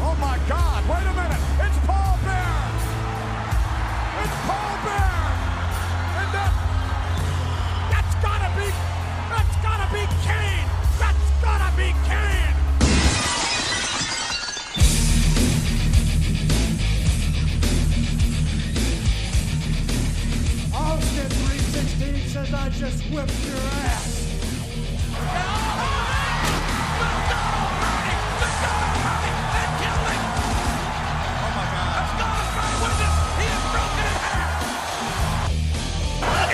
Oh my God, wait a minute, it's Paul Bear! It's Paul Bear! And that's gotta be Kane! That's gotta be Kane! Austin 316 says I just whipped your ass.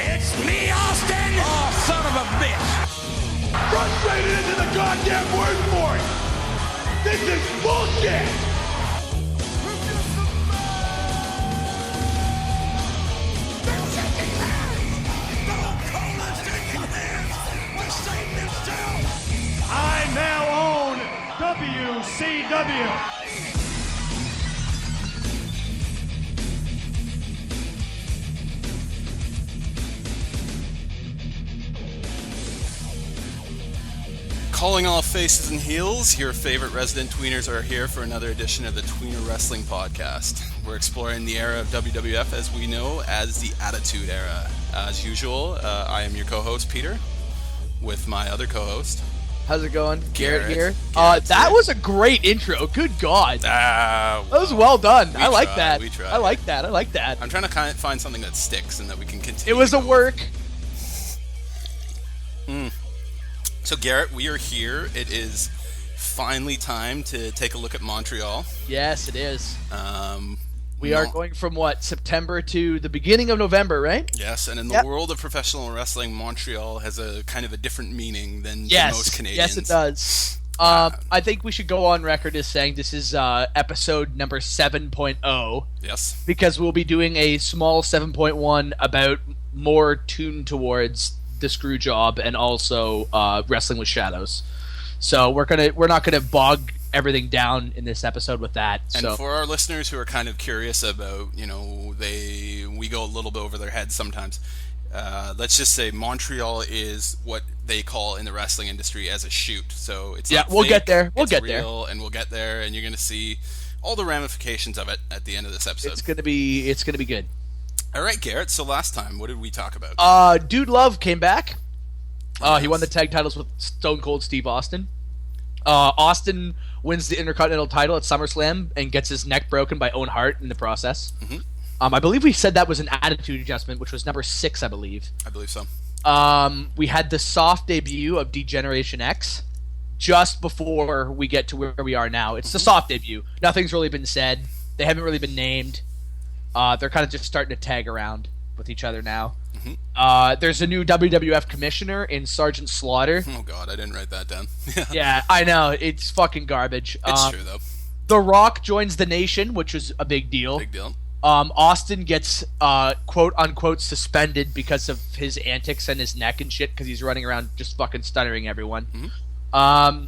It's me, Austin! Oh, son of a bitch! Frustrated into the goddamn word for it! This is bullshit! They're shaking hands! Don't call us shaking hands! We're saying this still! I now own WCW. Calling all faces and heels, your favorite resident tweeners are here for another edition of the Tweener Wrestling Podcast. We're exploring the era of WWF as we know as the Attitude Era. As usual, I am your co-host, Peter, with my other co-host. How's it going? Garrett here. Garrett that here. was a great intro. Good God. That was well done. I like that. We tried. I like that. I'm trying to find something that sticks and that we can continue. It was a work. So Garrett, we are here. It is finally time to take a look at Montreal. Yes, it is. We are going from September to the beginning of November, right? Yes, and in the world of professional wrestling, Montreal has a kind of a different meaning than most Canadians. Yes, it does. I think we should go on record as saying this is episode number 7.0. Yes. Because we'll be doing a small 7.1 about more tuned towards the Screwjob and also Wrestling with Shadows. So we're not gonna bog everything down in this episode with that. And for our listeners who are kind of curious about, we go a little bit over their heads sometimes. Let's just say Montreal is what they call in the wrestling industry as a shoot. So it's we'll get there. We'll get there, and we'll get there, and you're gonna see all the ramifications of it at the end of this episode. It's gonna be good. All right, Garrett. So last time, what did we talk about? Dude Love came back. Yes. He won the tag titles with Stone Cold Steve Austin. Austin wins the Intercontinental title at SummerSlam and gets his neck broken by Owen Hart in the process. Mm-hmm. I believe we said that was an attitude adjustment, which was number 6, I believe. I believe so. We had the soft debut of D-Generation X just before we get to where we are now. It's the soft debut. Nothing's really been said. They haven't really been named. They're kind of just starting to tag around with each other now. Mm-hmm. There's a new WWF commissioner in Sergeant Slaughter. Oh God, I didn't write that down. Yeah, I know. It's fucking garbage. It's true, though. The Rock joins the Nation, which was a big deal. Big deal. Austin gets quote-unquote suspended because of his antics and his neck and shit because he's running around just fucking stuttering everyone. Mm-hmm.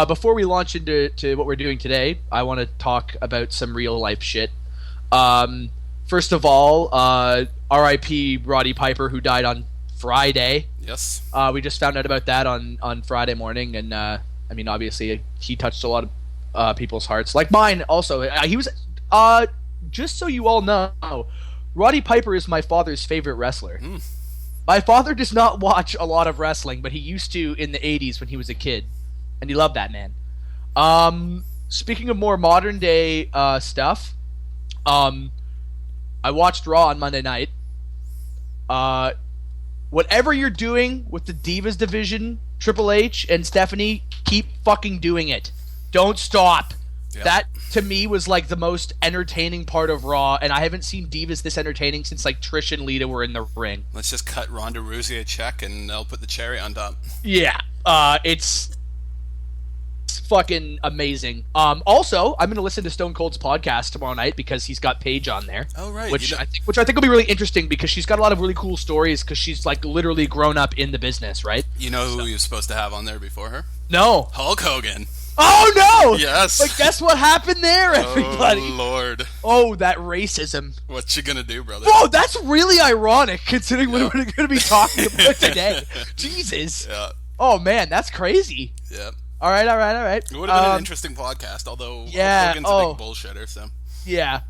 Before we launch into what we're doing today, I want to talk about some real-life shit. First of all, R.I.P. Roddy Piper, who died on Friday. Yes. We just found out about that on Friday morning, and obviously he touched a lot of people's hearts, like mine. Also, he was. Just so you all know, Roddy Piper is my father's favorite wrestler. My father does not watch a lot of wrestling, but he used to in the 80s when he was a kid, and he loved that man. Speaking of more modern day stuff, I watched Raw on Monday night. Whatever you're doing with the Divas division, Triple H and Stephanie, keep fucking doing it. Don't stop. Yep. That, to me, was like the most entertaining part of Raw, and I haven't seen Divas this entertaining since like Trish and Lita were in the ring. Let's just cut Ronda Rousey a check and they'll put the cherry on top. Yeah, it's fucking amazing. Also, I'm going to listen to Stone Cold's podcast tomorrow night because he's got Paige on there. Oh, right. Which I think will be really interesting because she's got a lot of really cool stories because she's like literally grown up in the business, right? You know who he was supposed to have on there before her? No. Hulk Hogan. Oh no! Yes. But guess what happened there, everybody? Oh Lord. Oh, that racism. What you gonna do, brother? Whoa, that's really ironic considering what we're going to be talking about today. Jesus. Yeah. Oh man, that's crazy. Yeah. All right. It would have been an interesting podcast, although Hogan's a big bullshitter, so. Yeah.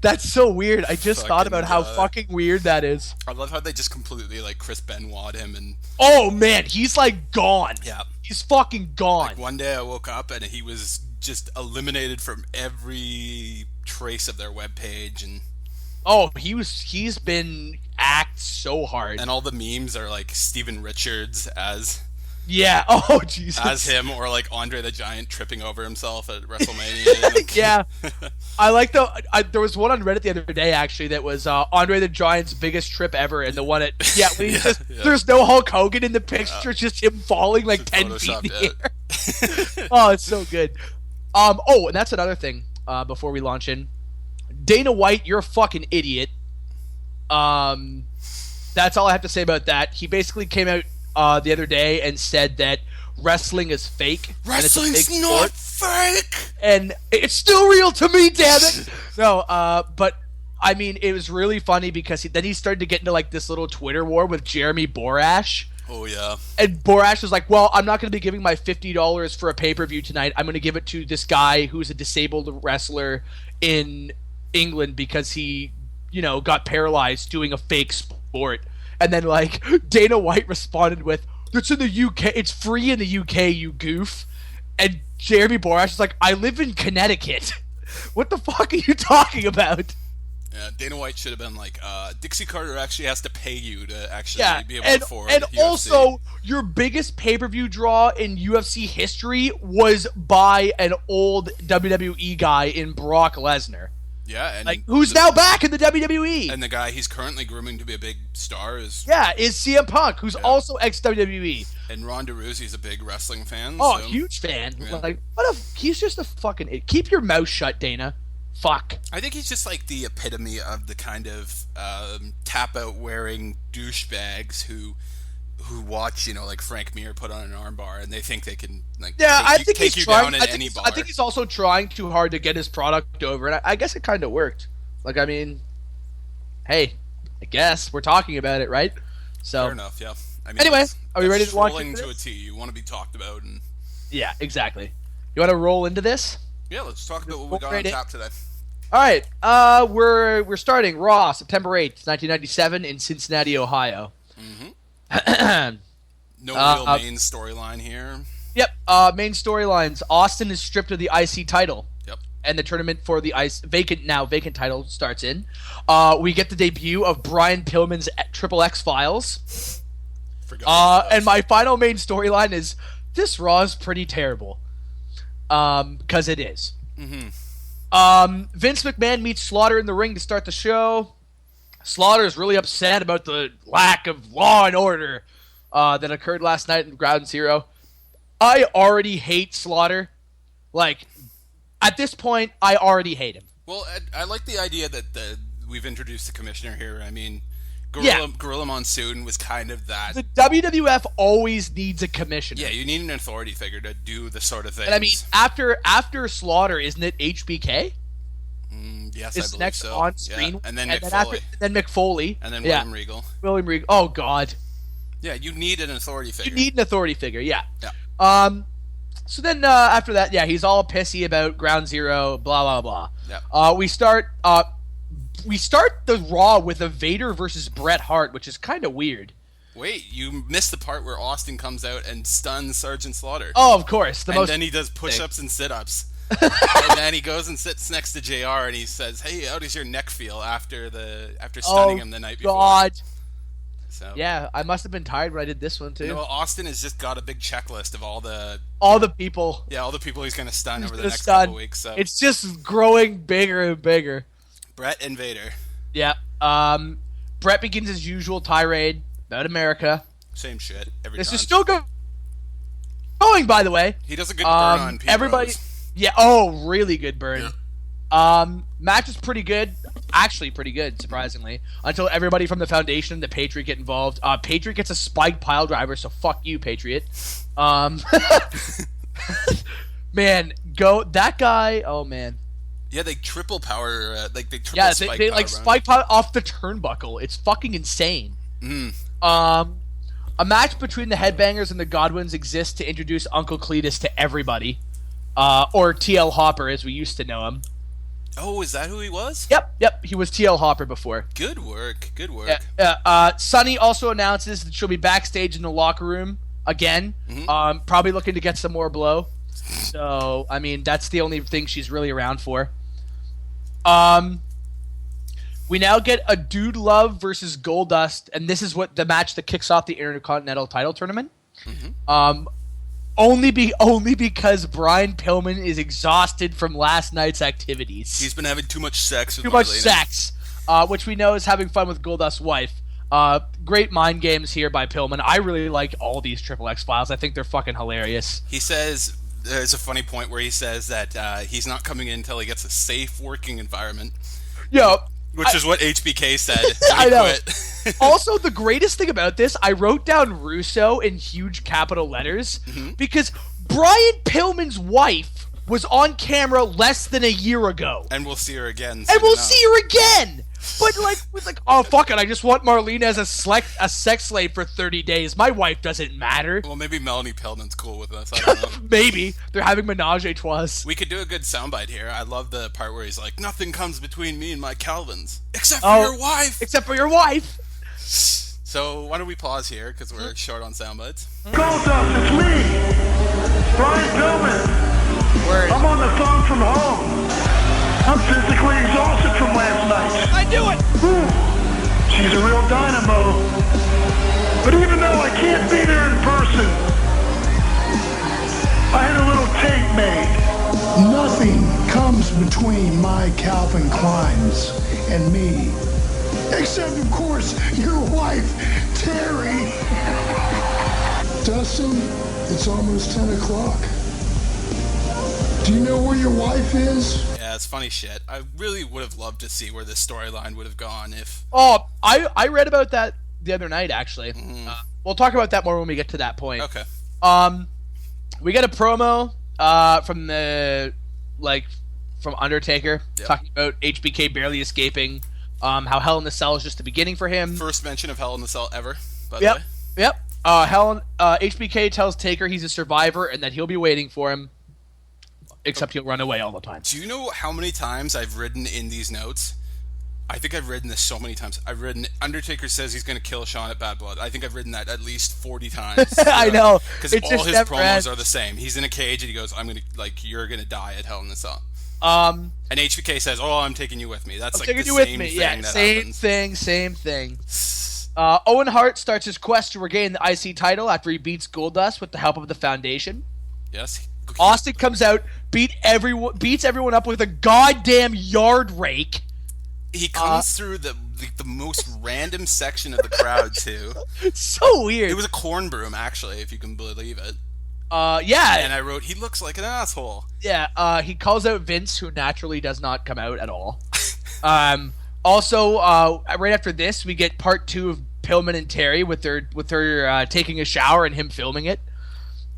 That's so weird. I just thought about how fucking weird that is. I love how they just completely like Chris Benoit him and. Oh man, he's like gone. Yeah. He's fucking gone. Like one day I woke up and he was just eliminated from every trace of their webpage and. Oh, he's been axed so hard. And all the memes are like Steven Richards as. Yeah. Oh Jesus. As him, or like Andre the Giant tripping over himself at WrestleMania. Yeah. I like there was one on Reddit the other day actually that was Andre the Giant's biggest trip ever, and the one at when he's there's no Hulk Hogan in the picture, it's just him falling like 10 feet in the air. Oh, it's so good. And that's another thing. Before we launch in, Dana White, you're a fucking idiot. That's all I have to say about that. He basically came out the other day and said that wrestling is fake. Wrestling's not fake! And it's still real to me, damn it! No, but, I mean, it was really funny because then he started to get into, like, this little Twitter war with Jeremy Borash. Oh, yeah. And Borash was like, well, I'm not going to be giving my $50 for a pay-per-view tonight. I'm going to give it to this guy who's a disabled wrestler in England because he, got paralyzed doing a fake sport. And then, like, Dana White responded with, "It's in the UK. It's free in the UK, you goof." And Jeremy Borash is like, "I live in Connecticut. What the fuck are you talking about?" Yeah, Dana White should have been like, Dixie Carter actually has to pay you to actually be able to afford and UFC. Also, your biggest pay-per-view draw in UFC history was by an old WWE guy in Brock Lesnar. Yeah, and who's now back in the WWE. And the guy he's currently grooming to be a big star is CM Punk, who's also ex-WWE. And Ronda Rousey's a big wrestling fan. Oh, huge fan. Yeah. Like, he's just a fucking idiot. Keep your mouth shut, Dana. Fuck. I think he's just like the epitome of the kind of tap-out wearing douchebags who watch, like Frank Mir put on an armbar and they think they can take you down in any bar. I think he's also trying too hard to get his product over, and I guess it kind of worked. Like, I mean, hey, I guess we're talking about it, right? So fair enough, yeah. I mean, anyway, are we ready to launch into to a T? You want to be talked about, and yeah, exactly. You want to roll into this? Yeah, let's talk about what we got on tap today. All right, we're starting Raw, September 8th, 1997, in Cincinnati, Ohio. Mm-hmm. No real main storyline here. Yep. Main storylines. Austin is stripped of the IC title. Yep. And the tournament for the vacant title starts in. We get the debut of Brian Pillman's Triple X Files. And my final main storyline is this Raw is pretty terrible. Because it is. Mm-hmm. Vince McMahon meets Slaughter in the ring to start the show. Slaughter is really upset about the lack of law and order that occurred last night in Ground Zero. I already hate Slaughter. Like, at this point, I already hate him. Well, I like the idea that we've introduced the commissioner here. I mean, Gorilla Monsoon was kind of that. The WWF always needs a commissioner. Yeah, you need an authority figure to do the sort of things. And I mean, after Slaughter, isn't it HBK? Yes, is I believe next so. on screen, yeah. And then Mick Foley. Then Mick Foley, and then William Regal. William Regal. Oh God. Yeah, you need an authority figure. You need an authority figure. Yeah. Yeah. So then after that, he's all pissy about Ground Zero. Blah blah blah. Yeah. We start the Raw with a Vader versus Bret Hart, which is kind of weird. Wait, you missed the part where Austin comes out and stuns Sergeant Slaughter. Oh, of course. Then he does push-ups and sit-ups. And then he goes and sits next to JR and he says, "Hey, how does your neck feel after stunning him the night before?" God. So yeah, I must have been tired when I did this one too. Austin has just got a big checklist of all the people. Yeah, all the people he's going to stun over the next couple weeks. So it's just growing bigger and bigger. Bret and Vader. Yeah. Bret begins his usual tirade about America. Same shit every time. This is still going, by the way. He does a good burn on Pete everybody. Rose. Yeah. Oh, really good burn. Yeah. Match is pretty good. actually pretty good, surprisingly. Until everybody from the Foundation and the Patriot get involved. Patriot gets a spiked pile driver, so fuck you, Patriot. Man, that guy. Oh man. Yeah, they triple power. They triple. Yeah, spike they power like run. spike power off the turnbuckle. It's fucking insane. A match between the Headbangers and the Godwins exists to introduce Uncle Cletus to everybody, or TL Hopper as we used to know him. Oh, is that who he was? Yep. He was TL Hopper before. Good work. Sunny also announces that she'll be backstage in the locker room again, probably looking to get some more blow. So, I mean, that's the only thing she's really around for. We now get a Dude Love versus Goldust, and this is what the match that kicks off the Intercontinental title tournament. Only because Brian Pillman is exhausted from last night's activities. He's been having too much sex with Too much Marlena. sex, which we know is having fun with Goldust's wife. Great mind games here by Pillman. I really like all these Triple X files. I think they're fucking hilarious. He says, there's a funny point where he says that he's not coming in until he gets a safe working environment. Yo, Which is what HBK said when I he know. quit. Also, the greatest thing about this, I wrote down Russo in huge capital letters because Brian Pillman's wife was on camera less than a year ago. And we'll see her again. And we'll see her again! But, oh, fuck it, I just want Marlena as a sex slave for 30 days. My wife doesn't matter. Well, maybe Melanie Pillman's cool with us. I don't know. Maybe. They're having menage a trois. We could do a good soundbite here. I love the part where he's like, nothing comes between me and my Calvins. Except for your wife! Except for your wife! So, why don't we pause here, because we're short on soundbites. Goldust, it's me, Brian Pillman. Word. I'm on the phone from home. I'm physically exhausted from last night. I do it! She's a real dynamo. But even though I can't be there in person, I had a little tape made. Nothing comes between my Calvin Kleins and me. Except, of course, your wife, Terry. Dustin, it's almost 10 o'clock. Do you know where your wife is? Yeah, it's funny shit. I really would have loved to see where this storyline would have gone if... Oh, I read about that the other night, actually. We'll talk about that more when we get to that point. Okay. We get a promo from Undertaker, talking about HBK barely escaping, how Hell in the Cell is just the beginning for him. First mention of Hell in the Cell ever, by the way. Yep. HBK tells Taker he's a survivor and that he'll be waiting for him, except he'll run away all the time. Do you know how many times I've written in these notes? I think I've written this so many times. I've written, Undertaker says he's going to kill Shawn at Bad Blood. I think I've written that at least 40 times. I know. Because It all just his never promos ends. are the same. He's in a cage and he goes, you're going to die at Hell in the Cell. And HBK says, I'm taking you with me. That's like the taking you with same me. thing Yeah, that same happens. thing. Owen Hart starts his quest to regain the IC title after he beats Goldust with the help of the Foundation. Yes. Austin comes out, beats everyone up with a goddamn yard rake. He comes through the most random section of the crowd, too. It's so weird. It was a corn broom, actually, if you can believe it. Yeah. And I wrote, he looks like an asshole. Yeah, he calls out Vince, who naturally does not come out at all. Also, right after this, we get part 2 of Pillman and Terry with her taking a shower and him filming it.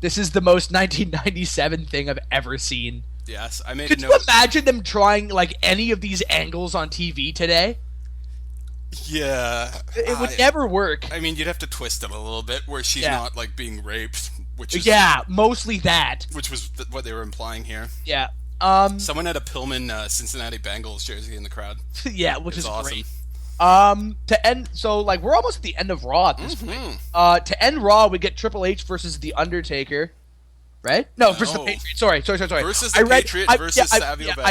This is the most 1997 thing I've ever seen. Yes, I made Could a you note. imagine them trying any of these angles on TV today? Yeah. It would never work. I mean, you'd have to twist it a little bit where she's not, being raped, which is... Yeah, mostly that. Which was what they were implying here. Yeah. Someone had a Pillman Cincinnati Bengals jersey in the crowd. Yeah, which is awesome. great. To end, so we're almost at the end of Raw at this point. To end Raw, we get Triple H versus The Undertaker, right? No, versus the Patriot. Sorry. Versus the Patriot versus Savio Vega.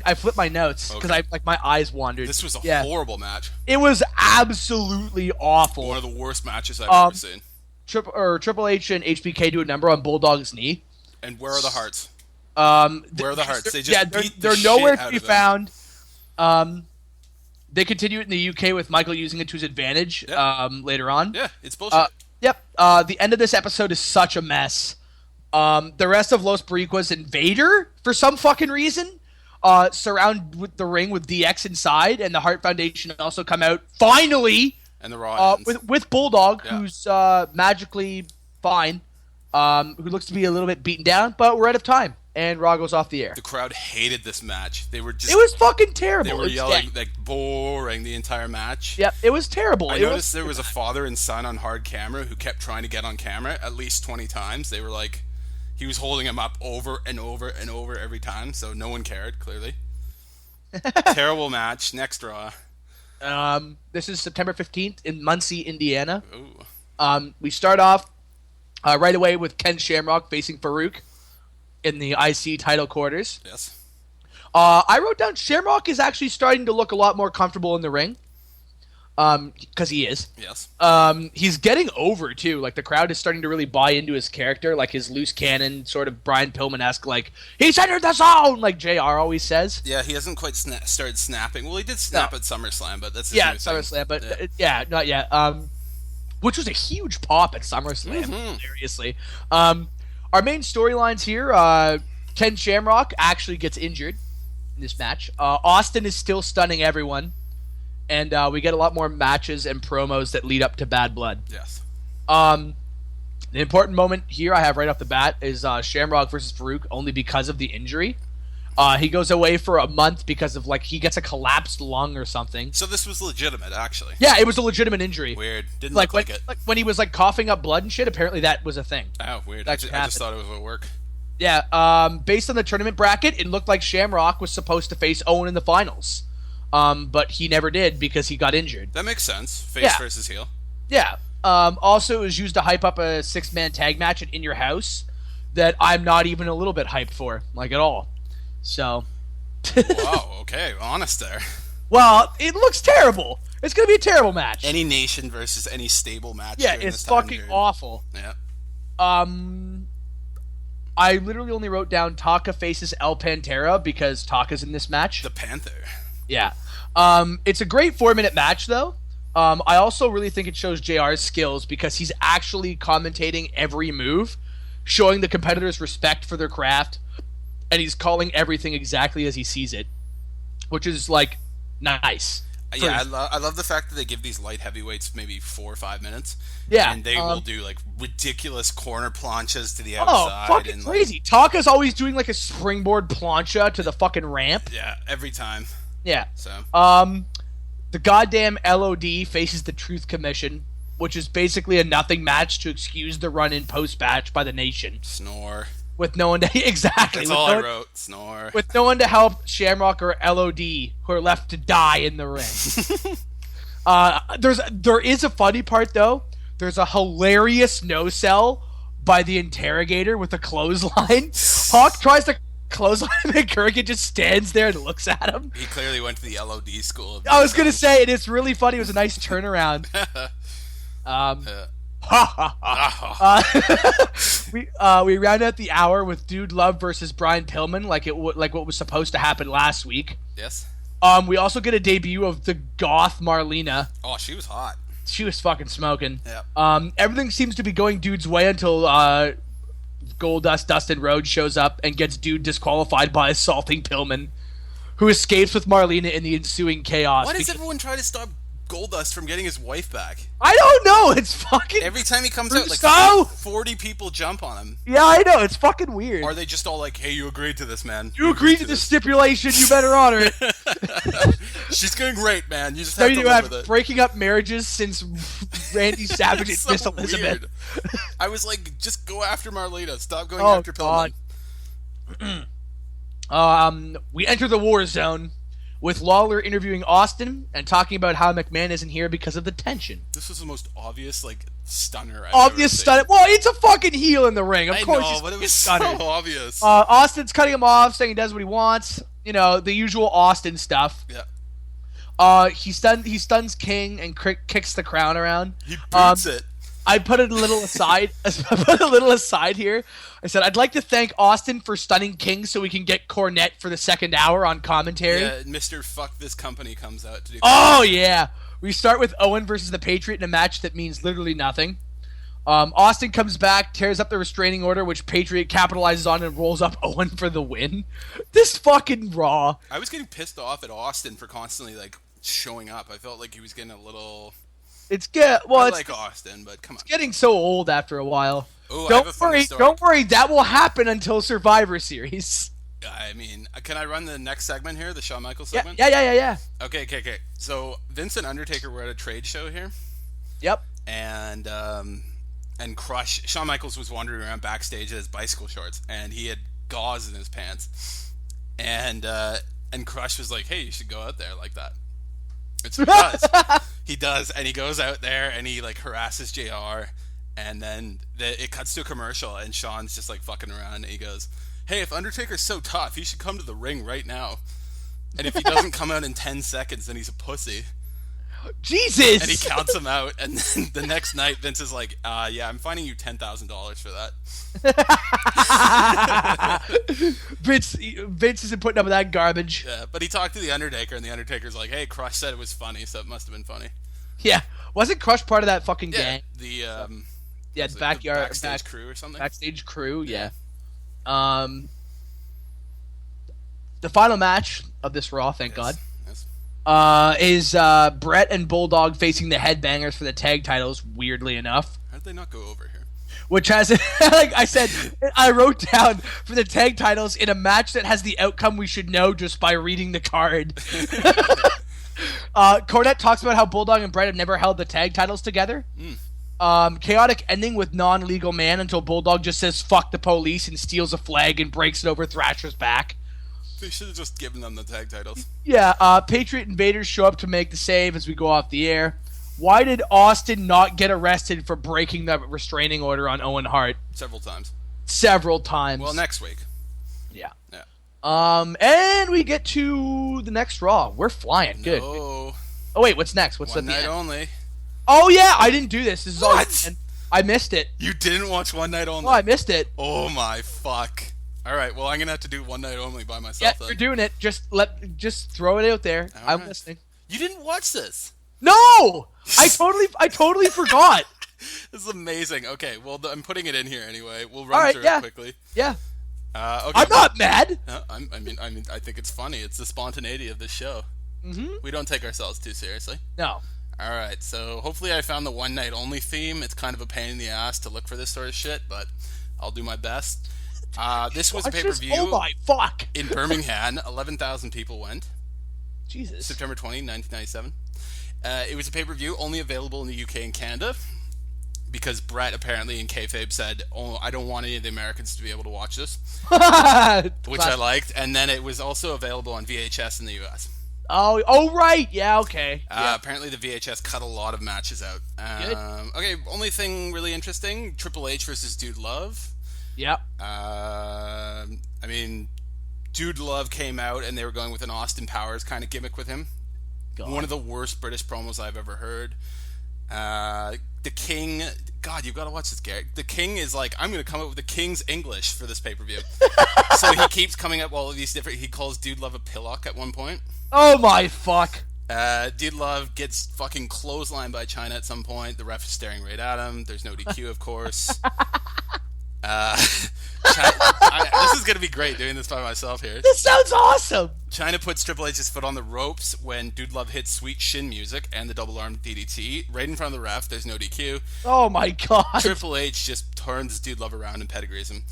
I flipped my notes because my eyes wandered. This was a horrible match. It was absolutely awful. One of the worst matches I've ever seen. Triple H and HBK do a number on Bulldog's knee. And where are the hearts? Where are the hearts? They just beat the they're shit nowhere out to be of them. found. They continue it in the UK with Michael using it to his advantage later on. Yeah, it's bullshit. Yep. The end of this episode is such a mess. The rest of Los Boricuas and Vader, for some fucking reason, surround with the ring with DX inside, and the Hart Foundation also come out finally. And the Raw ends. with Bulldog, who's magically fine, who looks to be a little bit beaten down, but we're out of time, and Raw goes off the air. The crowd hated this match. It was fucking terrible. They were yelling like boring the entire match. Yep, it was terrible. I noticed there was a father and son on hard camera who kept trying to get on camera at least 20 times. They were like, he was holding him up over and over and over every time, so no one cared, clearly. Terrible match. Next Raw. This is September 15th in Muncie, Indiana. Ooh. We start off right away with Ken Shamrock facing Farouk in the IC title quarters. Yes. I wrote down Shamrock is actually starting to look a lot more comfortable in the ring. Because he is. Yes. He's getting over, too. Like, the crowd is starting to really buy into his character, like his loose cannon, sort of Brian Pillman-esque, like, he's entered the zone, like JR always says. Yeah, he hasn't quite started snapping. Well, he did snap at SummerSlam, but that's his new SummerSlam, thing. but not yet. Which was a huge pop at SummerSlam, seriously. Our main storylines here, Ken Shamrock actually gets injured in this match. Austin is still stunning everyone. And we get a lot more matches and promos that lead up to Bad Blood. Yes. The important moment here I have right off the bat is Shamrock versus Farouk, only because of the injury. He goes away for a month because of, like, he gets a collapsed lung or something. So this was legitimate, actually. Yeah, it was a legitimate injury. Weird. Didn't look like it. Like when he was, like, coughing up blood and shit, apparently that was a thing. Oh, weird. I just thought it was at work. Yeah, based on the tournament bracket, it looked like Shamrock was supposed to face Owen in the finals. But he never did because he got injured. That makes sense. Face versus heel. Yeah. Also, it was used to hype up a 6-man tag match at In Your House that I'm not even a little bit hyped for, like, at all. So. Wow, okay. Honest there. Well, it looks terrible. It's going to be a terrible match. Any nation versus any stable match. Yeah, it's fucking awful. Yeah. I literally only wrote down Taka faces El Pantera because Taka's in this match. The Panther. Yeah. It's a great 4-minute match, though. I also really think it shows JR's skills because he's actually commentating every move, showing the competitors respect for their craft, and he's calling everything exactly as he sees it, which is, like, nice. Yeah, I love the fact that they give these light heavyweights maybe 4 or 5 minutes. Yeah. And they will do, like, ridiculous corner planches to the outside. Oh, fucking and, crazy. Like, Taka's always doing, like, a springboard plancha to the fucking ramp. Yeah, every time. Yeah. So. The goddamn LOD faces the Truth Commission, which is basically a nothing match to excuse the run-in post-match by the Nation. Snore. With no one to... Exactly. That's all I wrote. Snore. With no one to help Shamrock or LOD, who are left to die in the ring. There is a funny part, though. There's a hilarious no-sell by the Interrogator with a clothesline. Hawk tries to clothesline him, and Kurgan just stands there and looks at him. He clearly went to the LOD school. I was going to say, and it's really funny. It was a nice turnaround. We round out the hour with Dude Love versus Brian Pillman, like what was supposed to happen last week. Yes. We also get a debut of the goth Marlena. Oh, she was hot. She was fucking smoking. Yeah. Everything seems to be going Dude's way until Goldust Dustin Rhodes shows up and gets Dude disqualified by assaulting Pillman, who escapes with Marlena in the ensuing chaos. Why does everyone try to stop Goldust from getting his wife back? I don't know. It's fucking... Every time he comes out, like 40 people jump on him. Yeah, I know. It's fucking weird. Or are they just all like, hey, you agreed to this, man. You agreed to this stipulation. You better honor it. She's going great, man. You just have to live with it. Breaking up marriages since Randy Savage and so Miss Elizabeth. Weird. I was like, just go after Marlena. Stop going after Pillman. We enter the war zone with Lawler interviewing Austin and talking about how McMahon isn't here because of the tension. This was the most obvious, like, stunner I've Obvious ever stunner. Well, it's a fucking heel in the ring. Of course, I know, but it was so obvious. Austin's cutting him off, saying he does what he wants. You know, the usual Austin stuff. Yeah. He stuns King and kicks the crown around. He boots it. I put a little aside. Here. I said I'd like to thank Austin for stunning King so we can get Cornette for the second hour on commentary. Yeah, Mr. Fuck This Company comes out to do. Oh yeah, we start with Owen versus the Patriot in a match that means literally nothing. Austin comes back, tears up the restraining order, which Patriot capitalizes on and rolls up Owen for the win. This fucking Raw. I was getting pissed off at Austin for constantly showing up. I felt like he was getting a little. I like Austin, but come on. It's getting so old after a while. Ooh, Don't worry. That will happen until Survivor Series. I mean, can I run the next segment here, the Shawn Michaels segment? Yeah. Okay. So Vince and Undertaker were at a trade show here. Yep. And Crush, Shawn Michaels was wandering around backstage in his bicycle shorts, and he had gauze in his pants. And Crush was like, "Hey, you should go out there like that." And so he does. He does, and he goes out there and he harasses JR, and then it cuts to a commercial, and Shawn's just fucking around, and he goes, "Hey, if Undertaker's so tough, he should come to the ring right now. And if he doesn't come out in 10 seconds, then he's a pussy." Jesus! And he counts him out, and then the next night, Vince is like, "Yeah, I'm fining you $10,000 for that." Vince isn't putting up with that garbage. Yeah, but he talked to the Undertaker, and the Undertaker's like, "Hey, Crush said it was funny, so it must have been funny." Yeah, wasn't Crush part of that fucking gang? The backyard backstage crew or something. Backstage crew, yeah. The final match of this Raw, thank God. Is Brett and Bulldog facing the Headbangers for the tag titles, weirdly enough. How did they not go over here? Which has, like I said, I wrote down for the tag titles in a match that has the outcome we should know just by reading the card. Cornette talks about how Bulldog and Brett have never held the tag titles together. Chaotic ending with non-legal man until Bulldog just says "fuck the police" and steals a flag and breaks it over Thrasher's back. They should have just given them the tag titles. Yeah, Patriot Invaders show up to make the save as we go off the air. Why did Austin not get arrested for breaking the restraining order on Owen Hart? Several times. Well, next week. Yeah. And we get to the next Raw. We're flying. Good. No. Oh, wait, what's next? What's One the night end? only. Oh, yeah, I didn't do this. This is What? all. I missed it. You didn't watch One Night Only? Oh, I missed it. Oh, my fuck. All right, well, I'm going to have to do One Night Only by myself Yeah, then. you're doing it. Just throw it out there. All I'm right. listening. You didn't watch this. No! I totally forgot. This is amazing. Okay, well, I'm putting it in here anyway. We'll All run right, through yeah. it quickly. Yeah. Okay. I'm not mad. I mean, I think it's funny. It's the spontaneity of this show. Mm-hmm. We don't take ourselves too seriously. No. All right, so hopefully I found the One Night Only theme. It's kind of a pain in the ass to look for this sort of shit, but I'll do my best. This was a pay-per-view Oh my fuck. in Birmingham. 11,000 people went. Jesus. September 20, 1997. It was a pay-per-view only available in the UK and Canada because Brett apparently in kayfabe said, "Oh, I don't want any of the Americans to be able to watch this," which I liked. And then it was also available on VHS in the US. Oh right. Yeah, okay. Apparently the VHS cut a lot of matches out. Good. Okay, only thing really interesting, Triple H versus Dude Love. Yep. I mean, Dude Love came out and they were going with an Austin Powers kind of gimmick with him. God. One of the worst British promos I've ever heard. The King, God, you've got to watch this, Garrett. The King is like, I'm going to come up with the King's English for this pay-per-view. So he keeps coming up with all of these different, he calls Dude Love a pillock at one point. Oh my fuck. Dude Love gets fucking clotheslined by China at some point. The ref is staring right at him. There's no DQ, of course. This is going to be great doing this by myself here. This sounds awesome. China puts Triple H's foot on the ropes when Dude Love hits sweet shin music and the double arm DDT right in front of the ref. There's no DQ. Oh my god. Triple H just turns Dude Love around and pedigrees him.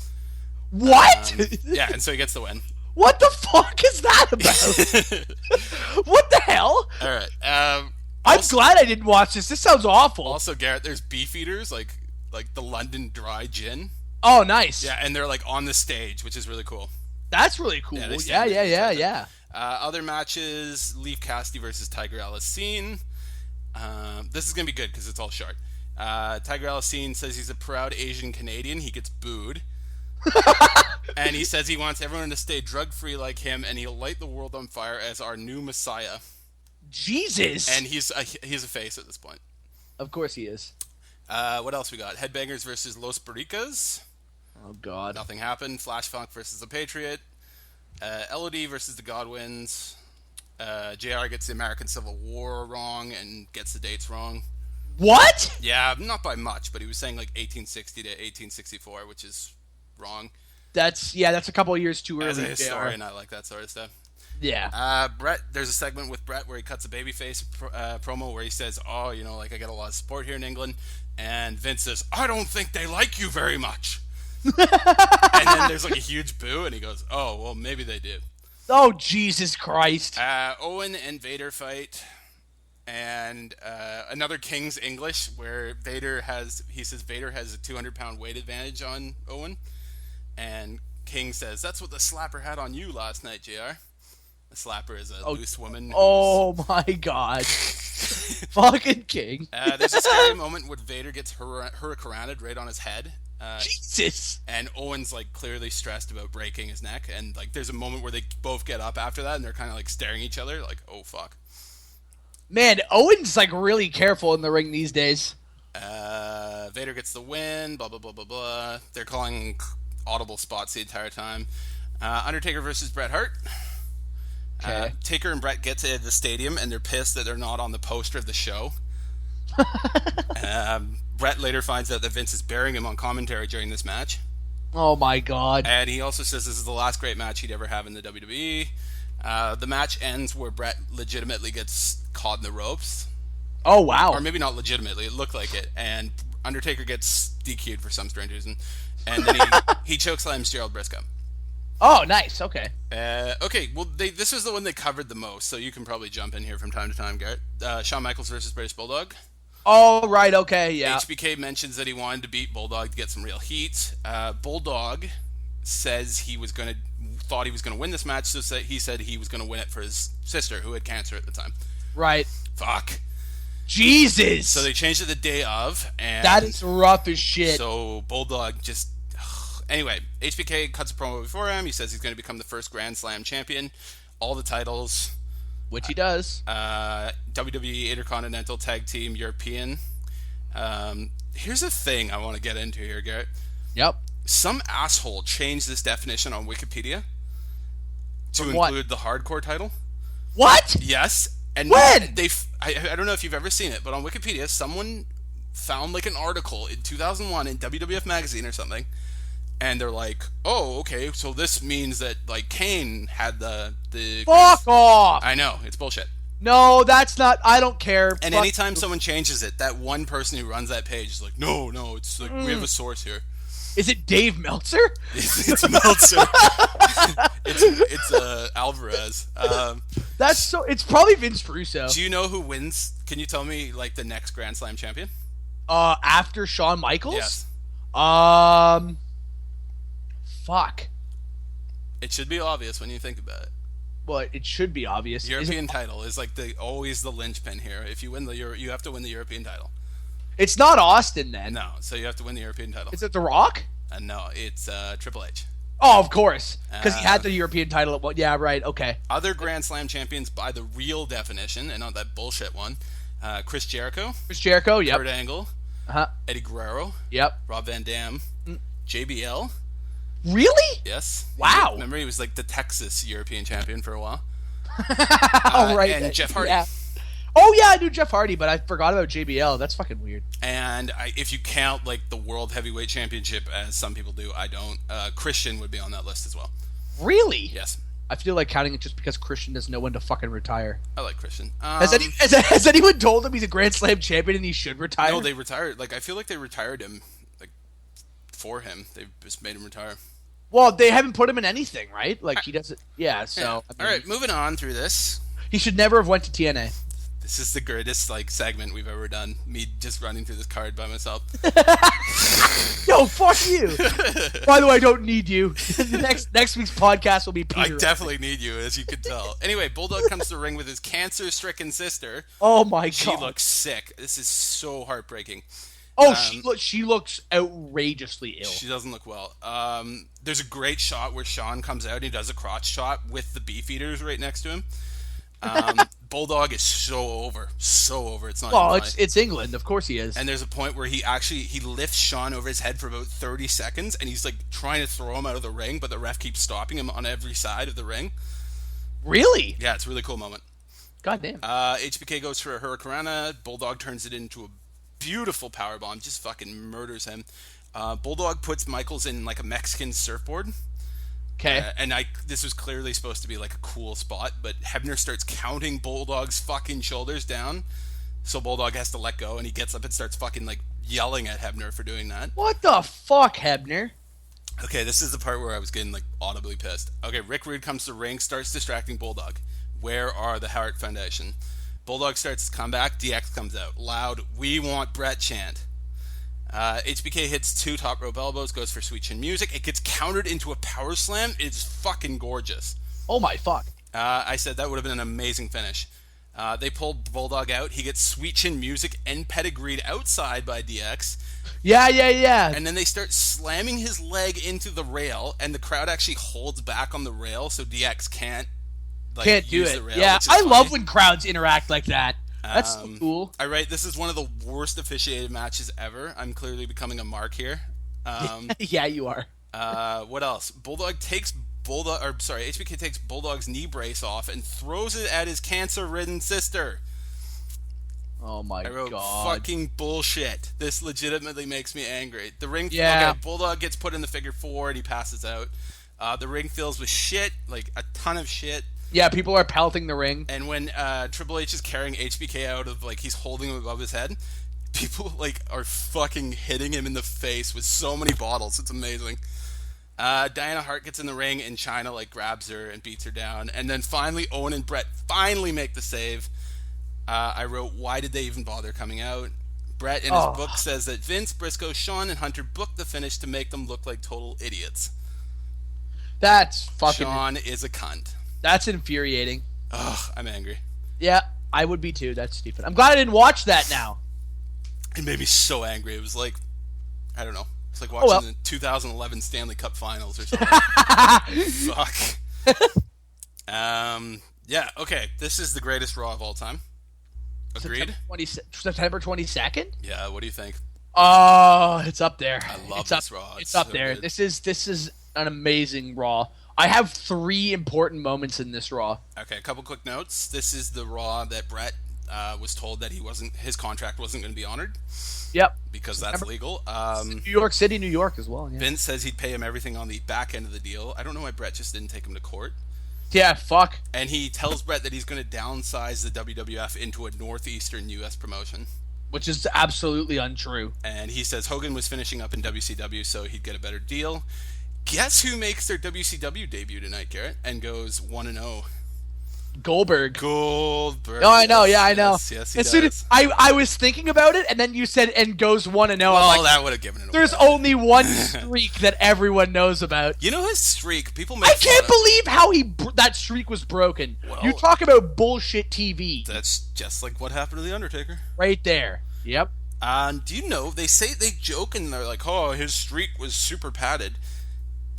What? Yeah, and so he gets the win. What the fuck is that about? What the hell? All right. I'm glad I didn't watch this. This sounds awful. Also, Garrett, there's beef eaters like the London Dry Gin. Oh, nice. Yeah, and they're on the stage, which is really cool. That's really cool. Yeah. Other matches: Leaf Cassidy versus Tiger Alacine. This is gonna be good because it's all short. Tiger Alacine says he's a proud Asian Canadian. He gets booed. And he says he wants everyone to stay drug-free like him, and he'll light the world on fire as our new messiah. Jesus. And he's a face at this point. Of course he is. What else we got? Headbangers versus Los Barricas. Oh, God. Nothing happened. Flash Funk versus the Patriot. LOD versus the Godwins. JR gets the American Civil War wrong and gets the dates wrong. What? Yeah, not by much, but he was saying like 1860 to 1864, which is wrong. That's a couple of years too early. As a historian, I like that sort of stuff. Yeah. Brett, there's a segment with Brett where he cuts a babyface promo where he says, "Oh, you know, like I get a lot of support here in England," and Vince says, "I don't think they like you very much." And then there's like a huge boo, and he goes, "Oh, well, maybe they do." Oh, Jesus Christ. Owen and Vader fight, and another King's English where Vader says Vader has a 200-pound weight advantage on Owen, and King says, "That's what the slapper had on you last night, JR." The slapper is a loose woman. Oh my God. Fucking King. There's a scary moment where Vader gets hurricaned right on his head. Jesus. And Owen's like clearly stressed about breaking his neck, and like there's a moment where they both get up after that, and they're kind of like staring at each other, like, "Oh fuck." Man, Owen's like really careful in the ring these days. Vader gets the win. Blah blah blah blah blah. They're calling audible spots the entire time. Undertaker versus Bret Hart. Okay. Taker and Bret get to the stadium, and they're pissed that they're not on the poster of the show. Bret later finds out that Vince is burying him on commentary during this match. Oh my God. And he also says this is the last great match he'd ever have in the WWE. The match ends where Bret legitimately gets caught in the ropes. Oh, wow. Or maybe not legitimately, it looked like it. And Undertaker gets DQ'd for some strange reason. And then he chokeslams Gerald Briscoe. Oh, nice. Okay. Okay, well, this was the one they covered the most, so you can probably jump in here from time to time, Garrett. Shawn Michaels versus British Bulldog. Oh, right. Okay. Yeah. HBK mentions that he wanted to beat Bulldog to get some real heat. Bulldog says thought he was going to win this match, so he said he was going to win it for his sister, who had cancer at the time. Right. Fuck. Jesus. So they changed it the day of, and that is rough as shit. So Bulldog just... Anyway, HBK cuts a promo before him. He says he's going to become the first Grand Slam champion. All the titles. Which he does. WWE Intercontinental Tag Team European. Here's a thing I want to get into here, Garrett. Yep. Some asshole changed this definition on Wikipedia to what? include the hardcore title. What? Yes. And when? I don't know if you've ever seen it, but on Wikipedia, someone found like an article in 2001 in WWF Magazine or something. And they're like, "Oh, okay, so this means that like Kane had the Fuck off!" I know, it's bullshit. No, that's not. I don't care. And Fuck. anytime someone changes it, that one person who runs that page is like, "No, it's like we have a source here." Is it Dave Meltzer? It's Meltzer. it's Alvarez. That's so. It's probably Vince Russo. Do you know who wins? Can you tell me like the next Grand Slam champion? After Shawn Michaels? Yes. Fuck. It should be obvious when you think about it. Well, it should be obvious. European title is like always the linchpin here. If you win you have to win the European title. It's not Austin then. No, so you have to win the European title. Is it The Rock? No, it's Triple H. Oh, of course, because he had the European title at one. Yeah, right. Okay. Other Grand Slam champions by the real definition, and not that bullshit one. Chris Jericho. Chris Jericho. Yep. Kurt Angle. Eddie Guerrero. Yep. Rob Van Dam. JBL. Really? Yes. Wow. Remember, he was like the Texas European champion for a while. Oh, right. And Jeff Hardy. Yeah. Oh, yeah, I knew Jeff Hardy, but I forgot about JBL. That's fucking weird. And if you count like the World Heavyweight Championship, as some people do, I don't. Christian would be on that list as well. Really? Yes. I feel like counting it just because Christian doesn't know when to fucking retire. I like Christian. Has anyone told him he's a Grand Slam champion and he should retire? No, they retired. Like I feel like they retired him, like for him. They just made him retire. Well, they haven't put him in anything, right? Like he doesn't. Yeah. So. Yeah. I mean, all right, moving on through this. He should never have went to TNA. This is the greatest like segment we've ever done. Me just running through this card by myself. Yo, fuck you. By the way, I don't need you. next week's podcast will be Peter. I definitely need you, as you can tell. Anyway, Bulldog comes to the ring with his cancer-stricken sister. Oh my god. She looks sick. This is so heartbreaking. Oh, she looks outrageously ill. She doesn't look well. There's a great shot where Shawn comes out and he does a crotch shot with the Beefeaters right next to him. Bulldog is so over. It's not. Well, even funny. it's England, of course he is. And there's a point where he lifts Shawn over his head for about 30 seconds, and he's like trying to throw him out of the ring, but the ref keeps stopping him on every side of the ring. Really? Yeah, it's a really cool moment. God damn. HBK goes for a Hurricanrana. Bulldog turns it into a Beautiful powerbomb, just fucking murders him. Bulldog puts Michaels in like a Mexican surfboard. Okay. This was clearly supposed to be like a cool spot, but Hebner starts counting Bulldog's fucking shoulders down, so Bulldog has to let go, and he gets up and starts fucking like yelling at Hebner for doing that. What the fuck, Hebner? Okay, this is the part where I was getting like audibly pissed. Okay, Rick Rude comes to the ring, starts distracting Bulldog. Where are the Hart Foundation? Bulldog starts to come back, DX comes out. Loud, "We want Brett" chant. HBK hits 2 top rope elbows, goes for sweet chin music. It gets countered into a power slam. It's fucking gorgeous. Oh my fuck. I said that would have been an amazing finish. They pulled Bulldog out. He gets sweet chin music and pedigreed outside by DX. Yeah. And then they start slamming his leg into the rail, and the crowd actually holds back on the rail so DX can't do use it. the rail, Yeah, which is I funny. love when crowds interact like that. That's so cool. I write, this is one of the worst officiated matches ever. I'm clearly becoming a mark here. Yeah, you are. What else? HBK takes Bulldog's knee brace off and throws it at his cancer-ridden sister. Oh my I wrote, god. fucking bullshit. This legitimately makes me angry. The ring, Yeah. okay, Bulldog gets put in the figure 4 and he passes out. The ring fills with shit, like a ton of shit. Yeah, people are pelting the ring. And when Triple H is carrying HBK out of, like, he's holding him above his head, people, like, are fucking hitting him in the face with so many bottles. It's amazing. Diana Hart gets in the ring, and Chyna, like, grabs her and beats her down. And then finally, Owen and Brett finally make the save. I wrote, why did they even bother coming out? Brett, in his book, says that Vince, Briscoe, Shawn, and Hunter booked the finish to make them look like total idiots. That's fucking... Shawn is a cunt. That's infuriating. Ugh, I'm angry. Yeah, I would be too. That's stupid. I'm glad I didn't watch that now. It made me so angry. It was like, I don't know. It's like watching the 2011 Stanley Cup Finals or something. Fuck. Yeah, okay. This is the greatest Raw of all time. Agreed? September 22nd? Yeah, what do you think? Oh, it's up there. I love it's this up, Raw. It's up so there. good. This is an amazing Raw. I have 3 important moments in this Raw. Okay, a couple quick notes. This is the Raw that Brett was told that his contract wasn't going to be honored. Yep. Because that's legal. New York City, New York as well. Yeah. Vince says he'd pay him everything on the back end of the deal. I don't know why Brett just didn't take him to court. Yeah, fuck. And he tells Brett that he's going to downsize the WWF into a northeastern U.S. promotion. Which is absolutely untrue. And he says Hogan was finishing up in WCW, so he'd get a better deal. Guess who makes their WCW debut tonight, Garrett? And goes 1-0. Goldberg. Oh, I know. Yeah, I know. Yes, he as soon does. as I was thinking about it, and then you said and goes 1-0. Well, I'm like, that would have given it away. there's only one streak that everyone knows about. You know his streak? People make I can't fun of- believe how that streak was broken. Well- You talk about bullshit TV. That's just like what happened to The Undertaker. Right there. Yep. Do you know, they joke and they're like, oh, his streak was super padded.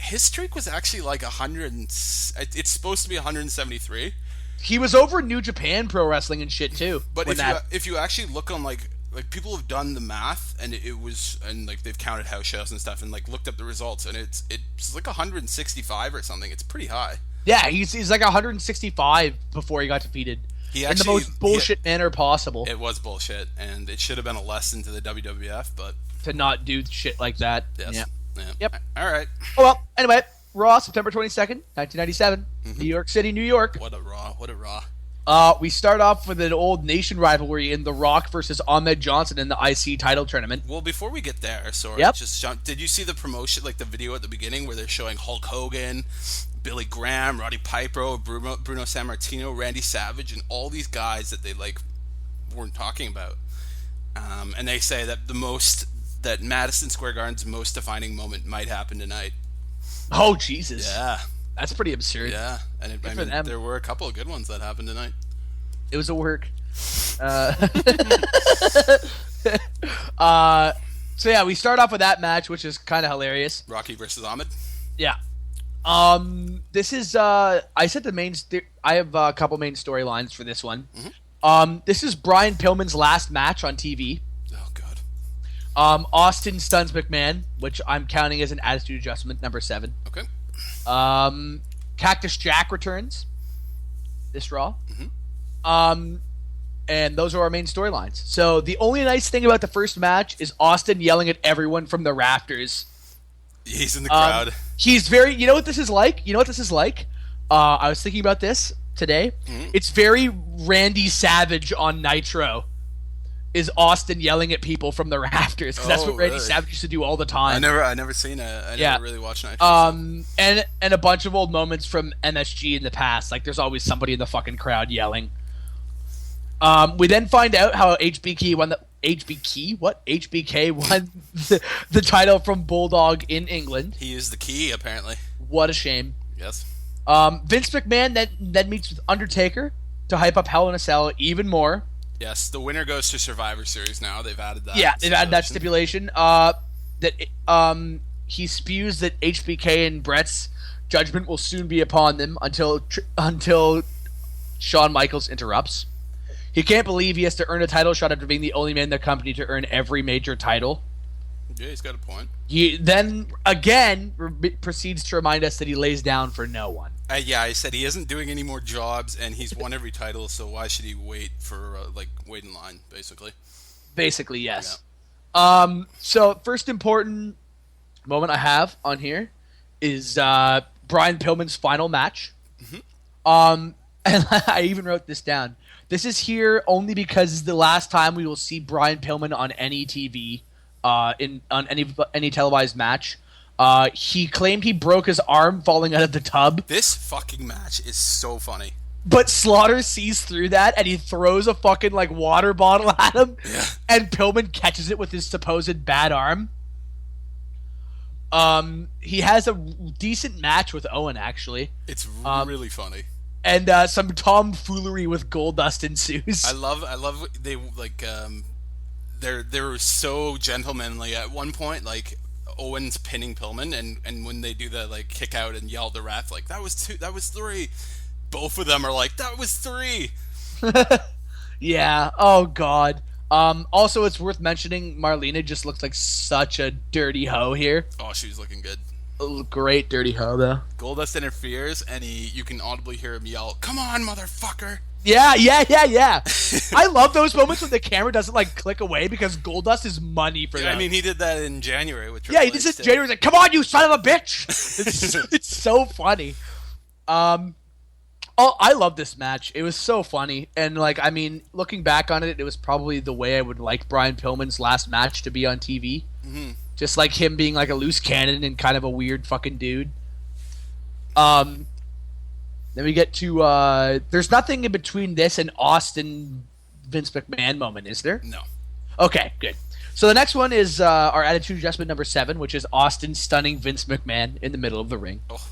His streak was actually like 100, it's supposed to be 173. He was over New Japan Pro Wrestling and shit too. But if you actually look on like people have done the math and like they've counted house shows and stuff and like looked up the results and it's like 165 or something. It's pretty high. Yeah, he's like 165 before he got defeated. In the most bullshit manner possible. It was bullshit, and it should have been a lesson to the WWF, but to not do shit like that. yes. Yeah. Yeah. Yep. All right. Oh well. Anyway, Raw, September 22nd, 1997, New York City, New York. What a Raw. We start off with an old nation rivalry in The Rock versus Ahmed Johnson in the IC title tournament. Well, before we get there, sorry, Yep. did you see the promotion, like the video at the beginning where they're showing Hulk Hogan, Billy Graham, Roddy Piper, Bruno Sammartino, Randy Savage, and all these guys that they like weren't talking about? And they say that that Madison Square Garden's most defining moment might happen tonight. Oh, Jesus. Yeah. That's pretty absurd. Yeah. And Good for them. there were a couple of good ones that happened tonight. It was a work. So yeah, we start off with that match, which is kind of hilarious. Rocky versus Ahmed. Yeah. This is I said the main. I have a couple main storylines for this one. Mm-hmm. This is Brian Pillman's last match on TV. Oh God. Austin stuns McMahon, which I'm counting as an attitude adjustment, number 7. Okay. Cactus Jack returns this Raw. Mm-hmm. And those are our main storylines. So the only nice thing about the first match is Austin yelling at everyone from the rafters. He's in the crowd. He's very... You know what this is like? I was thinking about this today. Mm-hmm. It's very Randy Savage on Nitro. Is Austin yelling at people from the rafters, because that's what Randy Savage used to do all the time. I never seen it. I never really watched Nitro. And a bunch of old moments from MSG in the past. Like, there's always somebody in the fucking crowd yelling. We then find out how HBK won the title from Bulldog in England. He used the key, apparently. What a shame. Yes. Vince McMahon then meets with Undertaker to hype up Hell in a Cell even more. Yes, the winner goes to Survivor Series now. They've added that. Yeah, they've added that stipulation. He spews that HBK and Brett's judgment will soon be upon them until Shawn Michaels interrupts. He can't believe he has to earn a title shot after being the only man in the company to earn every major title. Yeah, he's got a point. He then again proceeds to remind us that he lays down for no one. I said he isn't doing any more jobs, and he's won every title, so why should he wait for wait in line, basically? Basically, yes. Yeah. So first important moment I have on here is Brian Pillman's final match. Mm-hmm. And I even wrote this down. This is here only because it's the last time we will see Brian Pillman on any TV, on any televised match. He claimed he broke his arm falling out of the tub. This fucking match is so funny. But Slaughter sees through that and he throws a fucking water bottle at him. Yeah. And Pillman catches it with his supposed bad arm. He has a decent match with Owen, actually. It's really funny. And some tomfoolery with Goldust ensues. I love they they're so gentlemanly at one point, Owen's pinning Pillman, and when they do the kick out and yell at the ref, that was 2, that was 3. Both of them are that was 3. Yeah. Oh God. Also, it's worth mentioning Marlena just looks like such a dirty hoe here. Oh, she's looking good. Great dirty hoe though. Goldust interferes, and you can audibly hear him yell, "Come on, motherfucker!" Yeah. I love those moments when the camera doesn't click away, because Goldust is money for them. I mean, he did that in January. He did this in January. He's "Come on, you son of a bitch!" It's so funny. I love this match. It was so funny, and looking back on it, it was probably the way I would like Brian Pillman's last match to be on TV. Mm-hmm. Just him being a loose cannon and kind of a weird fucking dude. Then we get to there's nothing in between this and Austin Vince McMahon moment, is there? No. Okay, good. So the next one is our attitude adjustment number 7, which is Austin stunning Vince McMahon in the middle of the ring. Oh.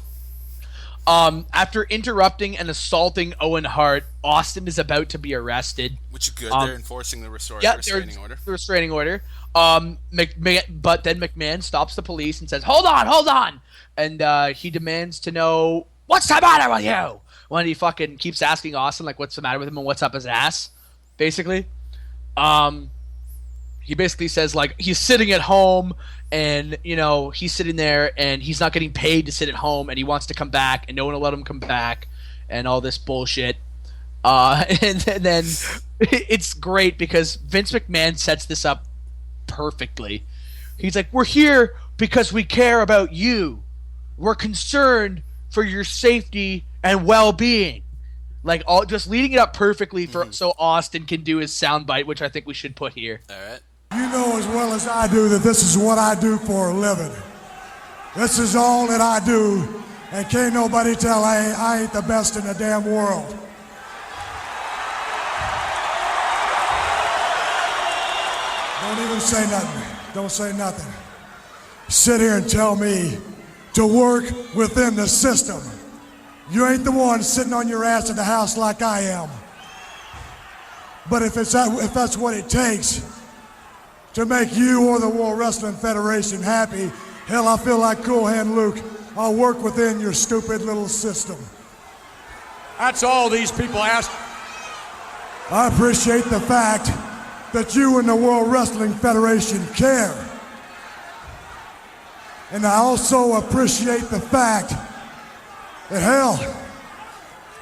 After interrupting and assaulting Owen Hart, Austin is about to be arrested. Which is good. They're enforcing the restraining order. The restraining order. But then McMahon stops the police and says, "Hold on!" And he demands to know, "What's the matter with you?" When he fucking keeps asking Austin what's the matter with him and what's up his ass, basically. He basically says he's sitting at home, and he's sitting there and he's not getting paid to sit at home, and he wants to come back and no one will let him come back, and all this bullshit. And then it's great because Vince McMahon sets this up perfectly. He's like, "We're here because we care about you. We're concerned for your safety and well-being." Just leading it up perfectly so Austin can do his soundbite, which I think we should put here. All right. You know as well as I do that this is what I do for a living. This is all that I do, and can't nobody tell I ain't the best in the damn world. Don't even say nothing. Don't say nothing. Sit here and tell me to work within the system. You ain't the one sitting on your ass in the house like I am. But if that's what it takes to make you or the World Wrestling Federation happy, hell, I feel like Cool Hand Luke. I'll work within your stupid little system. That's all these people ask. I appreciate the fact that you and the World Wrestling Federation care. And I also appreciate the fact that, hell,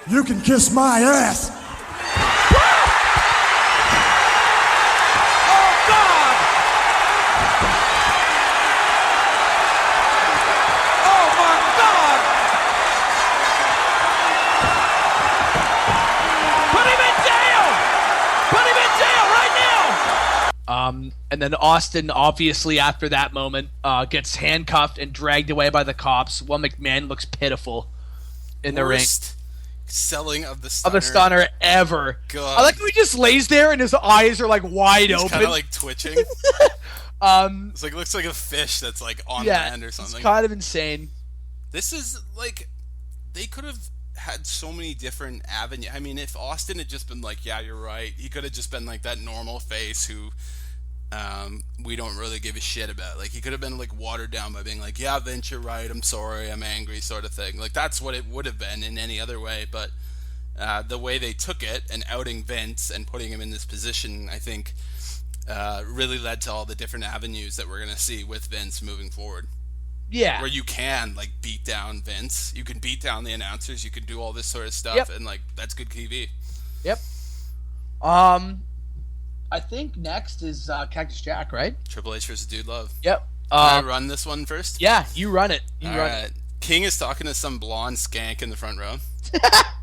you can kiss my ass. And then Austin, obviously, after that moment, gets handcuffed and dragged away by the cops while McMahon looks pitiful in the ring. Worst selling of the stunner ever. God. I like how he just lays there and his eyes are like wide open. Kind of like twitching. It's like looks like a fish that's like on land or something. It's kind of insane. This is like they could have had so many different avenues. I mean, if Austin had just been like, yeah, you're right, he could have just been like that normal face who we don't really give a shit about. Like, he could have been like watered down by being like, yeah, Vince, you're right, I'm sorry, I'm angry, sort of thing. Like, that's what it would have been in any other way. But the way they took it and outing Vince and putting him in this position, I think really led to all the different avenues that we're going to see with Vince moving forward. Yeah. Where you can, like, beat down Vince. You can beat down the announcers. You can do all this sort of stuff. Yep. And, like, that's good TV. Yep. I think next is Cactus Jack, right? Triple H versus Dude Love. Yep. Can I run this one first? Yeah, you run it. All right. King is talking to some blonde skank in the front row.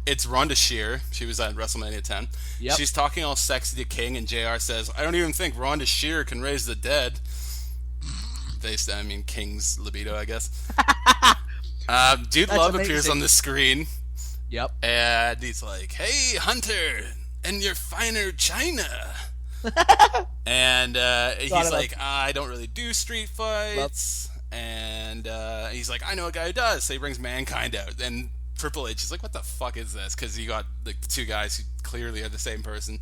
It's Rhonda Shear. She was at WrestleMania 10. Yep. She's talking all sexy to King, and JR says, I don't even think Rhonda Shear can raise the dead. I mean, King's libido, I guess. Dude That's Love amazing. appears on the screen. Yep. And he's like, hey, Hunter, and your finer China. And he's like, I don't really do street fights. And he's like, I know a guy who does. So he brings Mankind out. And Triple H is like, what the fuck is this? Because you got like the two guys who clearly are the same person.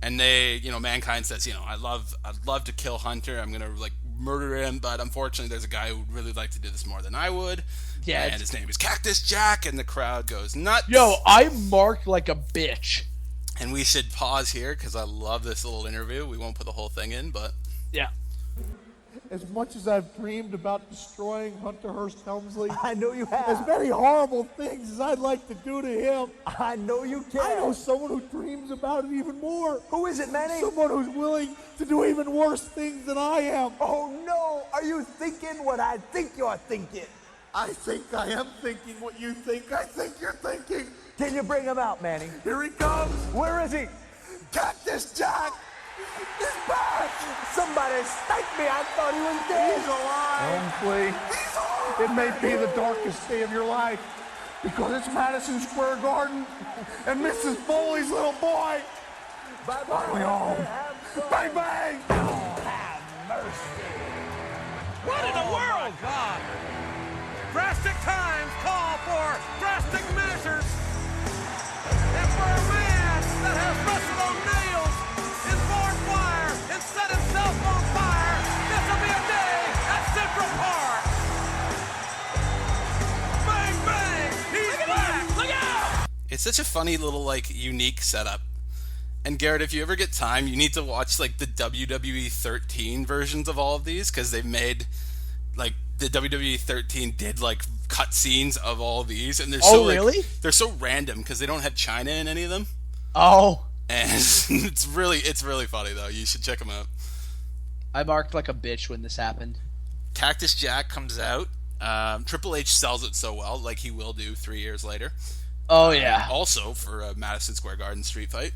And they, Mankind says, I'd love to kill Hunter. I'm gonna like murder him, but unfortunately, there's a guy who would really like to do this more than I would. Yeah, and his name is Cactus Jack, and the crowd goes nuts. Yo, I marked like a bitch. And we should pause here because I love this little interview. We won't put the whole thing in, but Yeah. As much as I've dreamed about destroying Hunter Hearst Helmsley, I know you have. as many horrible things as I'd like to do to him, I know you can. I know someone who dreams about it even more. Who is it, Manny? Someone who's willing to do even worse things than I am. Oh no! Are you thinking what I think you're thinking? I think I am thinking what you think I think you're thinking. Can you bring him out, Manny? Here he comes. Where is he? Cactus Jack! He's back! Somebody sniped me. I thought he was dead. He's alive! Please. He's alive! It may be the darkest day of your life because it's Madison Square Garden and Mrs. Foley's little boy. Bye-bye. Are we home? Bang, bang! Have mercy. What in the world? God. Drastic times call for drastic measures. And for a man that has wrestled on nails in barbed wire and set himself on fire, this will be a day at Central Park. Bang, bang, he's back. Look out! it's such a funny little like unique setup. And Garrett, if you ever get time, you need to watch like the WWE 13 versions of all of these because they've made like the WWE 13 did like cutscenes of all of these, and they're really? They're so random because they don't have China in any of them. Oh. And it's really funny though. You should check them out. I marked like a bitch when this happened. Cactus Jack comes out. Triple H sells it so well, like he will do 3 years later. Oh yeah. Also for a Madison Square Garden street fight.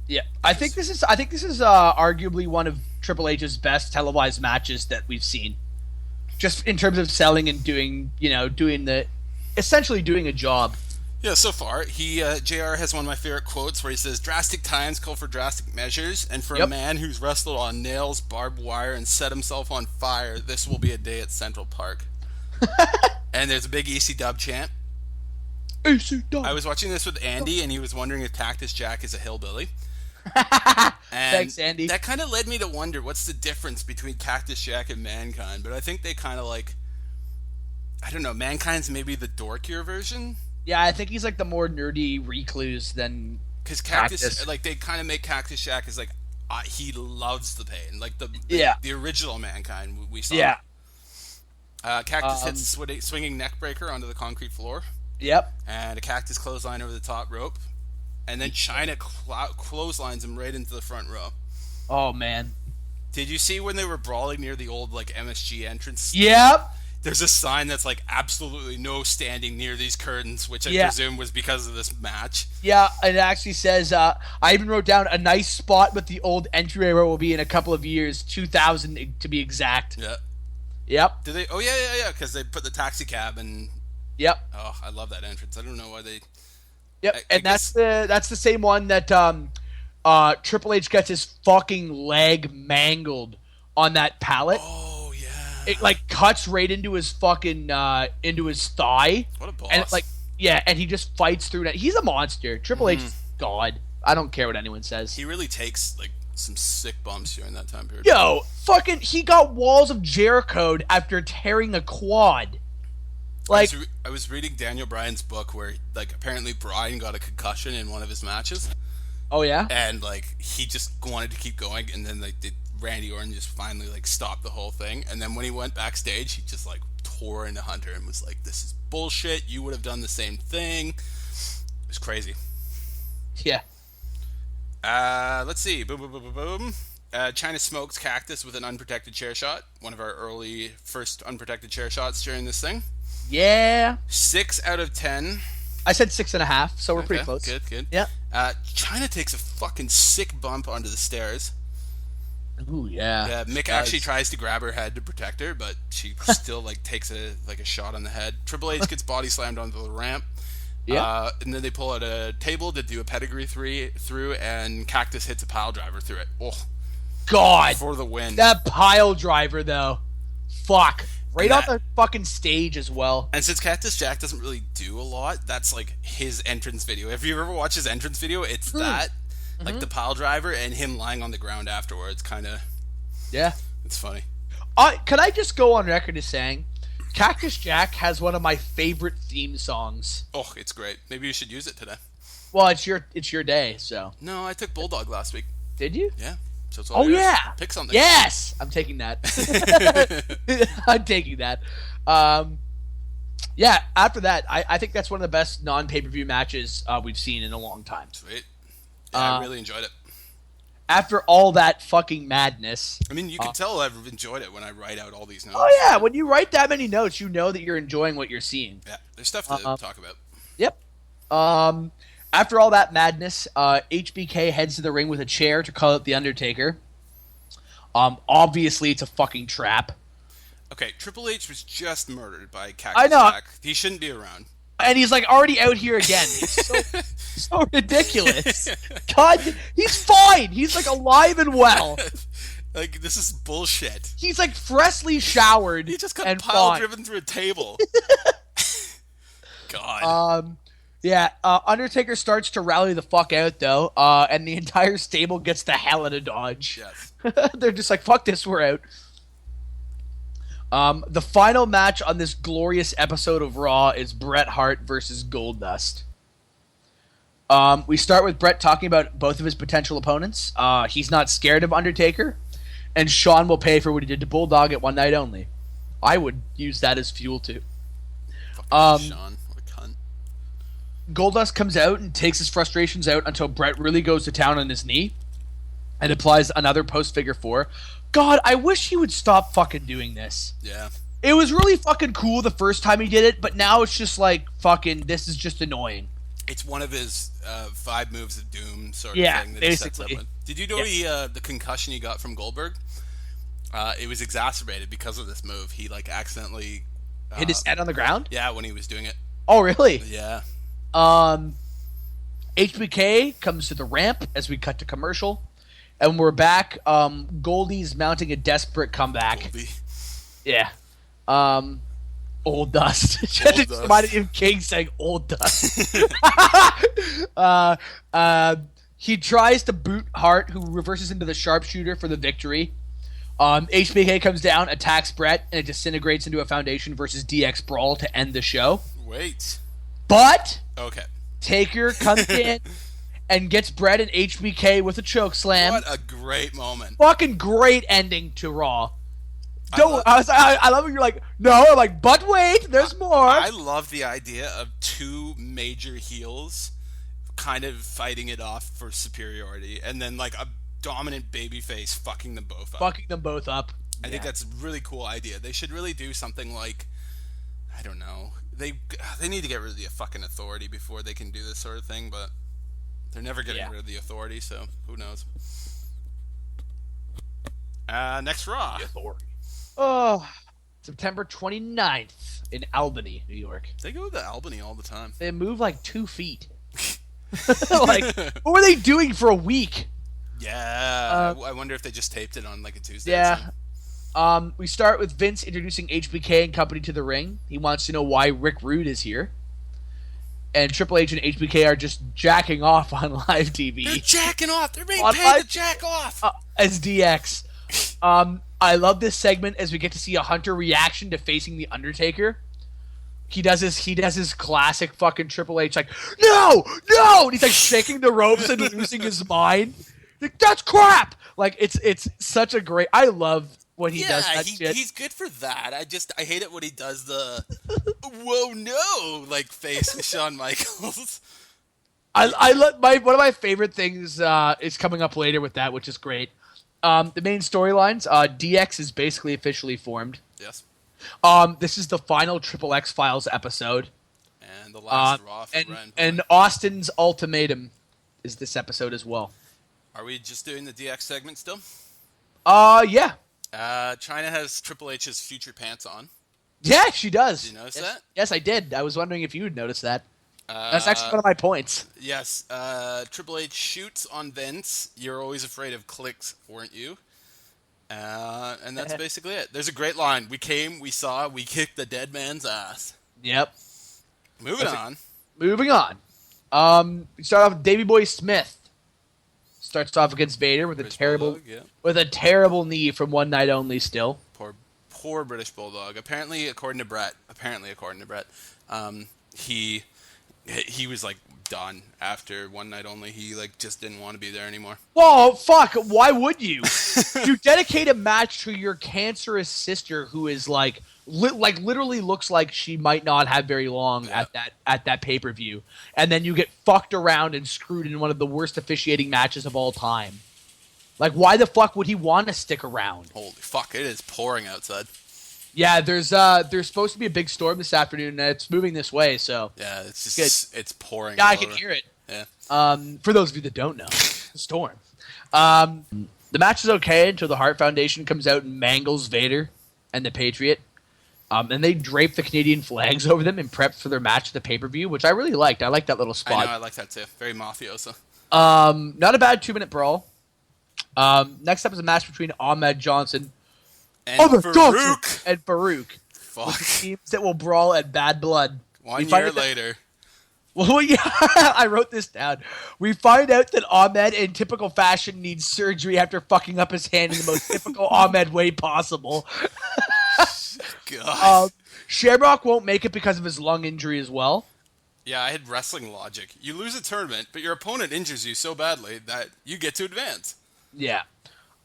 Yeah. I think this is arguably one of Triple H's best televised matches that we've seen. Just in terms of selling and doing essentially doing a job. Yeah, so far, JR has one of my favorite quotes where he says, drastic times call for drastic measures, and for a man who's wrestled on nails, barbed wire, and set himself on fire, this will be a day at Central Park. And there's a big EC Dub chant. EC Dub. I was watching this with Andy, and he was wondering if Cactus Jack is a hillbilly. And thanks, Andy. That kind of led me to wonder what's the difference between Cactus Jack and Mankind, but I think they kind of like, I don't know, Mankind's maybe the dorkier version? Yeah, I think he's like the more nerdy recluse than because Cactus, like they kind of make Cactus Jack as like he loves the pain, like the original Mankind we saw. Yeah. Cactus hits a swinging neck breaker onto the concrete floor. Yep. And a Cactus clothesline over the top rope, and then China clotheslines him right into the front row. Oh man. Did you see when they were brawling near the old like MSG entrance? Yep. There's a sign that's like absolutely no standing near these curtains, which I presume was because of this match. Yeah, it actually says, I even wrote down a nice spot with the old entryway where it will be in a couple of years, 2000 to be exact. Yeah. Yep. Did they? Oh, yeah, because they put the taxi cab and... Yep. Oh, I love that entrance. I don't know why they... Yep, that's the same one that Triple H gets his fucking leg mangled on that pallet. Oh, yeah. It, like, cuts right into his fucking, into his thigh. What a boss. And, like, yeah, and he just fights through that. He's a monster. Triple H is God. I don't care what anyone says. He really takes, like, some sick bumps during that time period. Yo, fucking, he got Walls of Jericho after tearing a quad. Like, I was reading Daniel Bryan's book where, like, apparently Bryan got a concussion in one of his matches. Oh, yeah? And, like, he just wanted to keep going, and then, like, Randy Orton just finally, like, stopped the whole thing. And then when he went backstage, he just, like, tore into Hunter and was like, this is bullshit. You would have done the same thing. It was crazy. Yeah. Let's see. Boom, boom, boom, boom, boom. China smokes Cactus with an unprotected chair shot. One of our early first unprotected chair shots during this thing. Yeah. 6 out of 10. I said 6.5, so we're pretty close. Good. Yeah. China takes a fucking sick bump onto the stairs. Ooh, yeah. Yeah, Mick actually tries to grab her head to protect her, but she still like takes a shot on the head. Triple H gets body slammed onto the ramp. Yeah. And then they pull out a table to do a pedigree through, and Cactus hits a pile driver through it. Oh, God. For the win. That pile driver, though. Fuck. Right on the fucking stage as well. And since Cactus Jack doesn't really do a lot, that's like his entrance video. If you ever watch his entrance video, it's that. Like the pile driver and him lying on the ground afterwards, kind of. Yeah. It's funny. Could I just go on record as saying, Cactus Jack has one of my favorite theme songs. Oh, it's great. Maybe you should use it today. Well, it's your day, so. No, I took Bulldog last week. Did you? Yeah. So it's all yours. Yeah. Pick something. Yes! I'm taking that. I'm taking that. Yeah, after that, I think that's one of the best non-pay-per-view matches we've seen in a long time. Sweet. Yeah, I really enjoyed it. After all that fucking madness. I mean, you can tell I've enjoyed it when I write out all these notes. Oh, yeah. When you write that many notes, you know that you're enjoying what you're seeing. Yeah, there's stuff to talk about. Yep. After all that madness, HBK heads to the ring with a chair to call out The Undertaker. Obviously, it's a fucking trap. Okay, Triple H was just murdered by Cactus Jack. He shouldn't be around. And he's, like, already out here again. It's so ridiculous. God, he's fine. He's, like, alive and well. Like, this is bullshit. He's, like, freshly showered. He just got and pile driven through a table. God. Yeah, Undertaker starts to rally the fuck out, though, and the entire stable gets the hell out of Dodge. Yes. They're just like, fuck this, we're out. The final match on this glorious episode of Raw is Bret Hart versus Goldust. We start with Bret talking about both of his potential opponents. He's not scared of Undertaker, and Shawn will pay for what he did to Bulldog at One Night Only. I would use that as fuel, too. Fucking Shawn. What a cunt. Goldust comes out and takes his frustrations out until Bret really goes to town on his knee and applies another post figure 4. God, I wish he would stop fucking doing this. Yeah. It was really fucking cool the first time he did it, but now it's just like, fucking, this is just annoying. It's one of his 5 moves of doom sort of thing that basically. he sets up with. Did you know the concussion he got from Goldberg? It was exacerbated because of this move. He, like, accidentally... hit his head on the ground? Yeah, when he was doing it. Oh, really? Yeah. HBK comes to the ramp as we cut to commercial. And we're back. Goldie's mounting a desperate comeback. Goldie. Yeah. Old Dust. Just reminded me of King saying Old Dust. He tries to boot Hart, who reverses into the sharpshooter for the victory. HBK comes down, attacks Bret, and it disintegrates into a Foundation versus DX brawl to end the show. Wait. But Okay. Taker comes in and gets Bret and HBK with a choke slam. What a great moment. Fucking great ending to Raw. I love when you're like, no, I'm like, but wait, there's more. I love the idea of 2 major heels kind of fighting it off for superiority, and then like a dominant babyface fucking them both up. I think that's a really cool idea. They should really do something like I don't know. They need to get rid of the fucking Authority before they can do this sort of thing, but they're never getting rid of the Authority, so who knows. Next Raw. The Authority. Oh, September 29th in Albany, New York. They go to Albany all the time. They move like 2 feet. Like, what were they doing for a week? Yeah, I wonder if they just taped it on like a Tuesday. Yeah. We start with Vince introducing HBK and company to the ring. He wants to know why Rick Rude is here. And Triple H and HBK are just jacking off on live TV. They're jacking off. They're being On paid live- to jack off. As DX. I love this segment as we get to see a Hunter reaction to facing the Undertaker. He does his classic fucking Triple H like, no! And he's like shaking the ropes and losing his mind. Like, that's crap! Like, it's such a great... I love when he does that shit. He's good for that. I hate it when he does the whoa no like face with Shawn Michaels. I love one of my favorite things is coming up later with that, which is great. The main storylines, DX is basically officially formed. Yes. This is the final Triple X Files episode. And the last Raw for Ren. And Austin's ultimatum is this episode as well. Are we just doing the DX segment still? Yeah. China has Triple H's future pants on. Yeah, she does. Did you notice that? Yes, I did. I was wondering if you would notice that. That's actually one of my points. Yes. Triple H shoots on Vince. You're always afraid of clicks, weren't you? And that's basically it. There's a great line. We came, we saw, we kicked the dead man's ass. Yep. Moving on. We start off with Davey Boy Smith. Starts off against Vader with a terrible knee from One Night Only still. Poor British Bulldog. Apparently, according to Brett, he was like done after One Night Only. He like just didn't want to be there anymore. Whoa, fuck! Why would you? You dedicate a match to your cancerous sister, who is like literally looks like she might not have very long at that pay-per-view, and then you get fucked around and screwed in one of the worst officiating matches of all time. Like, why the fuck would he want to stick around? Holy fuck! It is pouring outside. Yeah, there's supposed to be a big storm this afternoon, and it's moving this way. So yeah, it's just it's pouring. Yeah, I can hear it. Yeah. For those of you that don't know, the storm. The match is okay until the Hart Foundation comes out and mangles Vader and the Patriot. And they drape the Canadian flags over them and prep for their match at the pay-per-view, which I really liked. I liked that little spot. I know, I like that too. Very mafioso. Not a bad 2-minute brawl. Next up is a match between Ahmed Johnson and Farouk. Fuck. With the teams that will brawl at Bad Blood. 1 year later. Well, yeah, I wrote this down. We find out that Ahmed, in typical fashion, needs surgery after fucking up his hand in the most typical Ahmed way possible. God. Shamrock won't make it because of his lung injury as well. Yeah, I had wrestling logic. You lose a tournament, but your opponent injures you so badly that you get to advance. Yeah.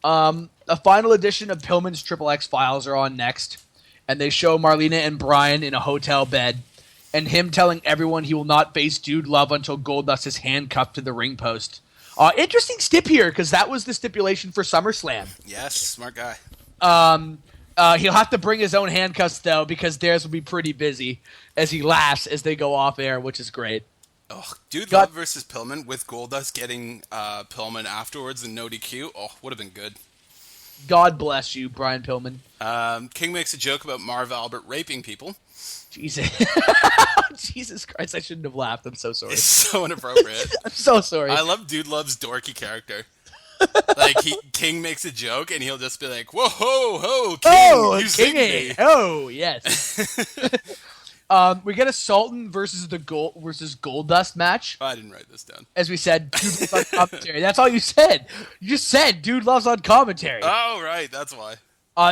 A final edition of Pillman's Triple X Files are on next, and they show Marlena and Brian in a hotel bed, and him telling everyone he will not face Dude Love until Goldust is handcuffed to the ring post. Interesting stip here, because that was the stipulation for SummerSlam. Yes, smart guy. He'll have to bring his own handcuffs, though, because theirs will be pretty busy, as he laughs as they go off air, which is great. Oh, Dude Love versus Pillman with Goldust getting Pillman afterwards and no DQ. Oh, would have been good. God bless you, Brian Pillman. King makes a joke about Marv Albert raping people. Jesus. Jesus Christ, I shouldn't have laughed. I'm so sorry. It's so inappropriate. I'm so sorry. I love Dude Love's dorky character. Like, King makes a joke, and he'll just be like, whoa, ho, ho, King, you sing me. Oh, yes. We get a Sultan versus Goldust match. Oh, I didn't write this down. As we said, Dude Loves on commentary. That's all you said. You just said Dude Loves on commentary. Oh, right, that's why.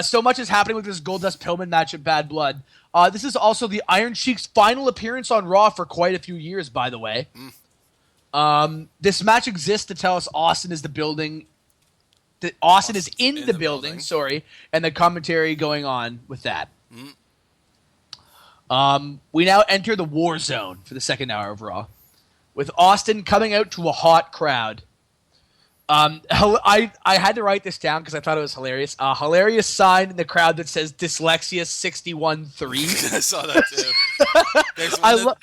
So much is happening with this Goldust Pillman match at Bad Blood. This is also the Iron Sheik's final appearance on Raw for quite a few years, by the way. This match exists to tell us Austin is the building. That Austin is in the building, sorry, and the commentary going on with that. We now enter the war zone for the second hour of Raw, with Austin coming out to a hot crowd. I had to write this down because I thought it was hilarious. Hilarious sign in the crowd that says dyslexia 613. I saw that too. There's one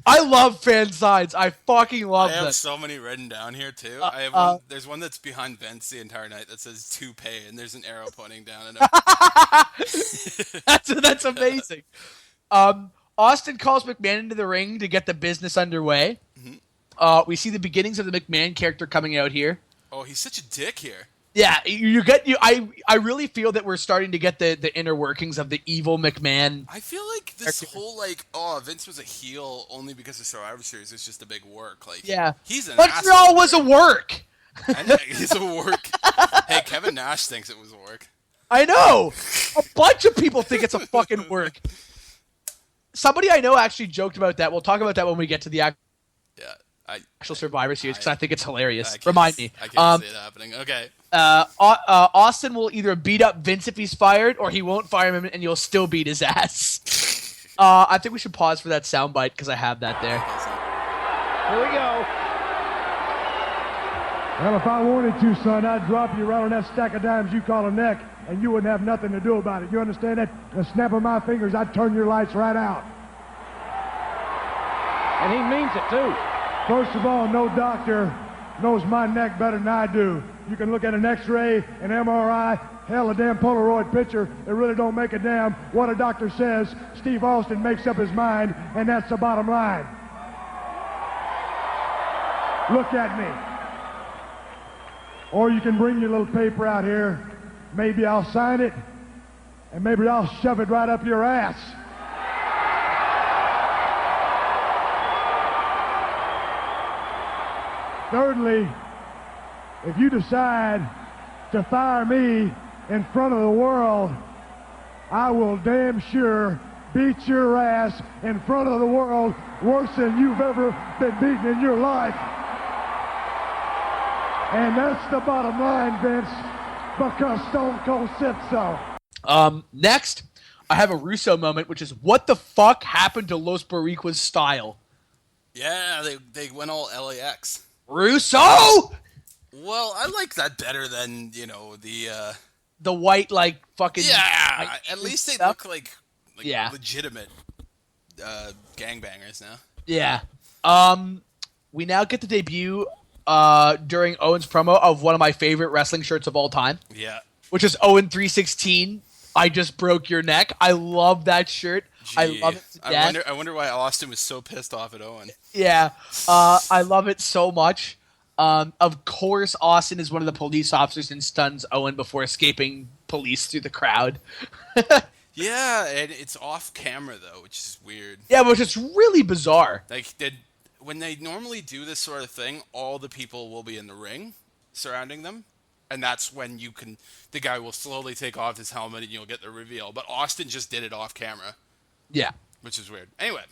I love fan signs. I fucking love I them. have so many written down here too. There's one that's behind Vince the entire night that says toupee, and there's an arrow pointing down at him. That's amazing. Austin calls McMahon into the ring to get the business underway. Mm-hmm. We see the beginnings of the McMahon character coming out here. Oh, he's such a dick here. Yeah, I really feel that we're starting to get the inner workings of the evil McMahon. I feel like this whole Vince was a heel only because of Survivor Series is just a big work. Like, yeah, he's an Montreal asshole. was a work. I know, he's a work. Hey, Kevin Nash thinks it was a work. I know. A bunch of people think it's a fucking work. Somebody I know actually joked about that. We'll talk about that when we get to the actual Survivor Series because I think it's hilarious. Remind me. I can't see it happening. Okay. Austin will either beat up Vince if he's fired, or he won't fire him and you'll still beat his ass. I think we should pause for that soundbite because I have that there. Here we go. Well, if I wanted to, son, I'd drop you right on that stack of dimes you call a neck, and you wouldn't have nothing to do about it. You understand that? The snap of my fingers, I'd turn your lights right out. And he means it, too. First of all, no doctor knows my neck better than I do. You can look at an X-ray, an MRI, hell, a damn Polaroid picture. It really don't make a damn what a doctor says. Steve Austin makes up his mind, and that's the bottom line. Look at me. Or you can bring your little paper out here. Maybe I'll sign it, and maybe I'll shove it right up your ass. Thirdly, if you decide to fire me in front of the world, I will damn sure beat your ass in front of the world worse than you've ever been beaten in your life. And that's the bottom line, Vince, because Stone Cold said so. Next, I have a Russo moment, which is, what the fuck happened to Los Boricuas style? Yeah, they went all LAX. Russo! Well, I like that better than, the white, fucking... Yeah, at least they look like yeah. legitimate gangbangers now. Yeah. We now get the debut during Owen's promo of one of my favorite wrestling shirts of all time. Yeah. Which is Owen 316. I just broke your neck. I love that shirt. Gee, I love it to death. I wonder why Austin was so pissed off at Owen. Yeah. I love it so much. Of course, Austin is one of the police officers and stuns Owen before escaping police through the crowd. Yeah, and it's off camera, though, which is weird. Yeah, which is really bizarre. When they normally do this sort of thing, all the people will be in the ring surrounding them. And that's when the guy will slowly take off his helmet and you'll get the reveal. But Austin just did it off camera. Yeah. Which is weird. Anyway.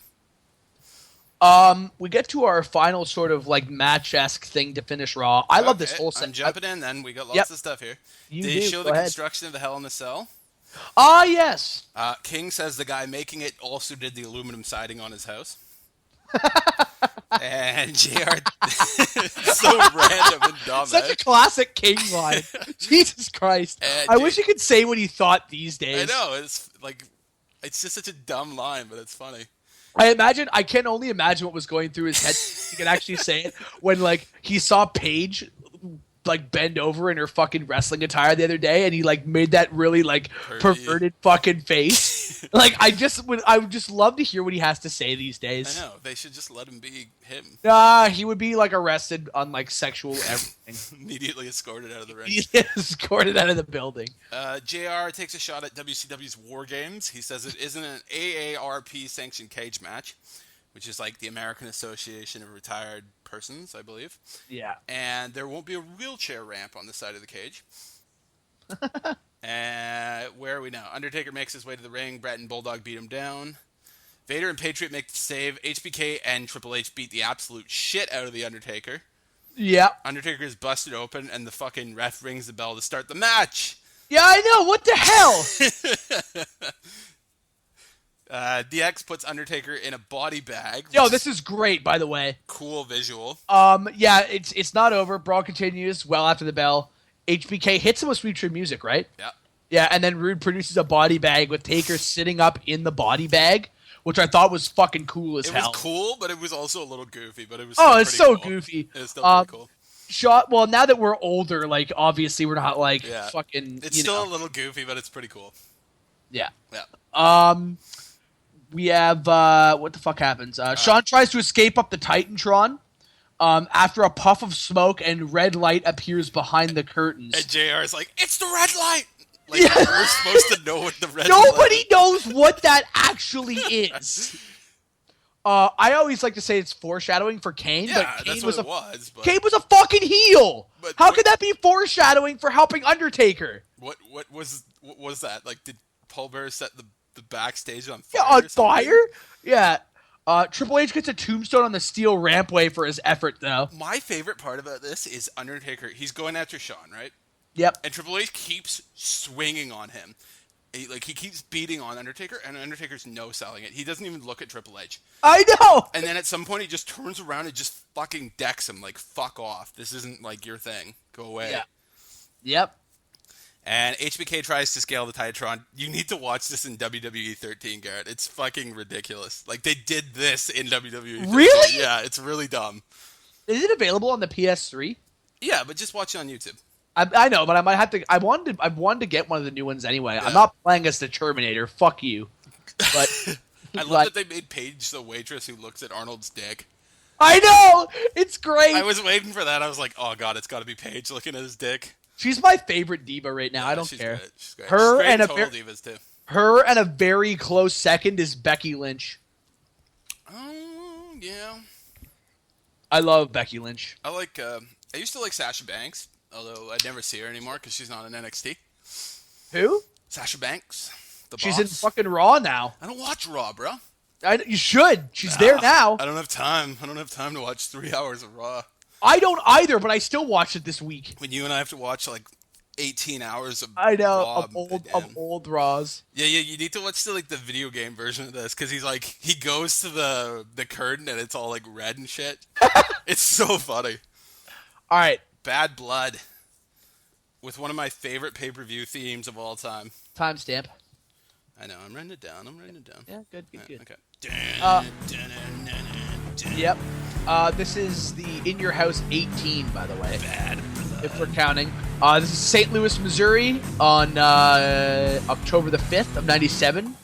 We get to our final sort of match-esque thing to finish Raw. I love this whole set. I'm jumping in then. We got lots of stuff here. They show the construction of the Hell in a Cell. Ah, yes. King says the guy making it also did the aluminum siding on his house. And JR, so random and dumb. Such a classic King line. Jesus Christ. I wish you could say what he thought these days. I know. It's just such a dumb line, but it's funny. I can only imagine what was going through his head. He can actually say it when he saw Paige bend over in her fucking wrestling attire the other day, and he made that really perverted fucking face. I would just love to hear what he has to say these days. I know, they should just let him be him. He would be arrested on sexual everything. Immediately escorted out of the ring. Escorted out of the building. JR takes a shot at WCW's War Games. He says it isn't an AARP sanctioned cage match, which is the American Association of Retired Persons, I believe. Yeah. And there won't be a wheelchair ramp on the side of the cage. Where are we now? Undertaker makes his way to the ring. Bret and Bulldog beat him down. Vader and Patriot make the save. HBK and Triple H beat the absolute shit out of the Undertaker. Yeah. Undertaker is busted open, and the fucking ref rings the bell to start the match. Yeah, I know. What the hell? DX puts Undertaker in a body bag. Yo, this is great, by the way. Cool visual. Yeah, it's not over. Brawl continues well after the bell. HBK hits him with Sweet Tree Music, right? Yeah. Yeah, and then Rude produces a body bag with Taker sitting up in the body bag, which I thought was fucking cool as hell. It was cool, but it was also a little goofy. But it was it's so cool. goofy. It was still pretty cool. Well, now that we're older, like, obviously we're not, like, fucking, It's still a little goofy, but it's pretty cool. Yeah. Yeah. We have, what the fuck happens? Sean tries to escape up the Titantron. After a puff of smoke and red light appears behind the curtains. And JR is like, it's the red light! Like, we're supposed to know what the red Nobody light knows what that actually is. I always like to say it's foreshadowing for Kane, but Kane that's what it was. But Kane was a fucking heel. But How could that be foreshadowing for helping Undertaker? What was that? Like, did Paul Bearer set the backstage on fire? Yeah, on fire? Yeah. Triple H gets a tombstone on the steel rampway for his effort, though. My favorite part about this is Undertaker. He's going after Shawn, right? Yep. And Triple H keeps swinging on him. He keeps beating on Undertaker, and Undertaker's no-selling it. He doesn't even look at Triple H. I know! And then at some point, he just turns around and just fucking decks him. Like, fuck off. This isn't, like, your thing. Go away. Yeah. Yep. And HBK tries to scale the Titantron. You need to watch this in WWE 13, Garrett. It's fucking ridiculous. Like, they did this in WWE 13. Really? Yeah, it's really dumb. Is it available on the PS3? Yeah, but just watch it on YouTube. I know, but I might have to. I wanted to get one of the new ones anyway. Yeah. I'm not playing as the Terminator. Fuck you. But I love that they made Paige the waitress who looks at Arnold's dick. I know! It's great! I was waiting for that. I was like, oh god, it's got to be Paige looking at his dick. She's my favorite diva right now. Yeah, I don't she's care. Great. She's great. Her she's great and Total Divas too. Her and a very close second is Becky Lynch. Oh yeah. I love Becky Lynch. I like. I used to like Sasha Banks, although I'd never see her anymore because she's not in NXT. Who? Sasha Banks. She's boss. in fucking Raw now. I don't watch Raw, bro. You should. She's there now. I don't have time. I don't have time to watch 3 hours of Raw. I don't either, but I still watched it this week. When you and I have to watch like 18 hours of I know Raw, of old Raws. Yeah. You need to watch the video game version of this because he goes to the curtain and it's all like red and shit. It's so funny. All right, Bad Blood with one of my favorite pay-per-view themes of all time. timestamp. I know. I'm writing it down. Yeah, good. Okay. Yep. This is the In Your House 18, by the way. Bad Blood. If we're counting. This is St. Louis, Missouri on October the 5th of 97.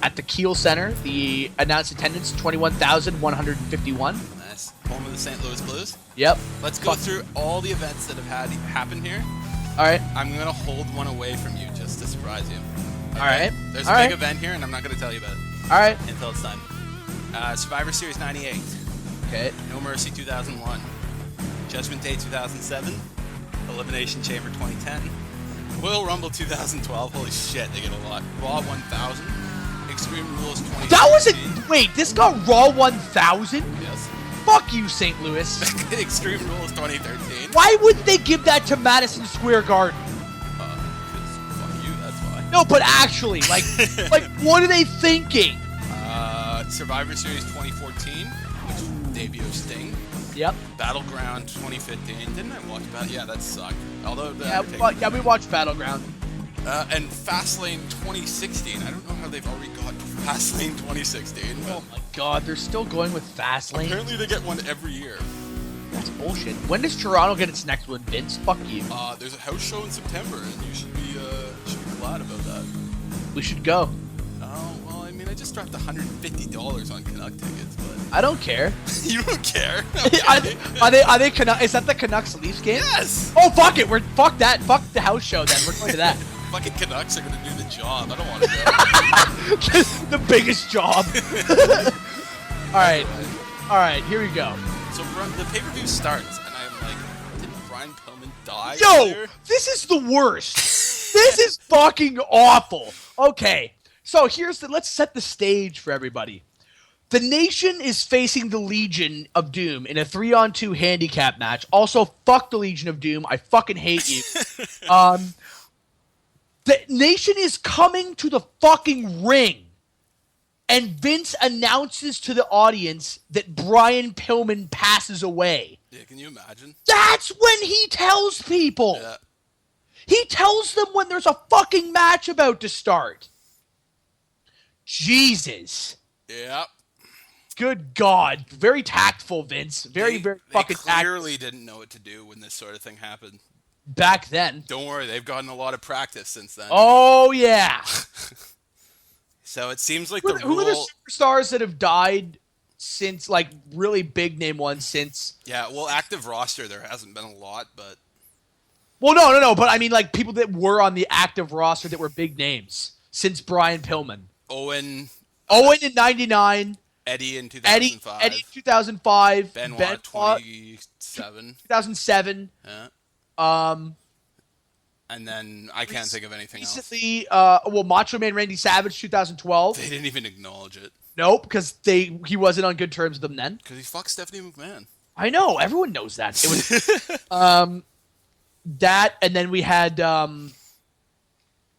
At the Kiel Center, the announced attendance, 21,151. Nice. Home of the St. Louis Blues. Yep. Let's go through all the events that have happened here. All right. I'm going to hold one away from you just to surprise you. Okay? All right. There's All a big right. event here, and I'm not going to tell you about it All right. until it's time. Survivor Series 98. Okay. No Mercy 2001. Judgment Day 2007. Elimination Chamber 2010. Royal Rumble 2012. Holy shit, they get a lot. Raw 1000. Extreme Rules 2013. That was Wait, this got Raw 1000? Yes. Fuck you, St. Louis. Extreme Rules 2013. Why wouldn't they give that to Madison Square Garden? Because fuck you, that's why. No, but actually, like, what are they thinking? Survivor Series 2014, which debut of Sting. Yep. Battleground 2015. Didn't I watch that? Yeah, that sucked. Although we watched Battleground. And Fastlane 2016. I don't know how they've already got Fastlane 2016. Oh my god, they're still going with Fastlane? Apparently they get one every year. That's bullshit. When does Toronto get its next one, Vince? Fuck you. There's a house show in September, and you should be glad about that. We should go. Oh, well, I mean, I just dropped $150 on Canuck tickets, but... I don't care. You don't care? Are they Canucks? Is that the Canucks Leafs game? Yes! Oh, fuck it. Fuck that. Fuck the house show then. We're going to that. Fucking Canucks are gonna do the job. I don't want to go. The biggest job. All right, here we go. So the pay-per-view starts, and I'm like, didn't Brian Pillman die? Yo, earlier? this is the worst. This is fucking awful. Okay, so let's set the stage for everybody. The Nation is facing the Legion of Doom in a 3-on-2 handicap match. Also, fuck the Legion of Doom. I fucking hate you. The Nation is coming to the fucking ring and Vince announces to the audience that Brian Pillman passes away. Yeah, can you imagine? That's when he tells people. Yeah. He tells them when there's a fucking match about to start. Jesus. Yep. Good God. Very tactful, Vince. Very fucking tactful. They clearly didn't know what to do when this sort of thing happened. Back then. Don't worry, they've gotten a lot of practice since then. Oh, yeah. So it seems like Who are the superstars that have died since, like, really big name ones since? Yeah, well, active roster, there hasn't been a lot, but... Well, no, but I mean, like, people that were on the active roster that were big names since Brian Pillman. Owen in 99. Eddie in 2005. Eddie in 2005. Benoit 27. 2007. Yeah. And then I can't think of anything recently, Macho Man Randy Savage, 2012. They didn't even acknowledge it. Nope, because he wasn't on good terms with them then. Because he fucked Stephanie McMahon. I know, everyone knows that. It was that, and then we had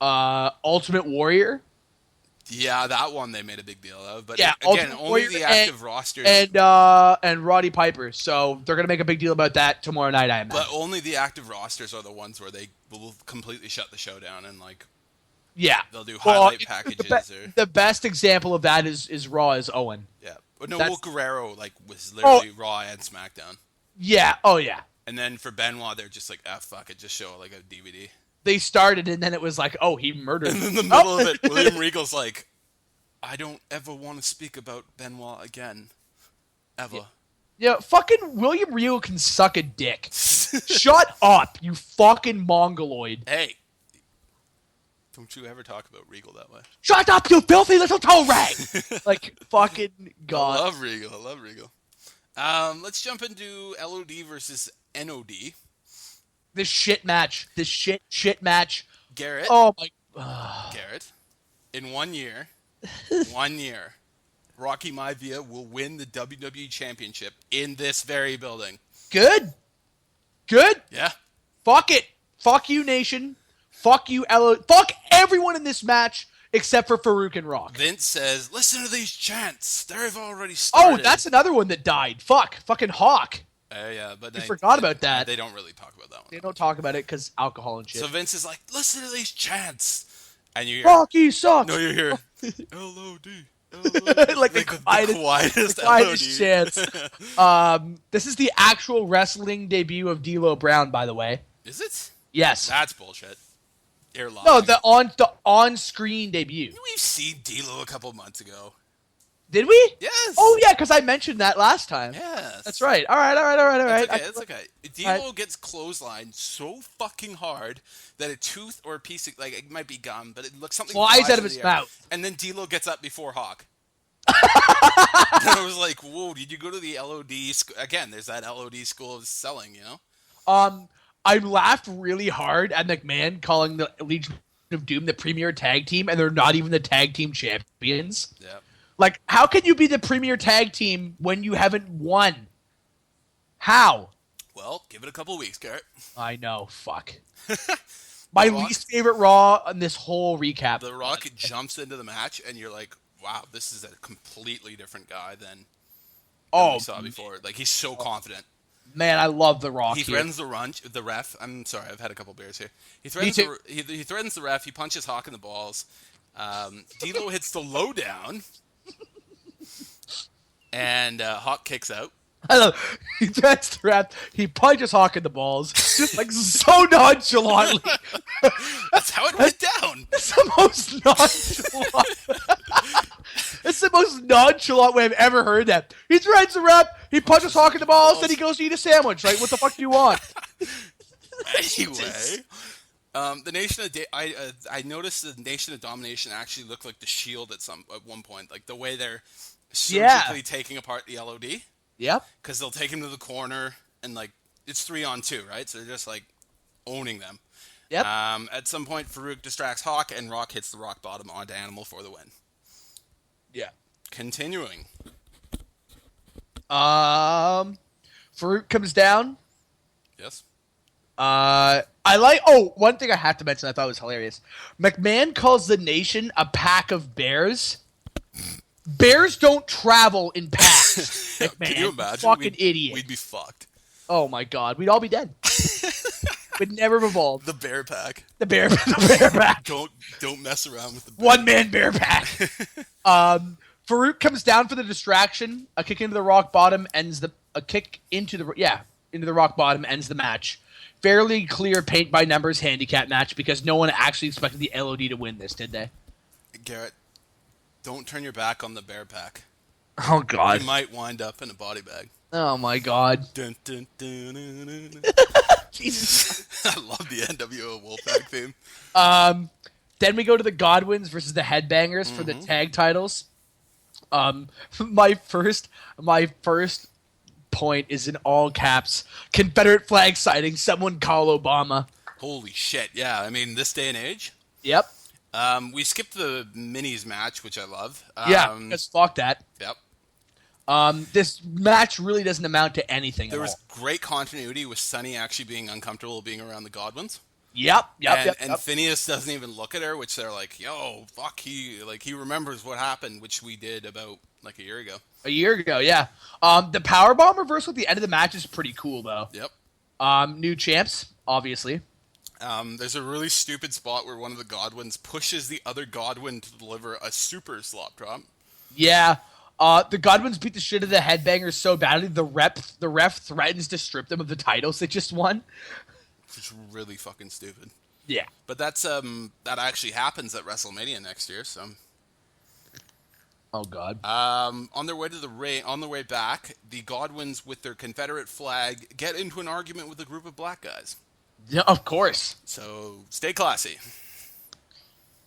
Ultimate Warrior. Yeah, that one they made a big deal of. But yeah, again, only the active rosters. And Roddy Piper. So they're going to make a big deal about that tomorrow night, I imagine. But only the active rosters are the ones where they will completely shut the show down and, like, yeah, they'll do highlight packages. The best example of that is Raw is Owen. Yeah. But no, Will Guerrero, like, was literally Raw and SmackDown. Yeah, oh yeah. And then for Benoit, they're just like, fuck it, just show like a DVD. They started, and then it was like, oh, he murdered. And in the middle of it, William Regal's like, I don't ever want to speak about Benoit again. Ever. Yeah, fucking William Regal can suck a dick. Shut up, you fucking mongoloid. Hey. Don't you ever talk about Regal that way. Shut up, you filthy little toe rag! Like, fucking God. I love Regal. Let's jump into LOD versus NOD. This shit match. Garrett. Oh my... Garrett. In 1 year... Rocky Maivia will win the WWE Championship in this very building. Good. Yeah. Fuck it. Fuck you, Nation. Fuck you, fuck everyone in this match except for Farouk and Rock. Vince says, listen to these chants. They've already started. Oh, that's another one that died. Fuck. Fucking Hawk. Yeah, but I forgot about that. They don't really talk about that one. They don't talk about it because alcohol and shit. So Vince is like, listen to these chants. And you hear... Rocky sucks. No, you hear... L-O-D. Like the quietest chants. This is the actual wrestling debut of D'Lo Brown, by the way. Is it? Yes. That's bullshit. You're lying. No, the on-screen debut. We've seen D'Lo a couple months ago. Did we? Yes. Oh, yeah, because I mentioned that last time. Yes. That's right. All right. It's okay. D'Lo gets clotheslined so fucking hard that a tooth or a piece of, like, it might be gum, but it looks something flies out of his mouth. And then D'Lo gets up before Hawk. And I was like, whoa, did you go to the LOD? Again, there's that LOD school of selling, you know? I laughed really hard at McMahon calling the Legion of Doom the premier tag team, and they're not even the tag team champions. Yeah. Like, how can you be the premier tag team when you haven't won? How? Well, give it a couple weeks, Garrett. I know. Fuck. My least favorite Raw on this whole recap. The Rock jumps into the match, and you're like, wow, this is a completely different guy than we saw before. Like, he's so confident. Man, I love The Rock. He threatens the ref. I'm sorry, I've had a couple beers here. He threatens he threatens the ref. He punches Hawk in the balls. D'Lo hits the lowdown, and Hawk kicks out. I love. He threatens the ref. He punches Hawk in the balls, just like so nonchalantly. That's how it went down. It's the most nonchalant. It's the most nonchalant way I've ever heard that. He threatens the ref. He punches Hawk in the balls. Then he goes to eat a sandwich. Like, what the fuck do you want? Anyway, the Nation of I noticed the Nation of Domination actually looked like the Shield at one point, like the way they're surgically taking apart the LOD. Yep. Because they'll take him to the corner and, like, it's 3-on-2, right? So they're just like owning them. Yep. At some point, Farouk distracts Hawk, and Rock hits the rock bottom onto Animal for the win. Yeah. Continuing. Farouk comes down. Yes. One thing I have to mention I thought was hilarious. McMahon calls the Nation a pack of bears. Bears don't travel in packs. Can you imagine? Fucking idiot. We'd be fucked. Oh my god, we'd all be dead. We'd never have evolved. The bear pack. The bear pack. Don't mess around with the bear. One-man bear pack. Farouk comes down for the distraction. A kick into the rock bottom ends the rock bottom ends the match. Fairly clear paint by numbers handicap match because no one actually expected the LOD to win this, did they? Garrett, don't turn your back on the bear pack. Oh god. You might wind up in a body bag. Oh my god. Dun, dun, dun, dun, dun, dun. Jesus. I love the NWO Wolfpack theme. Then we go to the Godwins versus the Headbangers for the tag titles. My first point is in all caps. Confederate flag sighting. Someone call Obama. Holy shit! Yeah, I mean this day and age. Yep. We skipped the minis match, which I love. Because fuck that. Yep. This match really doesn't amount to anything. There was great continuity with Sonny actually being uncomfortable being around the Godwins. Yep. And Phineas doesn't even look at her, which they're like, "Yo, fuck." He remembers what happened, which we did about like a year ago. A year ago, yeah. The powerbomb reversal at the end of the match is pretty cool, though. Yep. New champs, obviously. There's a really stupid spot where one of the Godwins pushes the other Godwin to deliver a super slop drop. Yeah. The Godwins beat the shit out of the Headbangers so badly, the ref threatens to strip them of the titles they just won. Which is really fucking stupid. Yeah. But that's that actually happens at WrestleMania next year, so. Oh god. On their way to the ring, on their way back, the Godwins with their Confederate flag get into an argument with a group of black guys. Yeah, of course. So stay classy.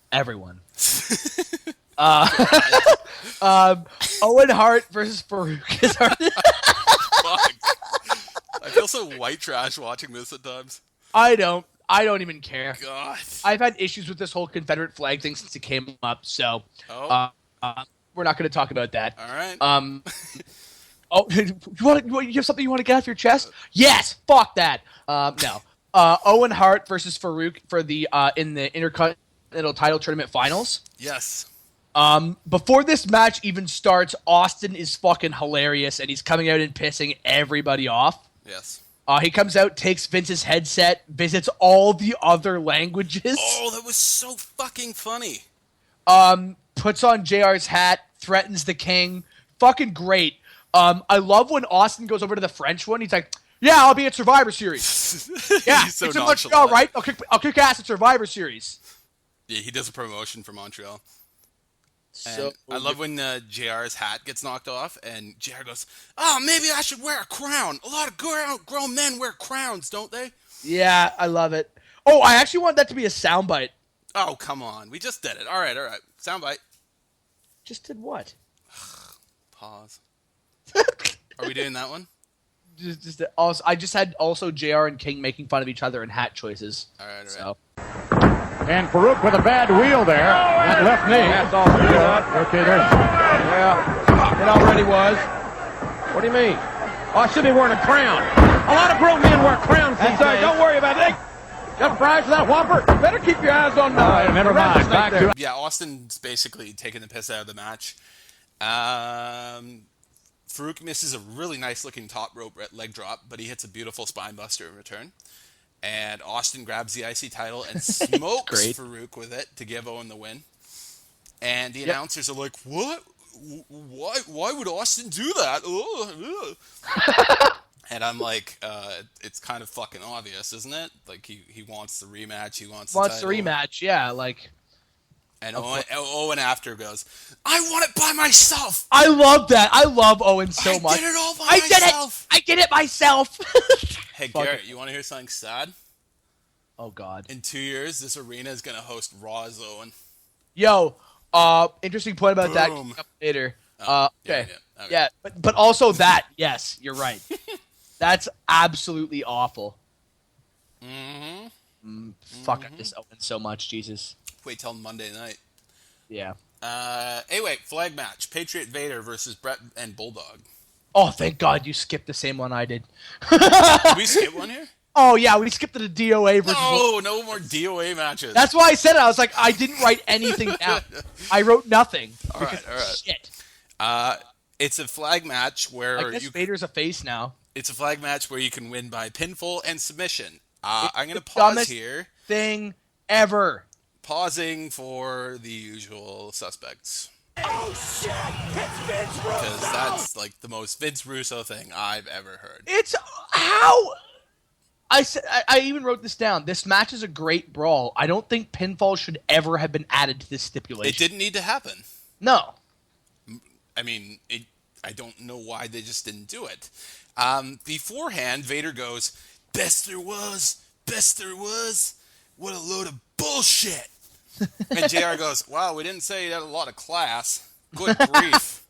Everyone. Owen Hart versus Farouk is hard. Fuck. I feel so white trash watching this at times. I don't even care. God. I've had issues with this whole Confederate flag thing since it came up, so we're not going to talk about that. All right. You have something you want to get off your chest? Yes. Fuck that. No. Owen Hart versus Farouk for the in the Intercontinental Title Tournament Finals. Yes. Before this match even starts, Austin is fucking hilarious, and he's coming out and pissing everybody off. Yes. He comes out, takes Vince's headset, visits all the other languages. Oh, that was so fucking funny. Puts on JR's hat, threatens the king. Fucking great. I love when Austin goes over to the French one. He's like, "Yeah, I'll be at Survivor Series." Yeah, He's so it's in Montreal, right? I'll kick ass at Survivor Series. Yeah, he does a promotion for Montreal. So I love when JR's hat gets knocked off, and JR goes, "Oh, maybe I should wear a crown. A lot of grown men wear crowns, don't they?" Yeah, I love it. Oh, I actually want that to be a soundbite. Oh, come on. We just did it. All right. Soundbite. Just did what? Pause. Are we doing that one? I just had also JR and King making fun of each other and hat choices. All right. So. And Farouk with a bad wheel there. That left knee. That's all good. Okay, there's... Yeah, it already was. What do you mean? Oh, I should be wearing a crown. A lot of grown men wear crowns these days. Don't worry about it. Got fries for that Whopper? Better keep your eyes on never mind. Back to... Yeah, Austin's basically taking the piss out of the match. Farouk misses a really nice-looking top rope leg drop, but he hits a beautiful spine buster in return. And Austin grabs the IC title and smokes Farouk with it to give Owen the win. And the announcers are like, "What? Why would Austin do that?" And I'm like, it's kind of fucking obvious, isn't it? Like, he wants the rematch. He wants the rematch, yeah. Like, and Owen after goes, "I want it by myself." I love that. I love Owen so much. I did it all by myself. I did it myself. Hey, Garrett, you want to hear something sad? Oh, God. In 2 years, this arena is going to host Raw's Owen. Yo, interesting point about that later. Okay. Yeah, but also that, yes, you're right. That's absolutely awful. Fuck, I miss Owen so much, Jesus. Wait till Monday night. Yeah. Anyway, flag match. Patriot Vader versus Brett and Bulldog. Oh, thank God you skipped the same one I did. Did we skip one here? Oh, yeah, we skipped the DOA versus... No more DOA matches. That's why I said it. I was like, I didn't write anything down. I wrote nothing. All right. Shit. It's a flag match where I guess Vader's a face now. It's a flag match where you can win by pinfall and submission. I'm going to The pause dumbest here. thing ever. Pausing for the usual suspects. Oh shit! It's Vince Russo! Because that's like the most Vince Russo thing I've ever heard. It's how I even wrote this down. This match is a great brawl. I don't think pinfall should ever have been added to this stipulation. It didn't need to happen. No. I mean, I don't know why they just didn't do it. Beforehand, Vader goes, best there was, what a load of bullshit. And JR goes, wow, we didn't say you had a lot of class. Good grief.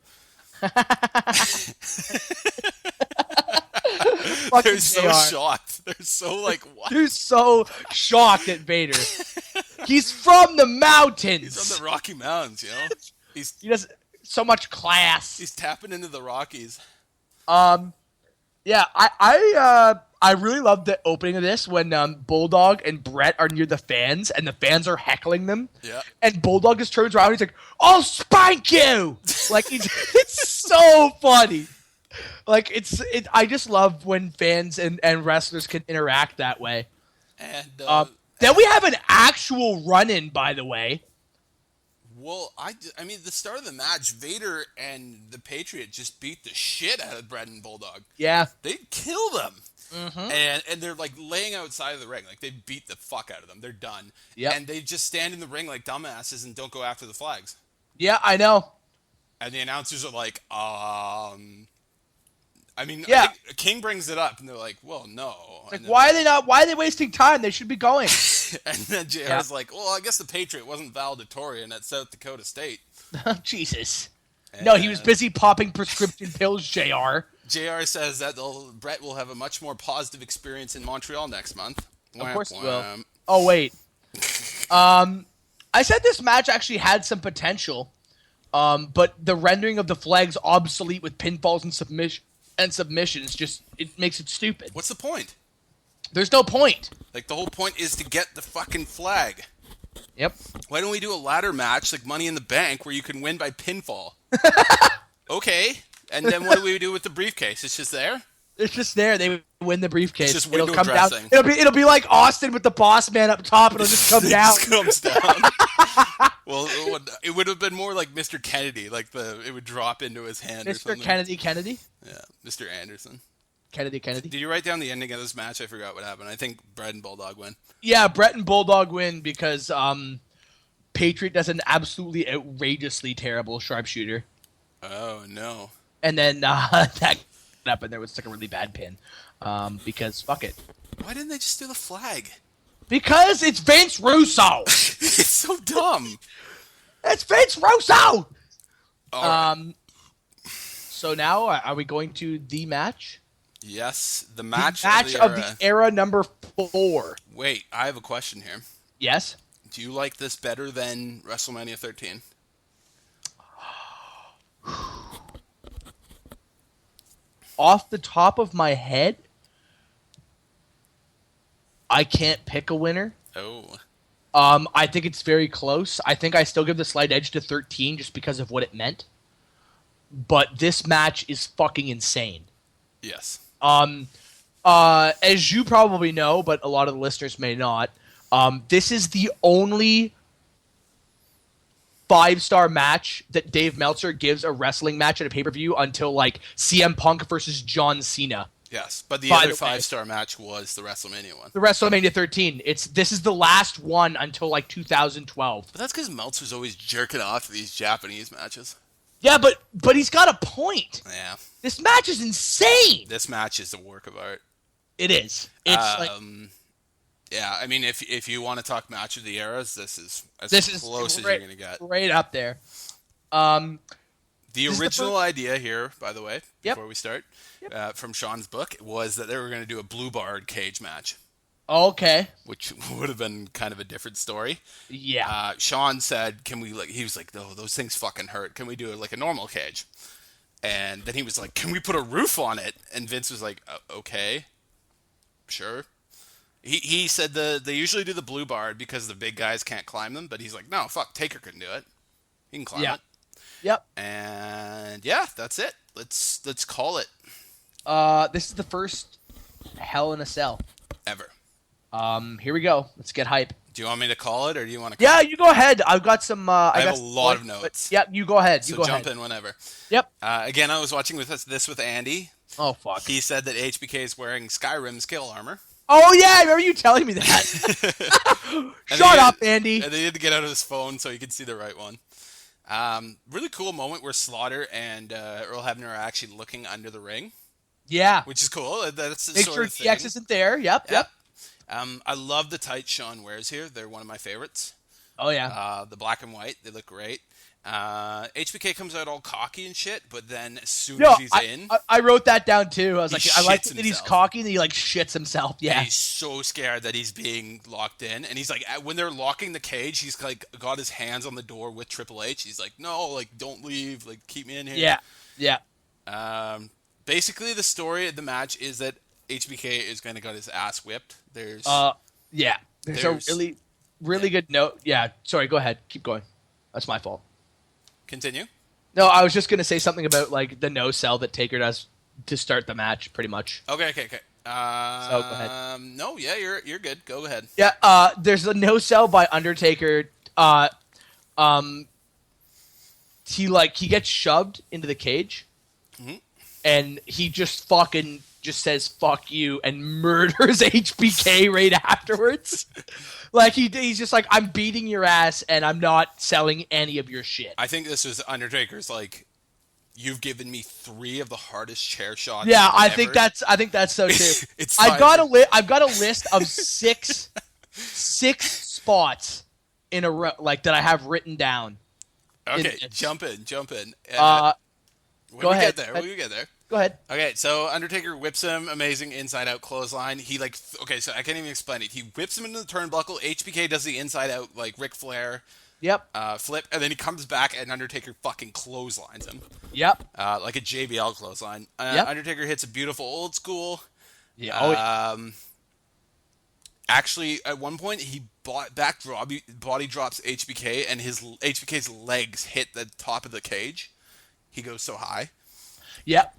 They're so shocked. They're so like, what? They're so shocked at Vader. He's from the mountains. He's from the Rocky Mountains, you know? He does so much class. He's tapping into the Rockies. Yeah, I really love the opening of this when Bulldog and Brett are near the fans and the fans are heckling them. Yeah. And Bulldog just turns around and he's like, I'll spank you! Like, it's so funny. Like, I just love when fans and wrestlers can interact that way. And then we have an actual run-in, by the way. Well, I mean, the start of the match, Vader and the Patriot just beat the shit out of Brett and Bulldog. Yeah. They kill them. Mm-hmm. And they're like laying outside of the ring. Like, they beat the fuck out of them. They're done. Yep. And they just stand in the ring like dumbasses and don't go after the flags. Yeah, I know. And the announcers are like, I mean, yeah. I think King brings it up, and they're like, well, no. Like, why are they wasting time? They should be going. And then JR's like, well, I guess the Patriot wasn't valedictorian at South Dakota State. Jesus. And, no, he was busy popping prescription pills, JR. JR says that Brett will have a much more positive experience in Montreal next month. Of course he will. Oh, wait. I said this match actually had some potential, but the rendering of the flags obsolete with pinfalls and submissions just it makes it stupid. What's the point? There's no point. Like, the whole point is to get the fucking flag. Yep. Why don't we do a ladder match like Money in the Bank where you can win by pinfall? Okay. And then what do we do with the briefcase? It's just there? It's just there. They win the briefcase. It's just it'll window come dressing. down. It'll be like Austin with the boss man up top. It'll just come down. It comes down. Well, it would have been more like Mr. Kennedy. Like it would drop into his hand or something. Mr. Kennedy? Yeah, Mr. Anderson. Kennedy. Did you write down the ending of this match? I forgot what happened. I think Brett and Bulldog win. Yeah, Brett and Bulldog win because Patriot does an absolutely outrageously terrible sharpshooter. Oh, no. And then that up and there was like a really bad pin because fuck it. Why didn't they just do the flag? Because it's Vince Russo. It's so dumb. It's Vince Russo. All right. So now are we going to the match? Yes, the match of the era number 4. Wait, I have a question here. Yes. Do you like this better than WrestleMania 13? Off the top of my head, I can't pick a winner. Oh. I think it's very close. I think I still give the slight edge to 13 just because of what it meant. But this match is fucking insane. Yes. As you probably know, but a lot of the listeners may not, this is the only 5-star match that Dave Meltzer gives a wrestling match at a pay-per-view until like CM Punk versus John Cena. Yes, but the other 5-star match was the WrestleMania one. The WrestleMania 13. This is the last one until like 2012. But that's because Meltzer's always jerking off to these Japanese matches. Yeah, but he's got a point. Yeah. This match is insane. This match is a work of art. It is. It's yeah, I mean, if you want to talk match of the eras, this is as close as you're going to get. Right up there. The original idea here, by the way, before we start, from Sean's book, was that they were going to do a blue barred cage match. Okay. Which would have been kind of a different story. Yeah. Sean said, he was like, no, those things fucking hurt. Can we do it like a normal cage? And then he was like, can we put a roof on it? And Vince was like, okay, sure. He said they usually do the blue barred because the big guys can't climb them, but he's like, no, fuck, Taker can do it. He can climb it. Yep. And yeah, that's it. Let's call it. This is the first Hell in a Cell Ever. Here we go. Let's get hype. Do you want me to call it, or do you want to? Yeah, you go ahead. I've got some. I have a lot of notes. Yep, you go ahead. So jump in whenever. Yep. Again, I was watching this with Andy. Oh fuck. He said that HBK is wearing Skyrim's kill armor. Oh yeah, I remember you telling me that. Shut up, Andy. And they had to get out of his phone so he could see the right one. Really cool moment where Slaughter and Earl Hebner are actually looking under the ring. Yeah. Which is cool. That's the Make sort sure of thing. DX isn't there. Yep. I love the tights Sean wears here. They're one of my favorites. Oh yeah. The black and white, they look great. HBK comes out all cocky and shit, but then as soon as he's in, I wrote that down too. I was like, I like that he's himself. cocky and he like shits himself. Yeah. And he's so scared that he's being locked in, and he's like, when they're locking the cage, he's like got his hands on the door with Triple H. He's like, no, like don't leave, like keep me in here. Yeah. Basically, the story of the match is that HBK is going to get his ass whipped. There's a really good note. Yeah. Sorry. Go ahead. Keep going. That's my fault. Continue. No, I was just gonna say something about like the no sell that Taker does to start the match, pretty much. Okay. So go ahead. No, yeah, you're good. Go ahead. Yeah. There's a no sell by Undertaker. He gets shoved into the cage, and he just fucking says "fuck you" and murders HBK right afterwards. Like he's just like, I'm beating your ass and I'm not selling any of your shit. I think this was Undertaker's like, you've given me 3 of the hardest chair shots. Yeah, ever. I think that's so true. I've got a list of six spots in a row, like that I have written down. Okay, jump in. Go ahead. When we get there. Go ahead. Okay, so Undertaker whips him, amazing inside-out clothesline. He so I can't even explain it. He whips him into the turnbuckle. HBK does the inside-out like Ric Flair. Yep. Flip, and then he comes back and Undertaker fucking clotheslines him. Yep. Like a JBL clothesline. Yep. Undertaker hits a beautiful old school. Yeah. Actually, at one point, he body drops HBK, and HBK's legs hit the top of the cage. He goes so high. Yep.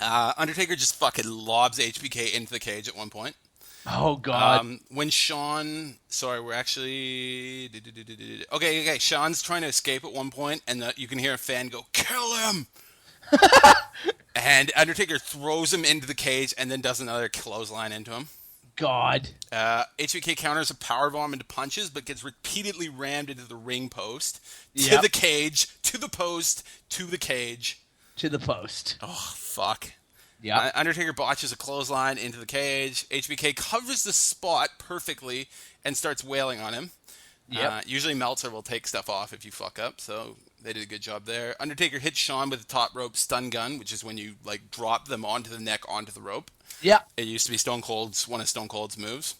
Undertaker just fucking lobs HBK into the cage at one point. Oh, God. When Sean... Sorry, we're actually... Okay, Sean's trying to escape at one point, and you can hear a fan go, "Kill him!" And Undertaker throws him into the cage and then does another clothesline into him. God. HBK counters a powerbomb into punches, but gets repeatedly rammed into the ring post, to Yep. the cage, to the post, to the cage. To the post. Oh, fuck. Yeah. Undertaker botches a clothesline into the cage. HBK covers the spot perfectly and starts wailing on him. Yep. Usually Meltzer will take stuff off if you fuck up, so they did a good job there. Undertaker hits Shawn with the top rope stun gun, which is when you like drop them onto the neck onto the rope. Yeah. It used to be one of Stone Cold's moves.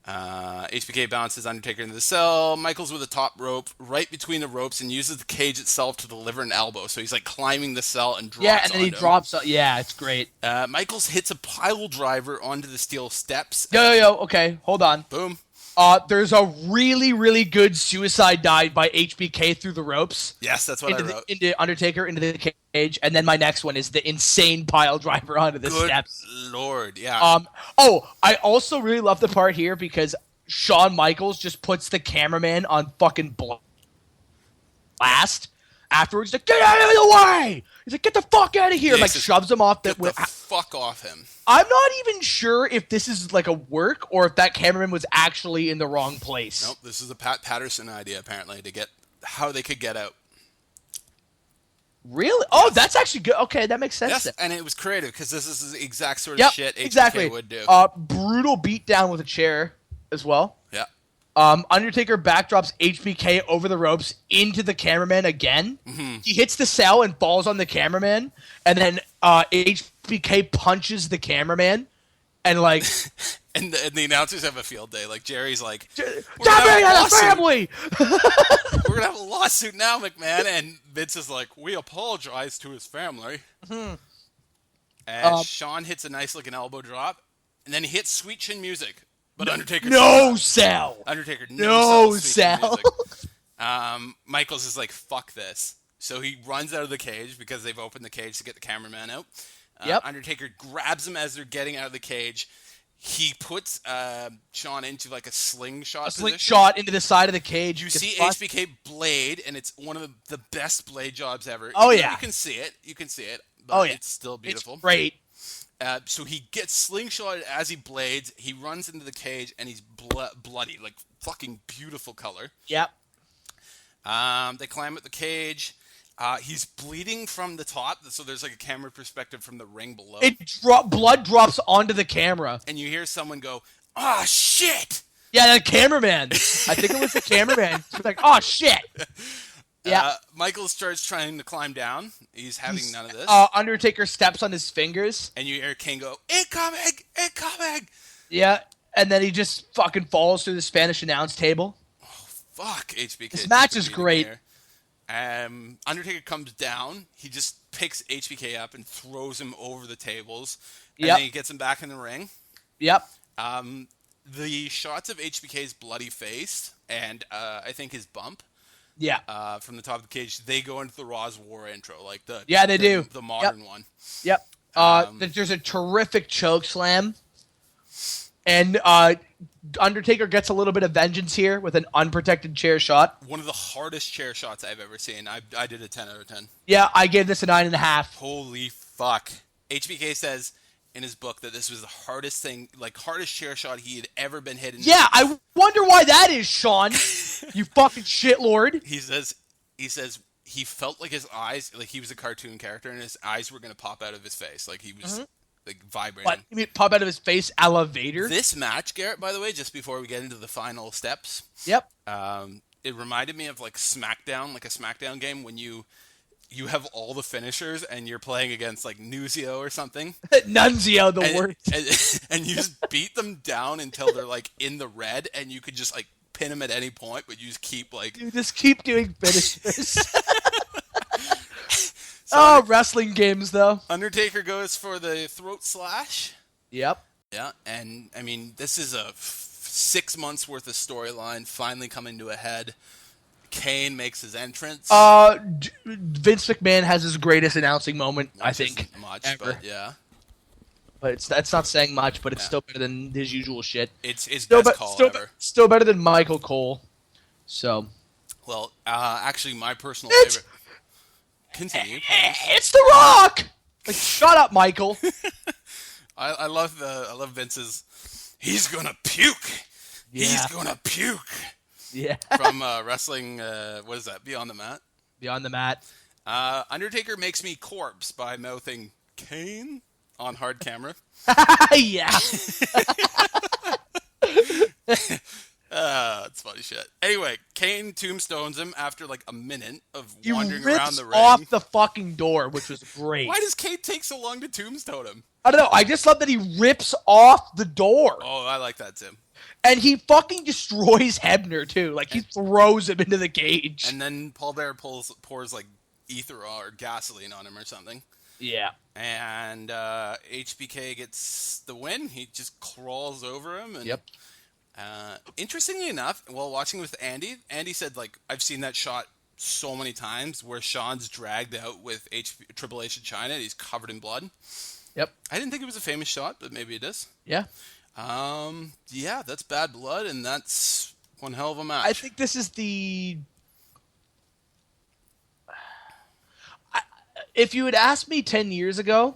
HBK bounces Undertaker into the cell. Michaels with a top rope right between the ropes and uses the cage itself to deliver an elbow. So he's like climbing the cell and drops. Yeah, and then he onto him. drops. Yeah, it's great. Michaels hits a pile driver onto the steel steps. Yo. Okay, hold on. Boom. There's a really, really good suicide dive by HBK through the ropes. Yes, that's what I wrote. Into Undertaker into the cage, and then my next one is the insane pile driver onto the steps. Lord, yeah. I also really love the part here because Shawn Michaels just puts the cameraman on fucking blast. Afterwards, he's like, "Get out of the way!" He's like, "Get the fuck out of here!" Yeah, Like shoves him off. Get the fuck off him. I'm not even sure if this is like a work or if that cameraman was actually in the wrong place. Nope, this is a Pat Patterson idea apparently to get how they could get out. Really? Oh, that's actually good. Okay, that makes sense. Yes, then. and it was creative because this is the exact sort of shit HBK exactly. would do. Brutal beatdown with a chair as well. Yeah. Undertaker backdrops HBK over the ropes into the cameraman again. Mm-hmm. He hits the cell and falls on the cameraman, and then HBK punches the cameraman, and like, and the announcers have a field day. Like Jerry's like, "Stop bringing out the family." We're gonna have a lawsuit now, McMahon, and Vince is like, "We apologize to his family." Mm-hmm. And Shawn hits a nice looking elbow drop, and then he hits Sweet Chin Music. But Undertaker no sell. Undertaker no sell. Michaels is like, "Fuck this." So he runs out of the cage because they've opened the cage to get the cameraman out. Yep. Undertaker grabs him as they're getting out of the cage. He puts Shawn into like a slingshot position. Slingshot into the side of the cage. You see HBK blade, and it's one of the best blade jobs ever. Oh, yeah. You can see it. But it's still beautiful. It's great. So he gets slingshotted as he blades. He runs into the cage, and he's bloody, like fucking beautiful color. Yep. They climb at the cage. He's bleeding from the top, so there's like a camera perspective from the ring below. Blood drops onto the camera. And you hear someone go, "Ah, shit!" Yeah, the cameraman. I think it was the cameraman. He's like, "Oh, shit!" Yeah. Michael starts trying to climb down. He's having none of this. Undertaker steps on his fingers. And you hear Kane go, "Incoming! Incoming!" Yeah, and then he just fucking falls through the Spanish announce table. Oh, fuck, HBK. This match is great. Undertaker comes down. He just picks HBK up and throws him over the tables. Yep. And then he gets him back in the ring. Yep. The shots of HBK's bloody face and I think his bump. Yeah. From the top of the cage, they go into the Raw's War intro, like they do. The modern one. Yep. There's a terrific choke slam, and Undertaker gets a little bit of vengeance here with an unprotected chair shot. One of the hardest chair shots I've ever seen. I did a 10 out of 10. Yeah, I gave this a 9.5. Holy fuck! HBK says in his book that this was the hardest chair shot he had ever been hit in. Yeah, I wonder why that is, Sean. You fucking shitlord. He says he felt like his eyes, like he was a cartoon character, and his eyes were gonna pop out of his face, like he was like vibrating. What? You mean pop out of his face, elevator? This match, Garrett, by the way, just before we get into the final steps. Yep. It reminded me of like SmackDown, like a SmackDown game when you have all the finishers and you're playing against like Nunzio or something. Nunzio, the worst. And you just beat them down until they're like in the red, and you could just like pin them at any point, but you just keep like... You just keep doing finishers. Wrestling games, though. Undertaker goes for the throat slash. Yep. Yeah, and I mean, this is a 6 months worth of storyline finally coming to a head. Kane makes his entrance. Vince McMahon has his greatest announcing moment, I think. Much, ever. but yeah. But that's not saying much, but it's still better than his usual shit. It's his best call ever. Still better than Michael Cole. So. Well, actually, my personal favorite. Continue. It's The Rock. Like, shut up, Michael. I love Vince's. He's gonna puke. Yeah. He's gonna puke. Yeah. From wrestling. What is that? Beyond the Mat. Beyond the Mat. Undertaker makes me corpse by mouthing Kane on hard camera. Yeah. It's funny shit. Anyway, Kane tombstones him after like a minute of wandering around the ring. Off the fucking door, which was great. Why does Kane take so long to tombstone him? I don't know. I just love that he rips off the door. Oh, I like that, Tim. And he fucking destroys Hebner, too. Like, he throws him into the cage. And then Paul Bearer pours like ether or gasoline on him or something. Yeah. And HBK gets the win. He just crawls over him. And, yep. Interestingly enough, while watching with Andy said, like, I've seen that shot so many times where Sean's dragged out with Triple H in China and he's covered in blood. Yep. I didn't think it was a famous shot, but maybe it is. Yeah. Yeah, that's bad blood, and that's one hell of a match. I think this is the... If you had asked me 10 years ago,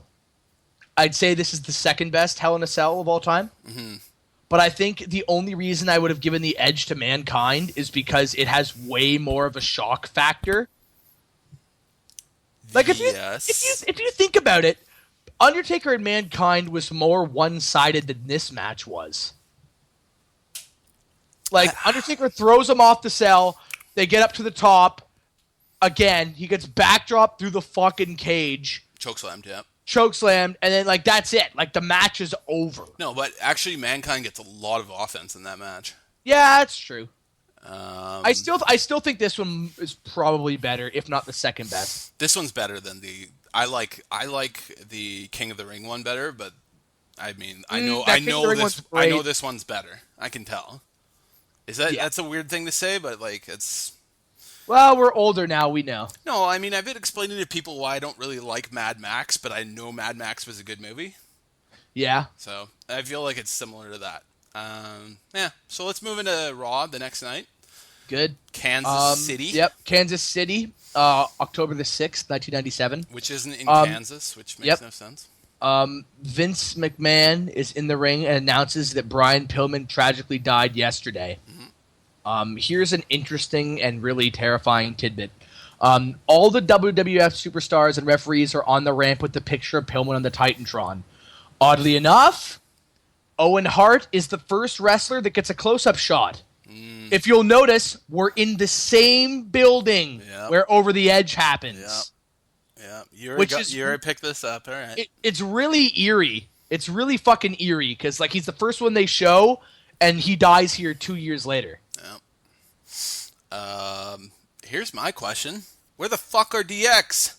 I'd say this is the second best Hell in a Cell of all time. Mm-hmm. But I think the only reason I would have given the edge to Mankind is because it has way more of a shock factor. Like, if you think about it, Undertaker and Mankind was more one-sided than this match was. Like, Undertaker throws him off the cell, they get up to the top, again, he gets backdropped through the fucking cage. Chokeslammed, yeah. Chokeslammed, and then, like, that's it. Like, the match is over. No, but actually, Mankind gets a lot of offense in that match. Yeah, that's true. I still think this one is probably better, if not the second best. This one's better than the... I like the King of the Ring one better, but I mean, I know this one's better. I can tell. That's a weird thing to say, but like it's... Well, we're older now. We know. No, I mean, I've been explaining to people why I don't really like Mad Max, but I know Mad Max was a good movie. Yeah. So I feel like it's similar to that. Yeah. So let's move into Raw the next night. Good. Kansas City. Yep. Kansas City, October the 6th, 1997. Which isn't in Kansas, which makes no sense. Vince McMahon is in the ring and announces that Brian Pillman tragically died yesterday. Here's an interesting and really terrifying tidbit. All the WWF superstars and referees are on the ramp with the picture of Pillman on the Titantron. Oddly enough, Owen Hart is the first wrestler that gets a close-up shot. If you'll notice, we're in the same building where Over the Edge happens. Yeah. You already picked this up. All right. It's really eerie. It's really fucking eerie because he's the first one they show, and he dies here 2 years later. Here's my question. Where the fuck are DX?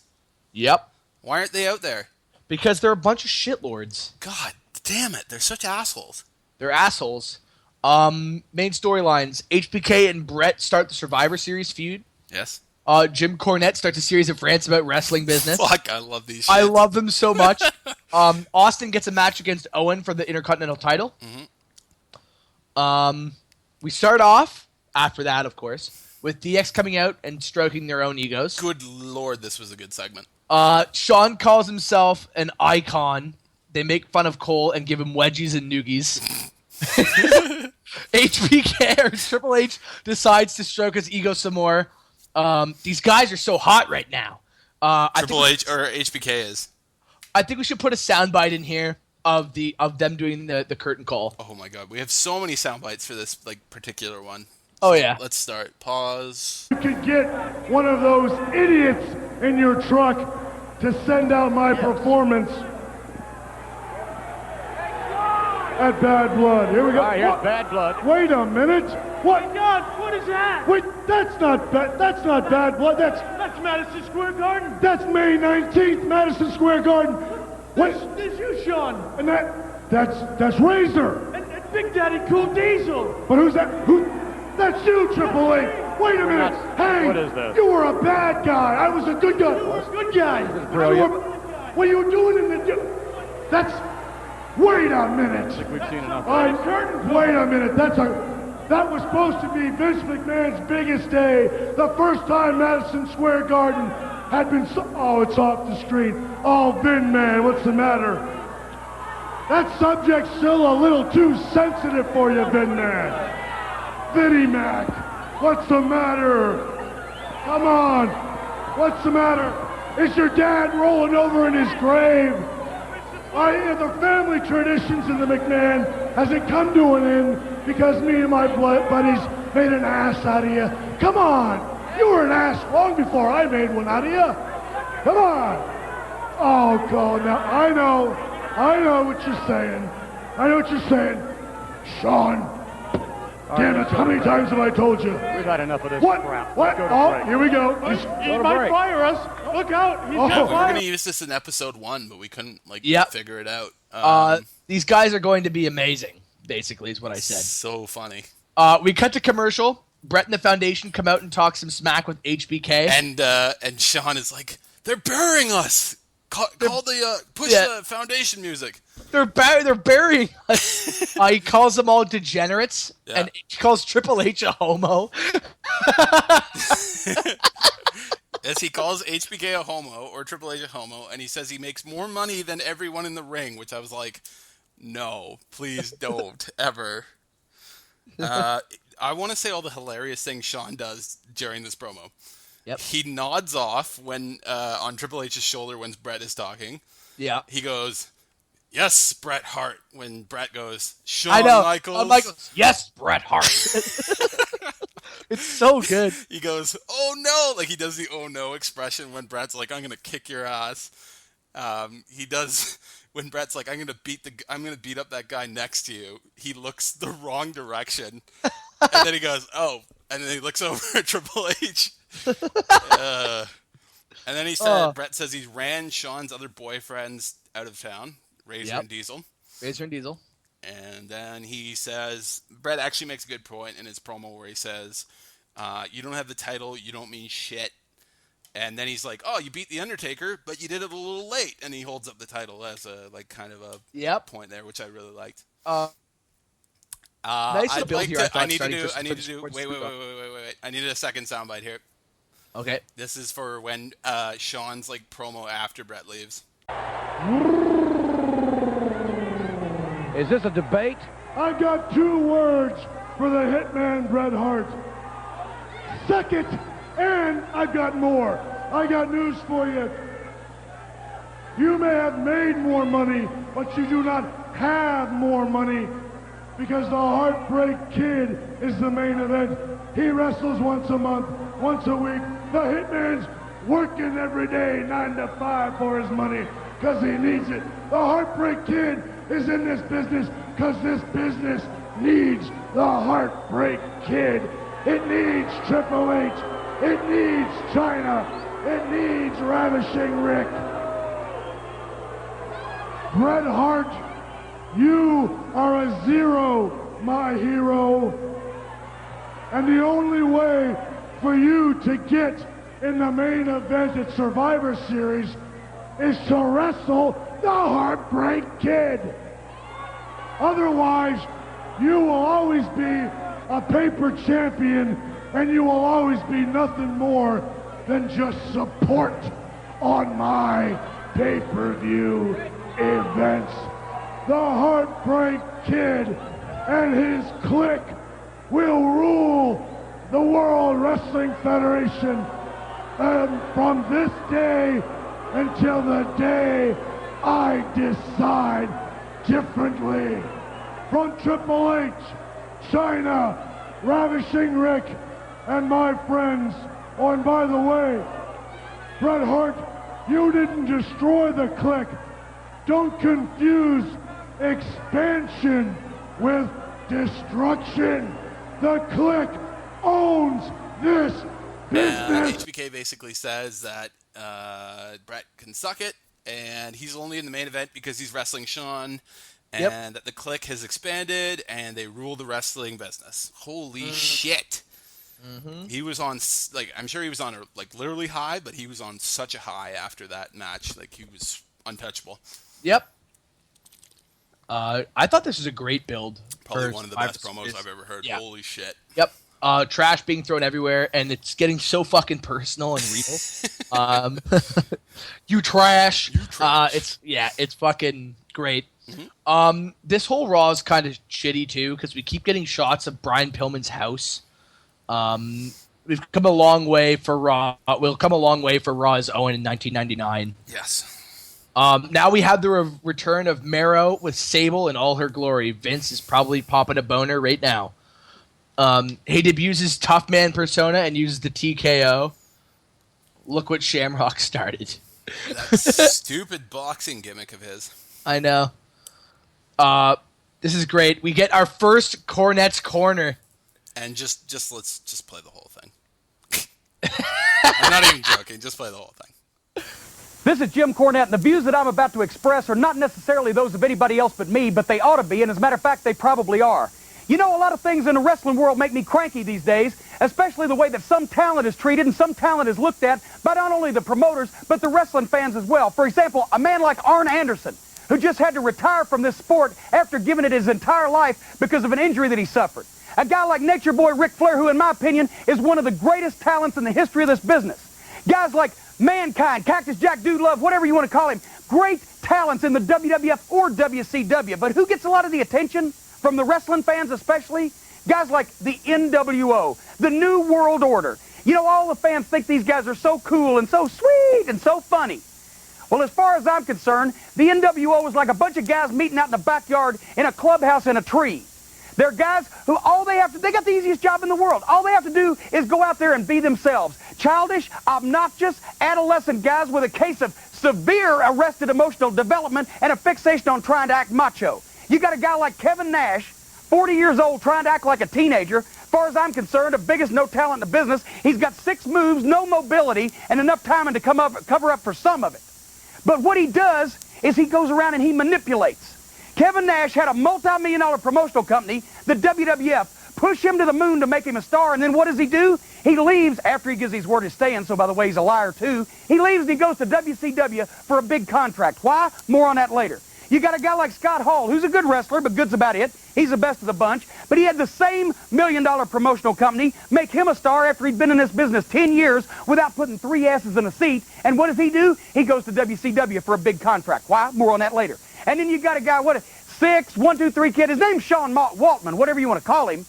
Yep. Why aren't they out there? Because they're a bunch of shitlords. God damn it. They're such assholes. They're assholes. Main storylines. HBK and Brett start the Survivor Series feud. Yes. Jim Cornette starts a series of rants about wrestling business. Fuck, I love these shits. I love them so much. Austin gets a match against Owen for the Intercontinental title. We start off, after that, of course, with DX coming out and stroking their own egos. Good lord, this was a good segment. Sean calls himself an icon. They make fun of Cole and give him wedgies and noogies. HBK or Triple H decides to stroke his ego some more. These guys are so hot right now. Triple H or HBK is. I think we should put a soundbite in here of them doing the curtain call. Oh my god, we have so many sound bites for this particular one. Oh yeah. Let's start. Pause. You could get one of those idiots in your truck to send out my performance at Bad Blood. Here we go. All right, here's Bad Blood. Wait a minute. What? Oh my God, what is that? Wait, that's not Bad Blood. That's Madison Square Garden. May 19th, Madison Square Garden. What? There's you, Sean. And that's Razor. And Big Daddy Cool Diesel. But who's that? That's you, Triple H. Wait a minute. Hey, what is this? You were a bad guy. I was a good guy. You were a good guy. Brilliant. What are you doing in the... That's... Wait a minute. I think we've seen enough. Wait a minute. That was supposed to be Vince McMahon's biggest day. The first time Madison Square Garden had been... Oh, it's off the screen. Oh, Vin Man, what's the matter? That subject's still a little too sensitive for you, Vin Man. Vinnie Mac, what's the matter? Come on, what's the matter? Is your dad rolling over in his grave? The family traditions in the McMahon hasn't come to an end because me and my buddies made an ass out of you. Come on, you were an ass long before I made one out of you. Come on. Oh, God, now I know what you're saying. I know what you're saying. Sean. Damn it, how many times have I told you? We've had enough of this crap. What? Break. Here we go. He might fire us. Look out. He's got We were fire. going to use this in episode 1, but we couldn't figure it out. These guys are going to be amazing, basically, is what I said. So funny. We cut to commercial. Brett and the Foundation come out and talk some smack with HBK. And Sean is like, they're burying us. Push the Foundation music. They're burying us. He calls them all degenerates, and he calls Triple H a homo. Yes, he calls HBK a homo, or Triple H a homo, and he says he makes more money than everyone in the ring, which I was like, no, please don't, ever. I want to say all the hilarious things Sean does during this promo. Yep. He nods off when on Triple H's shoulder when Brett is talking. Yeah. He goes, yes, Bret Hart. When Bret goes, Shawn Michaels. Michaels. Yes, Bret Hart. It's so good. He goes, oh no. Like he does the oh no expression when Bret's like, I'm going to kick your ass. He does when Bret's like, I'm going to beat up that guy next to you. He looks the wrong direction. And then he goes, oh. And then he looks over at Triple H. And then he said, Bret says he ran Sean's other boyfriends out of town, Razor and Diesel. Razor and Diesel. And then he says, Bret actually makes a good point in his promo where he says, You don't have the title. You don't mean shit. And then he's like, oh, you beat The Undertaker, but you did it a little late. And he holds up the title as a kind of a point there, which I really liked. Nice I'd build like here. to, I need to do. Wait. I needed a second soundbite here. Okay. This is for when Sean's like promo after Brett leaves. Is this a debate? I got 2 words for the Hitman Bret Hart. Second, and I've got more. I got news for you. You may have made more money, but you do not have more money because the Heartbreak Kid is the main event. He wrestles once a month, once a week. The Hitman's working every day, 9 to 5 for his money because he needs it. The Heartbreak Kid is in this business because this business needs the Heartbreak Kid. It needs Triple H. It needs China. It needs Ravishing Rick. Bret Hart, you are a 0, my hero. And the only way for you to get in the main event at Survivor Series is to wrestle the Heartbreak Kid. Otherwise, you will always be a paper champion, and you will always be nothing more than just support on my pay-per-view events. The Heartbreak Kid and his clique will rule the World Wrestling Federation, and from this day until the day I decide differently. From Triple H, China, Ravishing Rick, and my friends. Oh, and by the way, Bret Hart, you didn't destroy the clique. Don't confuse expansion with destruction. The clique owns this business. HBK basically says that Bret can suck it, and he's only in the main event because he's wrestling Sean, and that the clique has expanded, and they rule the wrestling business. Holy shit. Mm-hmm. He was on, like, I'm sure he was on a, like, literally high, but he was on such a high after that match. Like, he was untouchable. Yep. I thought this was a great build. Probably one of the best promos I've ever heard. Yeah. Holy shit. Yep. Trash being thrown everywhere, and it's getting so fucking personal and real. You trash. You trash. It's fucking great. Mm-hmm. This whole Raw is kind of shitty too, because we keep getting shots of Brian Pillman's house. We've come a long way for Raw. We'll come a long way for Raw as Owen in 1999. Yes. Now we have the return of Mero with Sable in all her glory. Vince is probably popping a boner right now. He debuts his tough man persona and uses the TKO. Look what Shamrock started. That stupid boxing gimmick of his. I know. This is great. We get our first Cornette's Corner. And let's play the whole thing. I'm not even joking. Just play the whole thing. This is Jim Cornette, and the views that I'm about to express are not necessarily those of anybody else but me, but they ought to be, and as a matter of fact, they probably are. You know, a lot of things in the wrestling world make me cranky these days, especially the way that some talent is treated and some talent is looked at by not only the promoters, but the wrestling fans as well. For example, a man like Arn Anderson, who just had to retire from this sport after giving it his entire life because of an injury that he suffered. A guy like Nature Boy Ric Flair, who in my opinion is one of the greatest talents in the history of this business. Guys like Mankind, Cactus Jack, Dude Love, whatever you want to call him, great talents in the WWF or WCW. But who gets a lot of the attention from the wrestling fans especially? Guys like the NWO, the New World Order. You know, all the fans think these guys are so cool and so sweet and so funny. Well, as far as I'm concerned, the NWO is like a bunch of guys meeting out in the backyard in a clubhouse in a tree. They're guys who they got the easiest job in the world. All they have to do is go out there and be themselves. Childish, obnoxious, adolescent guys with a case of severe arrested emotional development and a fixation on trying to act macho. You got a guy like Kevin Nash, 40 years old, trying to act like a teenager. As far as I'm concerned, the biggest no talent in the business. He's got 6 moves, no mobility, and enough timing to cover up for some of it. But what he does is he goes around and he manipulates. Kevin Nash had a multi-million-dollar promotional company, the WWF, push him to the moon to make him a star, and then what does he do? He leaves after he gives his word to stay in, so by the way, he's a liar too. He leaves and he goes to WCW for a big contract. Why? More on that later. You got a guy like Scott Hall, who's a good wrestler, but good's about it. He's the best of the bunch. But he had the same $1 million promotional company make him a star after he'd been in this business 10 years without putting 3 asses in a seat. And what does he do? He goes to WCW for a big contract. Why? More on that later. And then you got a guy, 6, 1, 2, 3 kid. His name's Sean Waltman, whatever you want to call him.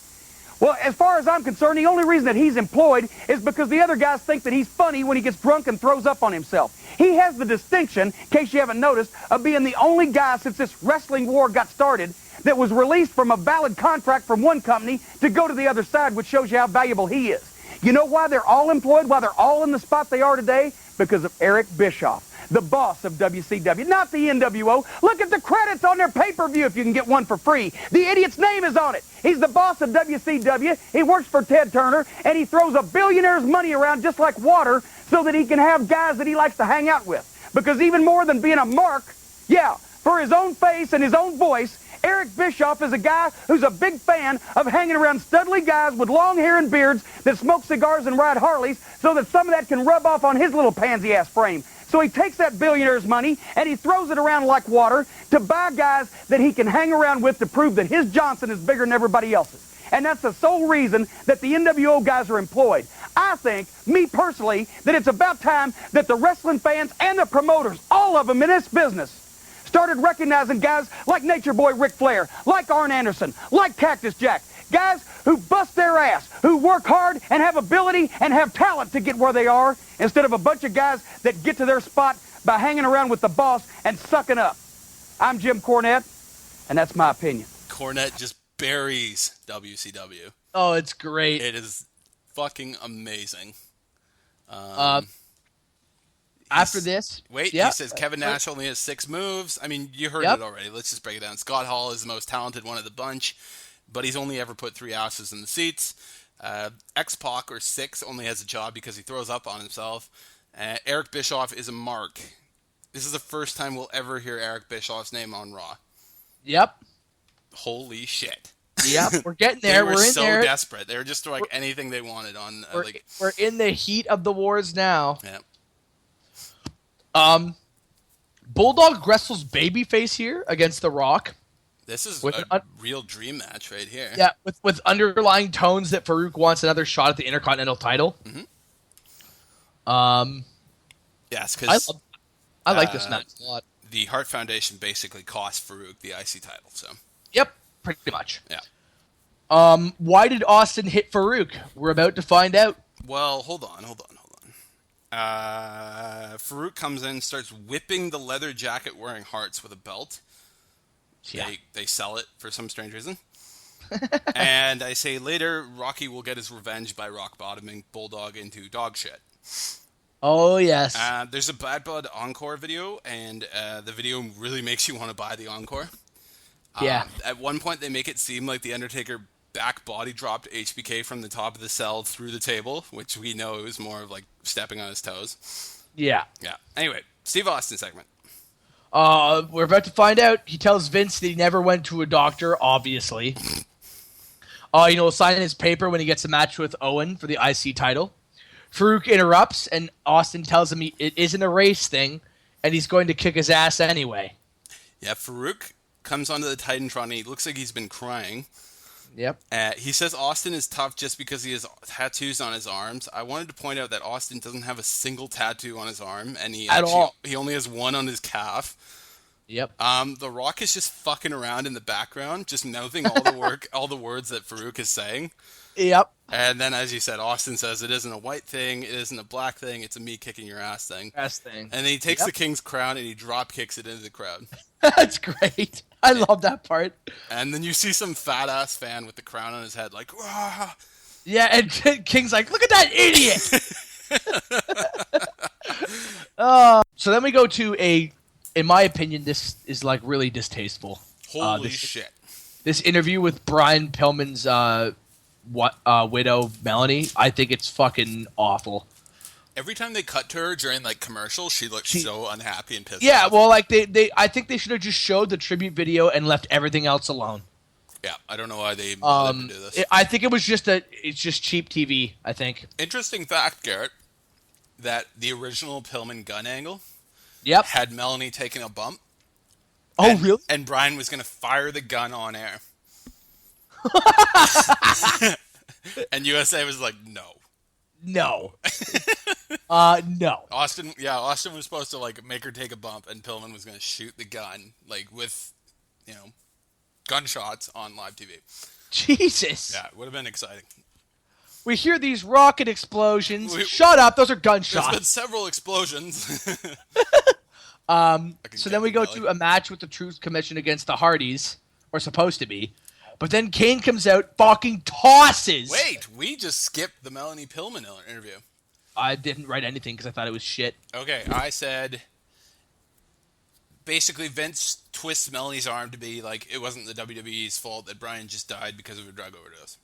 Well, as far as I'm concerned, the only reason that he's employed is because the other guys think that he's funny when he gets drunk and throws up on himself. He has the distinction, in case you haven't noticed, of being the only guy since this wrestling war got started that was released from a valid contract from one company to go to the other side, which shows you how valuable he is. You know why they're all employed, why they're all in the spot they are today? Because of Eric Bischoff, the boss of WCW, not the NWO. Look at the credits on their pay-per-view if you can get one for free. The idiot's name is on it. He's the boss of WCW. He works for Ted Turner, and he throws a billionaire's money around just like water so that he can have guys that he likes to hang out with. Because even more than being a mark, for his own face and his own voice, Eric Bischoff is a guy who's a big fan of hanging around studly guys with long hair and beards that smoke cigars and ride Harleys so that some of that can rub off on his little pansy-ass frame. So he takes that billionaire's money and he throws it around like water to buy guys that he can hang around with to prove that his Johnson is bigger than everybody else's. And that's the sole reason that the NWO guys are employed. I think, me personally, that it's about time that the wrestling fans and the promoters, all of them in this business, started recognizing guys like Nature Boy Ric Flair, like Arn Anderson, like Cactus Jack, guys who bust their ass, who work hard and have ability and have talent to get where they are, instead of a bunch of guys that get to their spot by hanging around with the boss and sucking up. I'm Jim Cornette, and that's my opinion. Cornette just buries WCW. Oh, it's great. It is fucking amazing. After this... He says Kevin Nash only has 6 moves. I mean, you heard it already. Let's just break it down. Scott Hall is the most talented one of the bunch, but he's only ever put 3 asses in the seats. X-Pac, or 6, only has a job because he throws up on himself. Eric Bischoff is a mark. This is the first time we'll ever hear Eric Bischoff's name on Raw. Yep. Holy shit. Yep, we're getting there. We're in so there. desperate. They were just throwing anything they wanted on. We're in the heat of the wars now. Yeah. Bulldog wrestles babyface here against The Rock. This is a real dream match right here. Yeah, with underlying tones that Farouk wants another shot at the Intercontinental title. Mm-hmm. Yes, because I like this match a lot. The Hart Foundation basically cost Farouk the IC title. So. Yep, pretty much. Yeah. Why did Austin hit Farouk? We're about to find out. Well, hold on. Farouk comes in, starts whipping the leather jacket wearing Harts with a belt. Yeah. They sell it for some strange reason. And I say later, Rocky will get his revenge by rock bottoming Bulldog into dog shit. Oh, yes. There's a Bad Blood Encore video, and the video really makes you want to buy the Encore. Yeah. At one point, they make it seem like The Undertaker back body dropped HBK from the top of the cell through the table, which we know it was more of like stepping on his toes. Yeah. Yeah. Anyway, Steve Austin segment. We're about to find out. He tells Vince that he never went to a doctor, obviously. He'll sign his paper when he gets a match with Owen for the IC title. Farouk interrupts, and Austin tells him it isn't a race thing, and he's going to kick his ass anyway. Yeah, Farouk comes onto the Titantron, and he looks like he's been crying. Yep. He says Austin is tough just because he has tattoos on his arms. I wanted to point out that Austin doesn't have a single tattoo on his arm, and he only has one on his calf. Yep. The Rock is just fucking around in the background, just mouthing all the words that Farouk is saying. Yep. And then, as you said, Austin says it isn't a white thing, it isn't a black thing, it's a me kicking your ass thing. And then he takes the King's crown and he drop kicks it into the crowd. That's great. I love that part. And then you see some fat ass fan with the crown on his head, like, "Wah!" Yeah, and King's like, "Look at that idiot!" So then we go to in my opinion, this is like really distasteful. Holy shit! This interview with Brian Pillman's widow Melanie, I think it's fucking awful. Every time they cut to her during like commercials, she looks so unhappy and pissed off. Yeah, well, like I think they should have just showed the tribute video and left everything else alone. Yeah, I don't know why they bothered to do this. I think it was it's just cheap TV, I think. Interesting fact, Garrett, that the original Pillman gun angle had Melanie taking a bump. Oh, really? And Brian was going to fire the gun on air. And USA was like, no. No. Austin was supposed to like make her take a bump, and Pillman was going to shoot the gun like with, gunshots on live TV. Jesus. Yeah, it would have been exciting. We hear these rocket explosions. Shut up, those are gunshots. There's been several explosions. So then we go to a match with the Truth Commission against the Hardys, or supposed to be. But then Kane comes out, fucking tosses. Wait, we just skipped the Melanie Pillman interview. I didn't write anything because I thought it was shit. Okay, I said, basically Vince twists Melanie's arm to be like, it wasn't the WWE's fault that Brian just died because of a drug overdose.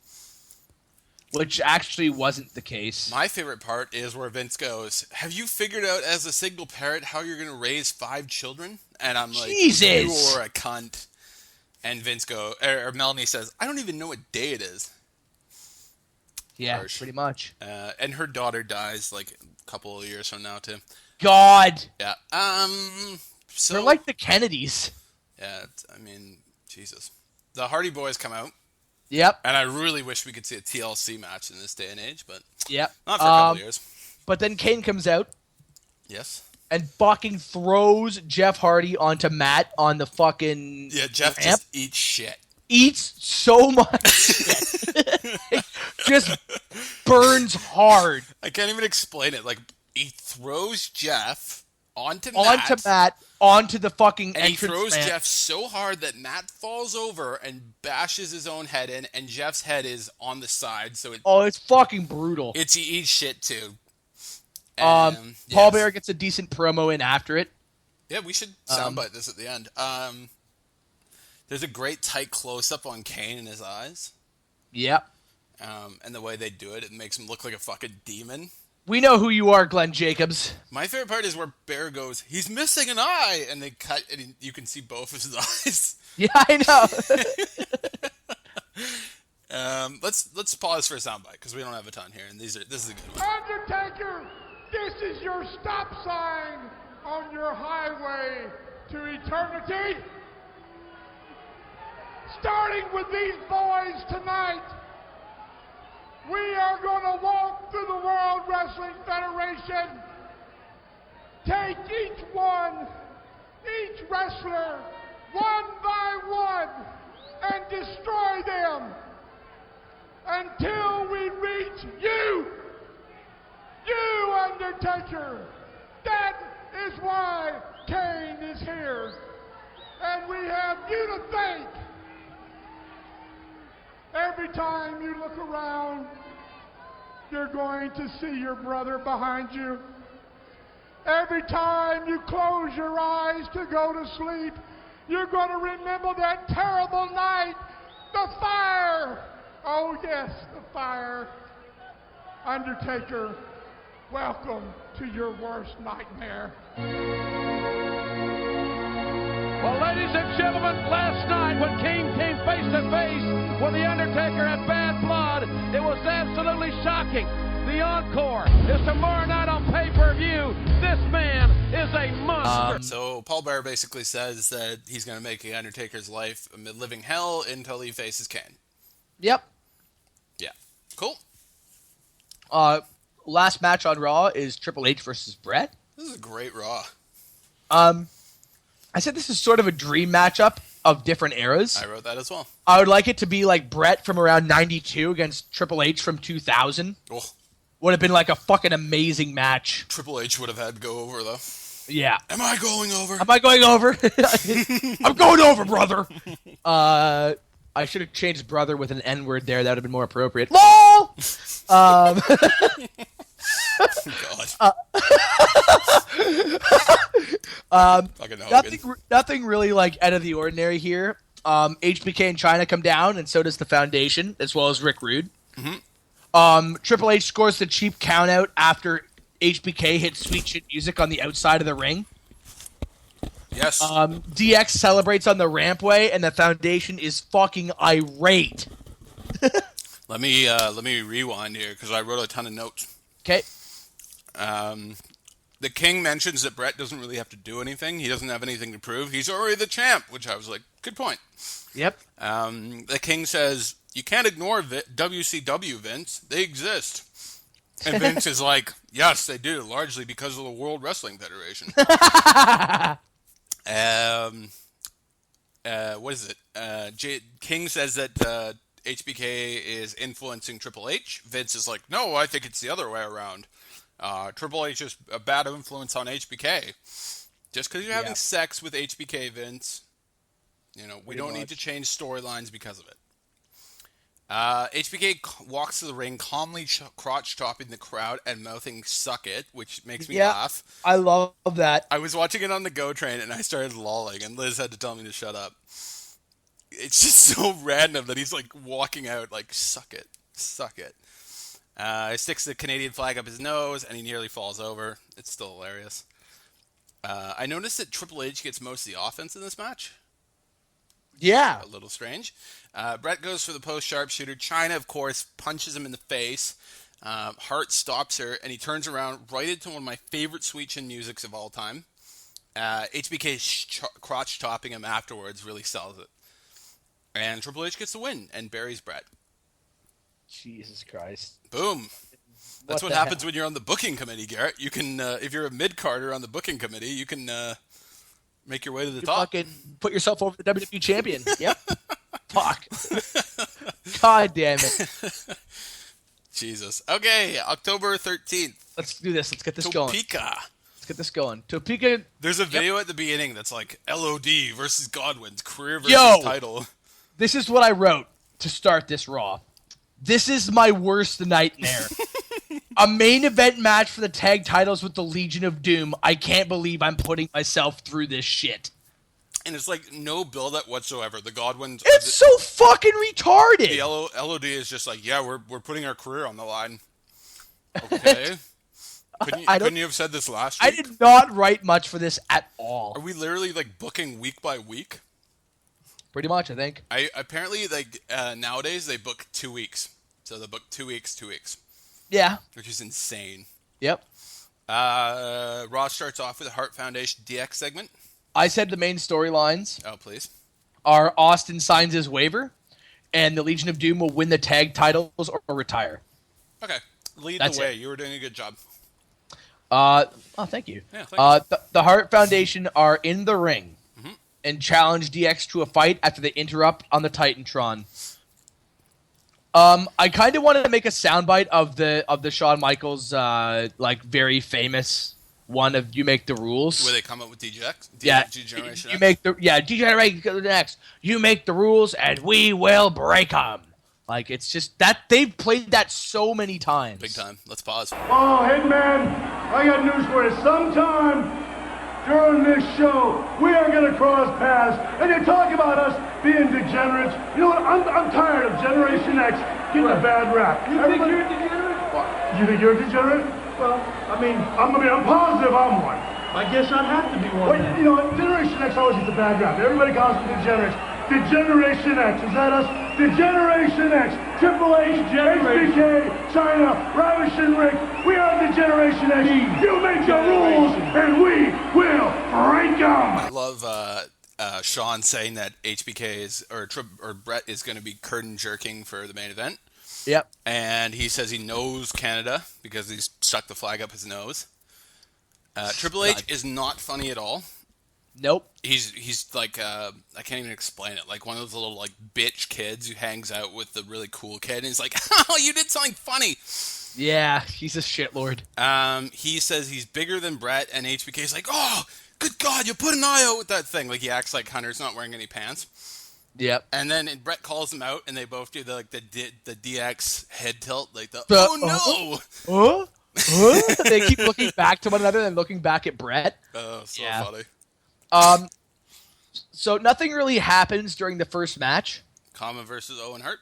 Which actually wasn't the case. My favorite part is where Vince goes, have you figured out as a single parent how you're going to raise 5 children? And I'm like, Jesus! You're a cunt. And Melanie says, I don't even know what day it is. Yeah, Harsh. Pretty much. And her daughter dies like a couple of years from now, too. God! Yeah. So they're like the Kennedys. Yeah, Jesus. The Hardy Boys come out. Yep. And I really wish we could see a TLC match in this day and age, but yep. Not for a couple of years. But then Kane comes out. Yes. And fucking throws Jeff Hardy onto Matt on the fucking Jeff ramp. just eats shit. Eats so much shit. Just burns hard. I can't even explain it. Like, he throws Jeff onto the fucking and entrance he throws ramp. Jeff so hard that Matt falls over and bashes his own head in, and Jeff's head is on the side. So it's fucking brutal. He eats shit too. Paul Bearer gets a decent promo in after it. Yeah, we should soundbite this at the end. There's a great tight close-up on Kane in his eyes. Yep. And the way they do it, it makes him look like a fucking demon. We know who you are, Glenn Jacobs. My favorite part is where Bear goes, he's missing an eye, and they cut, and you can see both of his eyes. Yeah, I know. Let's pause for a soundbite because we don't have a ton here, and this is a good one. Undertaker, this is your stop sign on your highway to eternity. Starting with these boys tonight, we are going to walk through the World Wrestling Federation, take each wrestler, one by one, and destroy them until we reach you, Undertaker. That is why Kane is here. And we have you to thank. Every time you look around, you're going to see your brother behind you. Every time you close your eyes to go to sleep, you're going to remember that terrible night, the fire. Oh yes, the fire. Undertaker, welcome to your worst nightmare. Well, ladies and gentlemen, last night when Kane came face to face with The Undertaker at Bad Blood, it was absolutely shocking. The encore is tomorrow night on pay-per-view. This man is a monster. So Paul Bearer basically says that he's going to make The Undertaker's life a living hell until he faces Kane. Yep. Yeah. Cool. Last match on Raw is Triple H versus Brett. This is a great Raw. I said this is sort of a dream matchup of different eras. I wrote that as well. I would like it to be like Brett from around 92 against Triple H from 2000. Oh. Would have been like a fucking amazing match. Triple H would have had to go over, though. Yeah. Am I going over? Am I going over? I'm going over, brother. I should have changed brother with an N-word there. That would have been more appropriate. LOL! Nothing really like out of the ordinary here. HBK and China come down, and so does the Foundation, as well as Rick Rude. Mm-hmm. Triple H scores the cheap countout after HBK hits sweet shit music on the outside of the ring. Yes. DX celebrates on the rampway, and the Foundation is fucking irate. Let me rewind here because I wrote a ton of notes. Okay. The King mentions that Brett doesn't really have to do anything. He doesn't have anything to prove. He's already the champ, which I was like, good point. Yep. The King says, you can't ignore WCW, Vince. They exist. And Vince is like, yes, they do, largely because of the World Wrestling Federation. What is it? King says that HBK is influencing Triple H. Vince is like, no, I think it's the other way around. Triple H is a bad influence on HBK. Just because you're having sex with HBK, Vince, we don't need to change storylines because of it. HBK walks to the ring, calmly crotch-chopping the crowd and mouthing "suck it," which makes me laugh. I love that. I was watching it on the Go Train, and I started lolling, and Liz had to tell me to shut up. It's just so random that he's, like, walking out like, suck it, suck it. He sticks the Canadian flag up his nose, and he nearly falls over. It's still hilarious. I noticed that Triple H gets most of the offense in this match. Yeah. A little strange. Brett goes for the post sharpshooter. Chyna, of course, punches him in the face. Hart stops her, and he turns around right into one of my favorite sweet chin musics of all time. HBK crotch chopping him afterwards really sells it. And Triple H gets the win and buries Brett. Jesus Christ. Boom. That's what happens when you're on the booking committee, Garrett. You can, if you're a mid-carder on the booking committee, you can make your way to the top. Fucking put yourself over the WWE champion. Yep. Fuck. God damn it. Jesus. Okay, October 13th. Let's do this. Let's get this going. Topeka. Let's get this going. Topeka. There's a video at the beginning that's like LOD versus Godwin's career versus title. This is what I wrote to start this Raw. This is my worst nightmare. A main event match for the tag titles with the Legion of Doom. I can't believe I'm putting myself through this shit. And it's like no build-up whatsoever. The Godwins... It's so fucking retarded! The LOD is just like, yeah, we're putting our career on the line. Okay. Couldn't you have said this last week? I did not write much for this at all. Are we literally like booking week by week? Pretty much, I think. Apparently, like nowadays, they book 2 weeks. So they book 2 weeks, 2 weeks. Yeah. Which is insane. Yep. Raw starts off with a Hart Foundation DX segment. I said the main storylines. Oh, please. Are Austin signs his waiver, and the Legion of Doom will win the tag titles or retire. Okay. Lead the way. You were doing a good job. Thank you. Yeah, thank you. The Hart Foundation are in the ring and challenge DX to a fight after they interrupt on the Titantron. I kind of wanted to make a soundbite of the Shawn Michaels very famous one of "You Make the Rules," where they come up with DX. Degeneration. Degeneration next. You make the rules, and we will break them. Like, it's just that they've played that so many times. Big time. Let's pause. Oh, hey man, I got news for you. Sometime during this show, we are going to cross paths, and you talk about us being degenerates. You know what? I'm tired of Generation X getting a bad rap. You think you're a degenerate? You think you're a degenerate? Well, I'm positive I'm one. I guess I'd have to be one. Well, you know, Generation X always gets a bad rap. Everybody calls them degenerates. Degeneration X, is that us? Degeneration X, Triple H, HBK, Chyna, Ravish and Rick. We are Degeneration X. You make the rules, and we will break them. I love Sean saying that HBK or Brett is going to be curtain jerking for the main event. Yep. And he says he knows Canada because he's stuck the flag up his nose. Triple H is not funny at all. Nope. He's like I can't even explain it. Like one of those little like bitch kids who hangs out with the really cool kid, and he's like, "Oh, you did something funny." Yeah, he's a shitlord. He says he's bigger than Brett, and HBK's like, "Oh, good God, you put an eye out with that thing." Like he acts like Hunter's not wearing any pants. Yep. And then Brett calls him out, and they both do the DX head tilt, like oh no. They keep looking back to one another and looking back at Brett. Oh, so funny. So nothing really happens during the first match. Kama versus Owen Hart.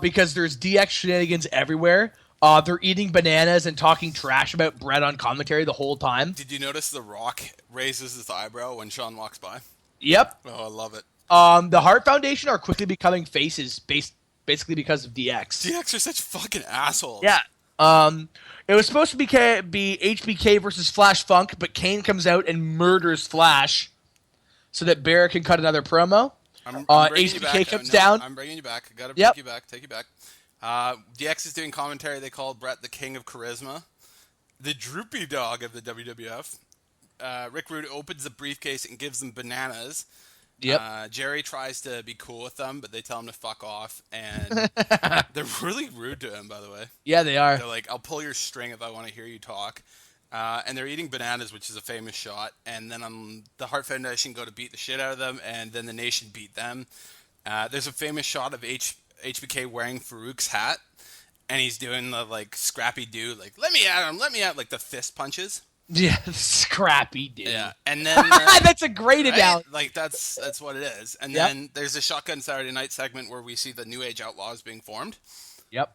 Because there's DX shenanigans everywhere. They're eating bananas and talking trash about Brett on commentary the whole time. Did you notice The Rock raises his eyebrow when Shawn walks by? Yep. Oh, I love it. The Hart Foundation are quickly becoming faces basically because of DX. DX are such fucking assholes. Yeah. It was supposed to be HBK versus Flash Funk, but Kane comes out and murders Flash so that Bear can cut another promo. I'm HBK comes down. I'm bringing you back. I gotta take you back. DX is doing commentary. They call Brett the King of Charisma, the droopy dog of the WWF. Rick Rude opens the briefcase and gives them bananas. Yep. Jerry tries to be cool with them, but they tell him to fuck off, and they're really rude to him, by the way. Yeah, they are. They're like, I'll pull your string if I want to hear you talk. And they're eating bananas, which is a famous shot. And then the Hart Foundation go to beat the shit out of them, and then the Nation beat them. There's a famous shot of HBK wearing Farouk's hat, and he's doing the, like, scrappy dude, like, let me at him, like the fist punches. Yeah, scrappy dude. Yeah, and then that's a great analogy. Like that's what it is. And then there's a Shotgun Saturday Night segment where we see the New Age Outlaws being formed. Yep.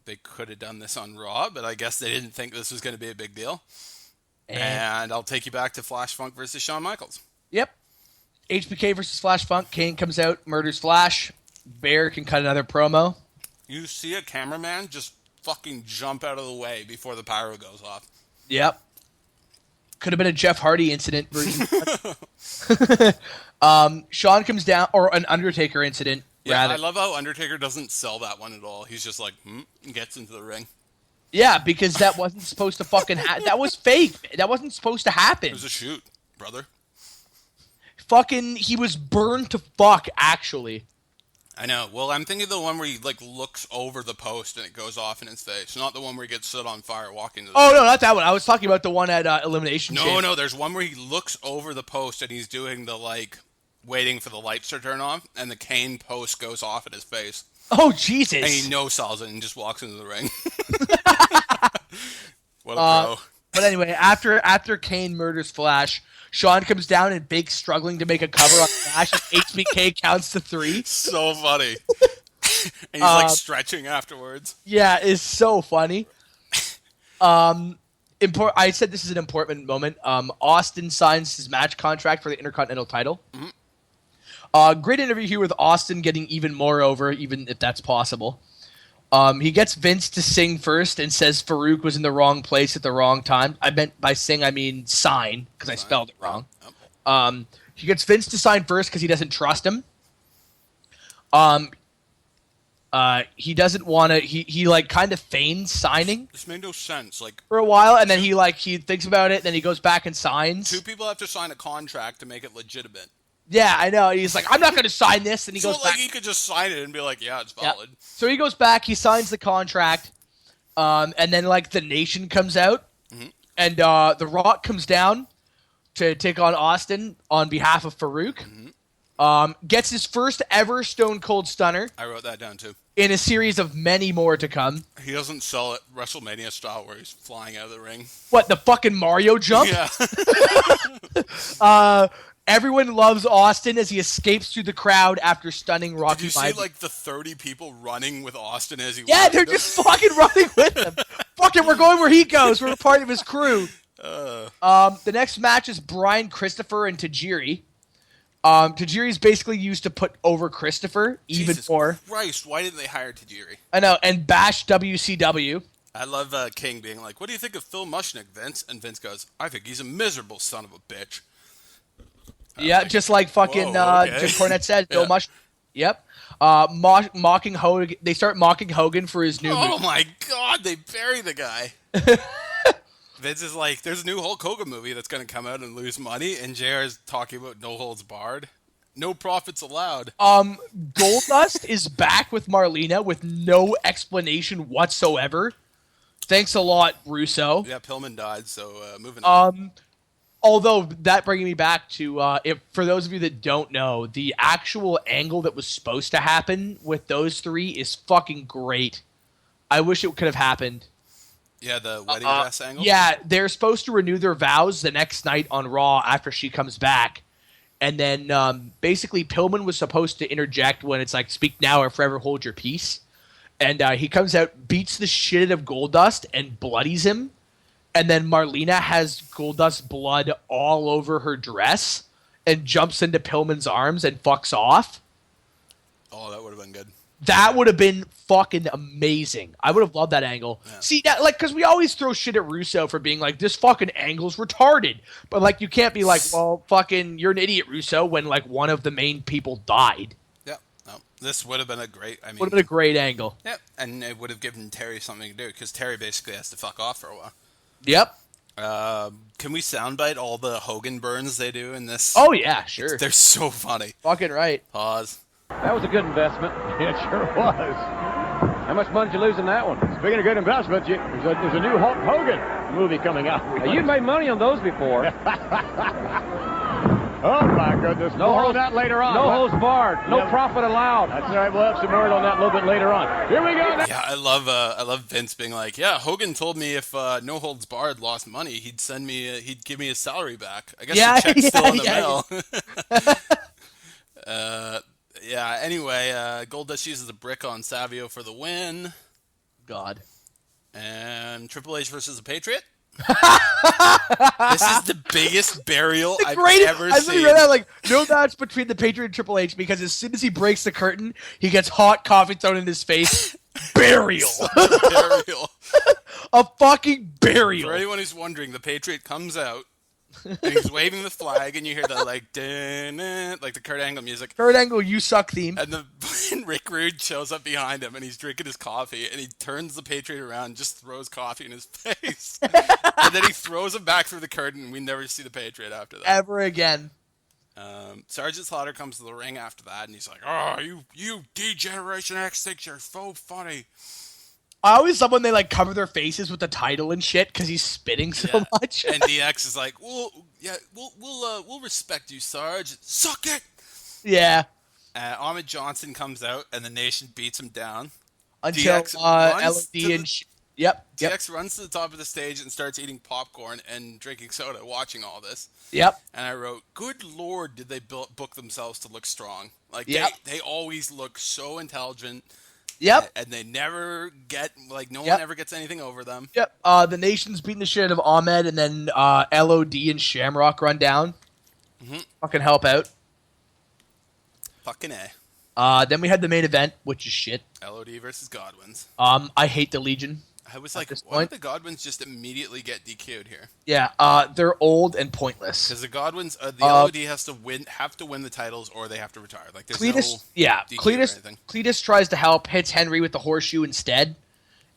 They could have done this on Raw, but I guess they didn't think this was going to be a big deal. And I'll take you back to Flash Funk versus Shawn Michaels. Yep. HBK versus Flash Funk. Kane comes out, murders Flash. Bear can cut another promo. You see a cameraman just fucking jump out of the way before the pyro goes off. Yep. Could have been a Jeff Hardy incident version. Shawn comes down, or an Undertaker incident. Yeah, rather. I love how Undertaker doesn't sell that one at all. He's just like, and gets into the ring. Yeah, because that wasn't supposed to fucking happen. That was fake. That wasn't supposed to happen. It was a shoot, brother. Fucking, he was burned to fuck, actually. I know. Well, I'm thinking the one where he, like, looks over the post and it goes off in his face. Not the one where he gets set on fire walking to the no, not that one. I was talking about the one at Elimination Chamber. No, there's one where he looks over the post and he's doing the, like, waiting for the lights to turn off, and the Kane post goes off at his face. Oh, Jesus. And he no-sells it and just walks into the ring. What a pro. But anyway, after Kane murders Flash, Shawn comes down and Bake's struggling to make a cover on Flash, and HBK counts to 3. So funny. And he's like stretching afterwards. Yeah, it's so funny. I said this is an important moment. Austin signs his match contract for the Intercontinental title. Mm-hmm. Great interview here with Austin getting even more over, even if that's possible. He gets Vince to sing first and says Farouk was in the wrong place at the wrong time. I meant by sing, I mean sign, because I spelled it wrong. He gets Vince to sign first because he doesn't trust him. He doesn't want to. He like kind of feigns signing. This made no sense. Like for a while, and then he thinks about it. Then he goes back and signs. 2 people have to sign a contract to make it legitimate. Yeah, I know. He's like, I'm not going to sign this, and he goes back. Like he could just sign it and be like, yeah, it's valid. Yeah. So he goes back. He signs the contract, and then like the Nation comes out, and The Rock comes down to take on Austin on behalf of Farouk. Gets his first ever Stone Cold Stunner. I wrote that down too. In a series of many more to come. He doesn't sell it WrestleMania style where he's flying out of the ring. What, the fucking Mario jump? Yeah. Everyone loves Austin as he escapes through the crowd after stunning Rocky. Did you see like the 30 people running with Austin as he? Yeah, they're just fucking running with him. Fuck it, we're going where he goes. We're a part of his crew. The next match is Brian Christopher and Tajiri. Tajiri's basically used to put over Christopher even more. Christ, why didn't they hire Tajiri? I know, and bash WCW. I love King being like, "What do you think of Phil Mushnick, Vince?" And Vince goes, "I think he's a miserable son of a bitch." Yeah, just like fucking Jim Cornette said, Bill Mush. Yep. Mocking Hogan. They start mocking Hogan for his new. Oh my God! They bury the guy. Vince is like, "There's a new Hulk Hogan movie that's going to come out and lose money," and JR is talking about no holds barred, no profits allowed. Goldust is back with Marlena with no explanation whatsoever. Thanks a lot, Russo. Yeah, Pillman died, so moving on. Although, that bringing me back to, for those of you that don't know, the actual angle that was supposed to happen with those 3 is fucking great. I wish it could have happened. Yeah, the wedding dress angle? Yeah, they're supposed to renew their vows the next night on Raw after she comes back. And then, basically, Pillman was supposed to interject when it's like, speak now or forever hold your peace. And he comes out, beats the shit out of Goldust, and bloodies him. And then Marlena has Goldust blood all over her dress and jumps into Pillman's arms and fucks off. Oh, that would have been good. That would have been fucking amazing. I would have loved that angle. Yeah. See, that, like, because we always throw shit at Russo for being like, this fucking angle's retarded. But, like, you can't be like, well, fucking, you're an idiot, Russo, when, like, one of the main people died. Yeah, no, this would have been a great, I mean... Would have been a great angle. Yeah, and it would have given Terry something to do, because Terry basically has to fuck off for a while. Yep. Can we soundbite all the Hogan burns they do in this? Oh, yeah, sure. They're so funny. Fucking right. Pause. That was a good investment. It sure was. How much money did you lose in that one? Speaking of good investments, there's a new Hulk Hogan movie coming out. You've made money on those before. Oh, my goodness. More on that later on. No holds barred. No profit allowed. That's all right. We'll have some word on that a little bit later on. Here we go. Yeah, I love Vince being like, yeah, Hogan told me if No Holds Barred lost money, he'd give me his salary back. I guess the check's still in the mail. Yeah, anyway, Goldust uses a brick on Savio for the win. God. And Triple H versus the Patriot. This is the biggest burial I've ever seen. I read that, like, no match between the Patriot and Triple H, because as soon as he breaks the curtain, he gets hot coffee thrown in his face. Burial. Burial. A fucking burial. For anyone who's wondering, the Patriot comes out, and he's waving the flag, and you hear the, like, like the Kurt Angle music. Kurt Angle, you suck theme. And Rick Rude shows up behind him, and he's drinking his coffee, and he turns the Patriot around and just throws coffee in his face. And then he throws him back through the curtain, and we never see the Patriot after that. Ever again. Sergeant Slaughter comes to the ring after that, and he's like, oh, you D-Generation X thinks you're so funny. I always love when they, like, cover their faces with the title and shit because he's spitting so much. And DX is like, we'll respect you, Sarge. Suck it. Yeah. Ahmed Johnson comes out and the Nation beats him down until LOD and DX runs to the top of the stage and starts eating popcorn and drinking soda, watching all this. Yep. And I wrote, "Good Lord, did they book themselves to look strong? Like they always look so intelligent." Yep. And they never get, like, no one ever gets anything over them. Yep. The Nation's beating the shit out of Ahmed, and then LOD and Shamrock run down. Mm-hmm. Fucking help out. Fucking A. Then we had the main event, which is shit. LOD versus Godwins. I hate the Legion. I was like, why did the Godwins just immediately get DQ'd here? Yeah, they're old and pointless. Because the Godwins, the LOD have to win the titles, or they have to retire. Like, there's Cletus tries to help, hits Henry with the horseshoe instead,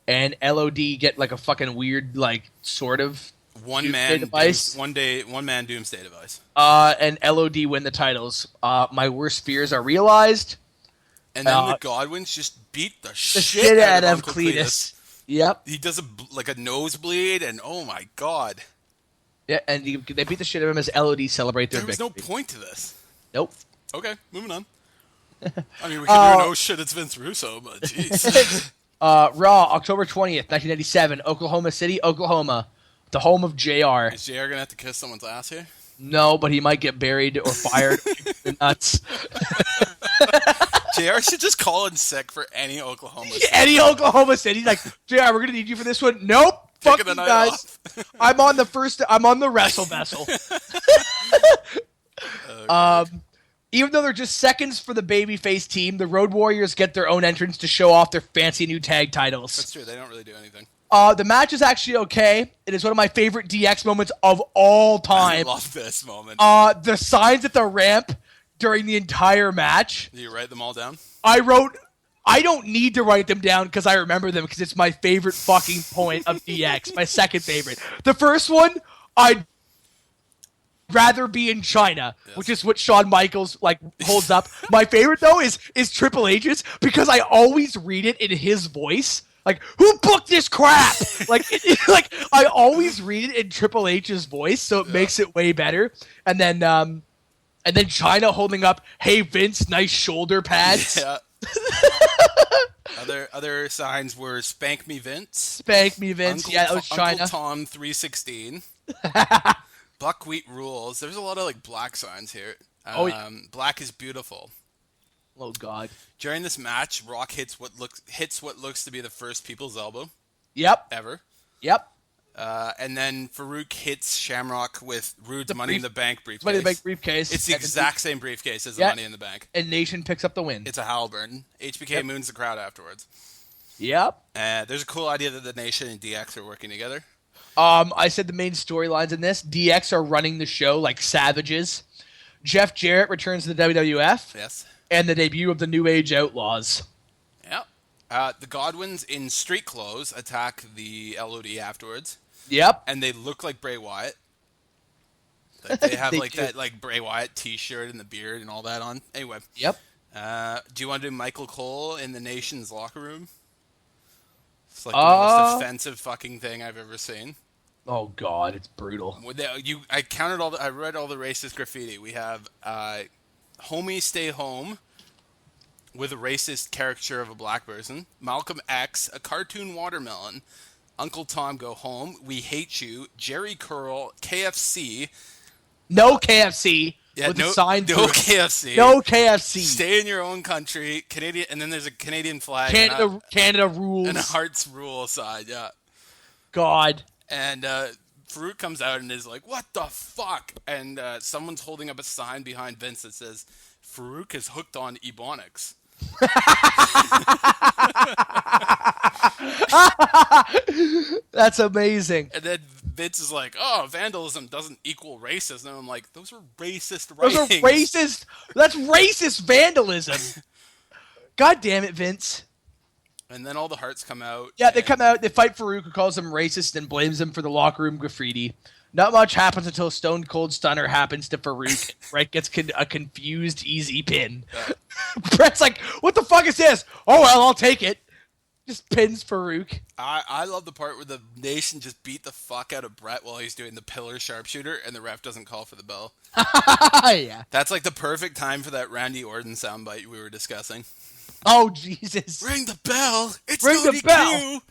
and LOD get like a fucking weird, like, sort of one man doomsday device. And LOD win the titles. My worst fears are realized. And then the Godwins just beat the shit out of Cletus. Yep. He does a nosebleed, and oh my god. Yeah, and they beat the shit out of him as LOD celebrate their victory. There was no point to this. Nope. Okay, moving on. I mean, we can do no shit, it's Vince Russo, but jeez. Raw, October 20th, 1997, Oklahoma City, Oklahoma, the home of JR. Is JR going to have to kiss someone's ass here? No, but he might get buried or fired. Nuts. JR should just call in sick for any Oklahoma City. Any Oklahoma City. He's like, JR, we're going to need you for this one. Nope. Fuck you guys. I'm on the wrestle vessel. Even though they're just seconds for the babyface team, the Road Warriors get their own entrance to show off their fancy new tag titles. That's true. They don't really do anything. The match is actually okay. It is one of my favorite DX moments of all time. I love this moment. The signs at the ramp during the entire match. Do you write them all down? I don't need to write them down because I remember them because it's my favorite fucking point of DX. My second favorite. The first one, I'd rather be in China, which is what Shawn Michaels like holds up. My favorite though is Triple H's because I always read it in his voice. Like, who booked this crap? like I always read it in Triple H's voice, so it makes it way better. And then China holding up, "Hey Vince, nice shoulder pads." Yeah. Other signs were "Spank Me Vince." Spank Me Vince. That was China. Uncle Tom 316. Buckwheat rules. There's a lot of like black signs here. Black is beautiful. Oh God. During this match, Rock hits what looks to be the first people's elbow. Yep. Ever. Yep. And then Farouk hits Shamrock with Rude's Money in the Bank briefcase. Money in the Bank briefcase. It's the exact same briefcase as the Money in the Bank. And Nation picks up the win. It's a Halliburton. HBK moons the crowd afterwards. Yep. There's a cool idea that the Nation and DX are working together. I said the main storylines in this. DX are running the show like savages. Jeff Jarrett returns to the WWF. Yes. And the debut of the New Age Outlaws. Yeah. The Godwins in street clothes attack the LOD afterwards. Yep. And they look like Bray Wyatt. Like they have that Bray Wyatt t-shirt and the beard and all that on. Anyway. Yep. Do you want to do Michael Cole in the Nation's locker room? It's like the most offensive fucking thing I've ever seen. Oh God, it's brutal. I read all the racist graffiti. We have Homie Stay Home with a racist caricature of a black person. Malcolm X, a cartoon watermelon. Uncle Tom Go Home. We Hate You. Jerry Curl. KFC. No KFC. Yeah, with a sign no KFC. No KFC. Stay in your own country. Canadian, and then there's a Canadian flag. Canada rules. And a Hearts rule side, yeah. God. And Farouk comes out and is like, what the fuck? And someone's holding up a sign behind Vince that says, Farouk is hooked on Ebonics. That's amazing. And then Vince is like, oh, vandalism doesn't equal racism. And I'm like, those are racist writings. Those are racist. That's racist vandalism. God damn it, Vince. And then all the Hearts come out. Yeah, they come out, they fight Farouk, who calls them racist and blames them for the locker room graffiti. Not much happens until Stone Cold Stunner happens to Farouk. Brett gets a confused easy pin. Yeah. Brett's like, what the fuck is this? Oh, well, I'll take it. Just pins Farouk. I love the part where the Nation just beat the fuck out of Brett while he's doing the pillar sharpshooter and the ref doesn't call for the bell. Yeah. That's like the perfect time for that Randy Orton soundbite we were discussing. Oh, Jesus. Ring the bell. It's Ring the bell.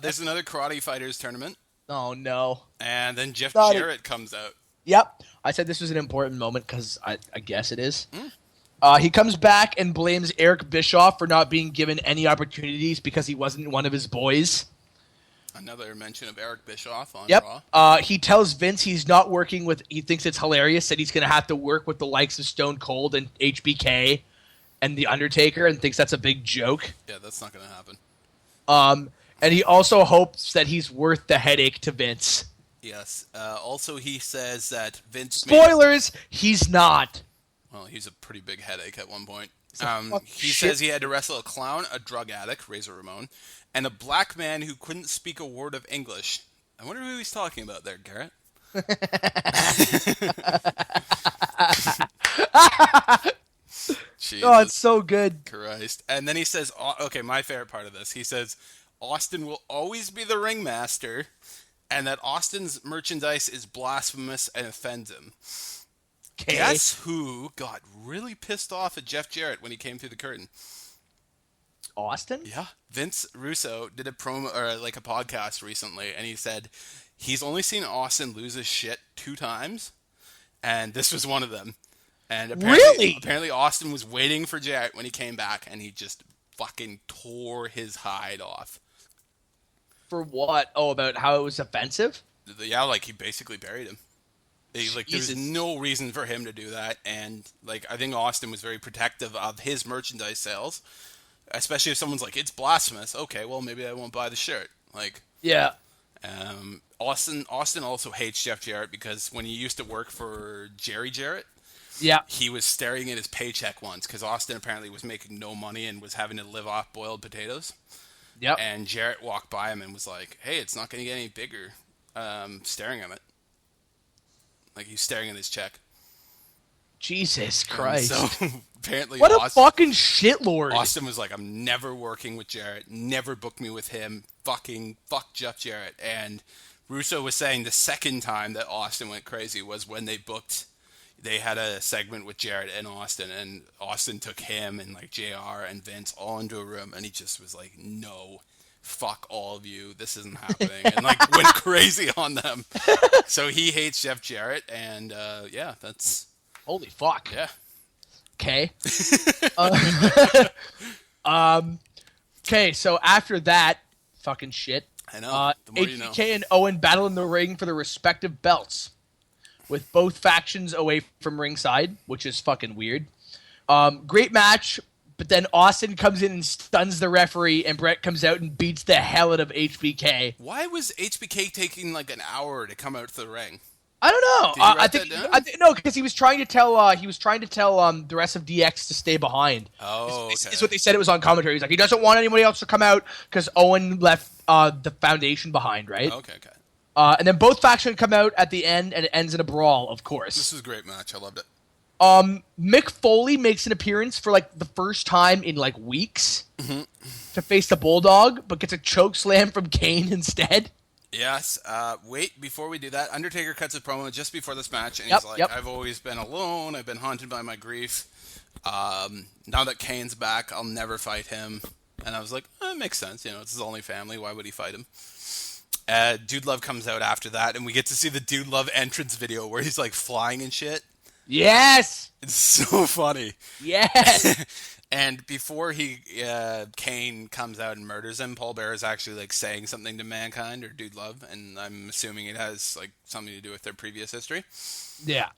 There's another Karate Fighters tournament. Oh, no. And then Jeff Jarrett comes out. Yep. I said this was an important moment because I guess it is. He comes back and blames Eric Bischoff for not being given any opportunities because he wasn't one of his boys. Another mention of Eric Bischoff on Raw. He tells Vince he's not working with... He thinks it's hilarious that he's going to have to work with the likes of Stone Cold and HBK and The Undertaker and thinks that's a big joke. Yeah, that's not going to happen. And he also hopes that he's worth the headache to Vince. Yes. Also, he says that Vince... Spoilers! He's not. Well, he's a pretty big headache at one point. He says he had to wrestle a clown, a drug addict, Razor Ramon, and a black man who couldn't speak a word of English. I wonder who he's talking about there, Garrett. Oh, it's so good. Christ. And then he says, okay, my favorite part of this. He says, Austin will always be the ringmaster, and that Austin's merchandise is blasphemous and offends him. Okay. Guess who got really pissed off at Jeff Jarrett when he came through the curtain? Austin? Yeah. Vince Russo did a promo or like a podcast recently, and he said he's only seen Austin lose his shit 2 times, and this was one of them. And apparently Austin was waiting for Jarrett when he came back, and he just fucking tore his hide off. For what? Oh, about how it was offensive? Yeah, like he basically buried him. There's no reason for him to do that, and like I think Austin was very protective of his merchandise sales, especially if someone's like, it's blasphemous. Okay, well maybe I won't buy the shirt. Like, yeah. Austin also hates Jeff Jarrett because when he used to work for Jerry Jarrett, yeah, he was staring at his paycheck once because Austin apparently was making no money and was having to live off boiled potatoes. Yep. And Jarrett walked by him and was like, "Hey, it's not going to get any bigger." Staring at it. Like he's staring at his check. Jesus Christ. So apparently what a fucking shitlord. Austin was like, I'm never working with Jarrett. Never book me with him. Fuck Jeff Jarrett. And Russo was saying the second time that Austin went crazy was when they had a segment with Jarrett and Austin took him and like JR and Vince all into a room, and he just was like, no, fuck all of you, this isn't happening, and like went crazy on them. So he hates Jeff Jarrett, and yeah, that's holy fuck. Yeah. K. Okay, so after that fucking shit, I know. The more you know. HBK and Owen battle in the ring for their respective belts, with both factions away from ringside, which is fucking weird. Great match, but then Austin comes in and stuns the referee, and Brett comes out and beats the hell out of HBK. Why was HBK taking like an hour to come out to the ring? I don't know. Did you write that down? No, because he was trying to tell the rest of DX to stay behind. Oh, okay. Is what they said. It was on commentary. He's like, he doesn't want anybody else to come out because Owen left the foundation behind, right? Okay. And then both factions come out at the end, and it ends in a brawl, of course. This was a great match. I loved it. Mick Foley makes an appearance for like the first time in like weeks to face the Bulldog, but gets a choke slam from Kane instead. Yes. Wait, before we do that, Undertaker cuts a promo just before this match, and he's like, I've always been alone. I've been haunted by my grief. Now that Kane's back, I'll never fight him. And I was like, it makes sense. It's his only family. Why would he fight him? Dude Love comes out after that, and we get to see the Dude Love entrance video where he's like flying and shit. Yes! It's so funny. Yes! And before Kane comes out and murders him, Paul Bearer is actually like saying something to Mankind or Dude Love, and I'm assuming it has like something to do with their previous history. Yeah.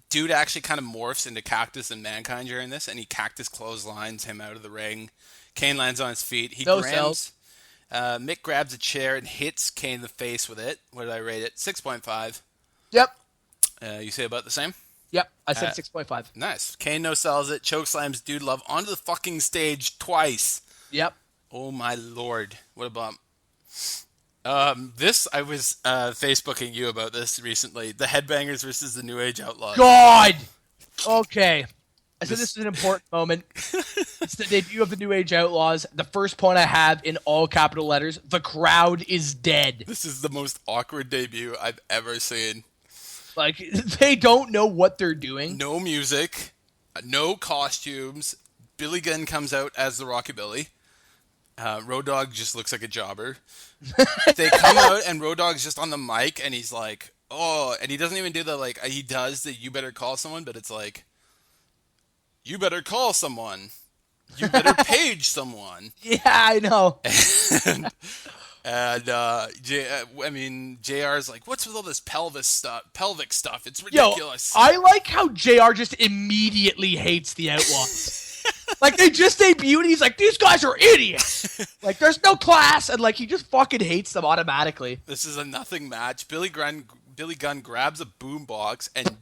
Dude actually kind of morphs into Cactus and Mankind during this, and he Cactus clotheslines him out of the ring. Kane lands on his feet. Mick grabs a chair and hits Kane in the face with it. What did I rate it? 6.5. Yep. You say about the same? Yep, I said 6.5. Nice. Kane no-sells it, chokeslams Dude Love onto the fucking stage twice. Yep. Oh my lord. What a bump. I was Facebooking you about this recently. The Headbangers versus the New Age Outlaws. God! Okay. I said this is an important moment. It's the debut of the New Age Outlaws. The first point I have in all capital letters, the crowd is dead. This is the most awkward debut I've ever seen. Like, they don't know what they're doing. No music, no costumes. Billy Gunn comes out as the Rocky Billy. Road Dogg just looks like a jobber. They come out and Road Dogg's just on the mic and he's like, oh, and he doesn't even do the, like, he does the you better call someone, but it's like, you better call someone. You better page someone. Yeah, I know. And JR's like, what's with all this pelvic stuff? It's ridiculous. Yo, I like how JR just immediately hates the Outlaws. Like, they just debuted, he's like, these guys are idiots. Like, there's no class, and like, he just fucking hates them automatically. This is a nothing match. Billy Gunn grabs a boombox and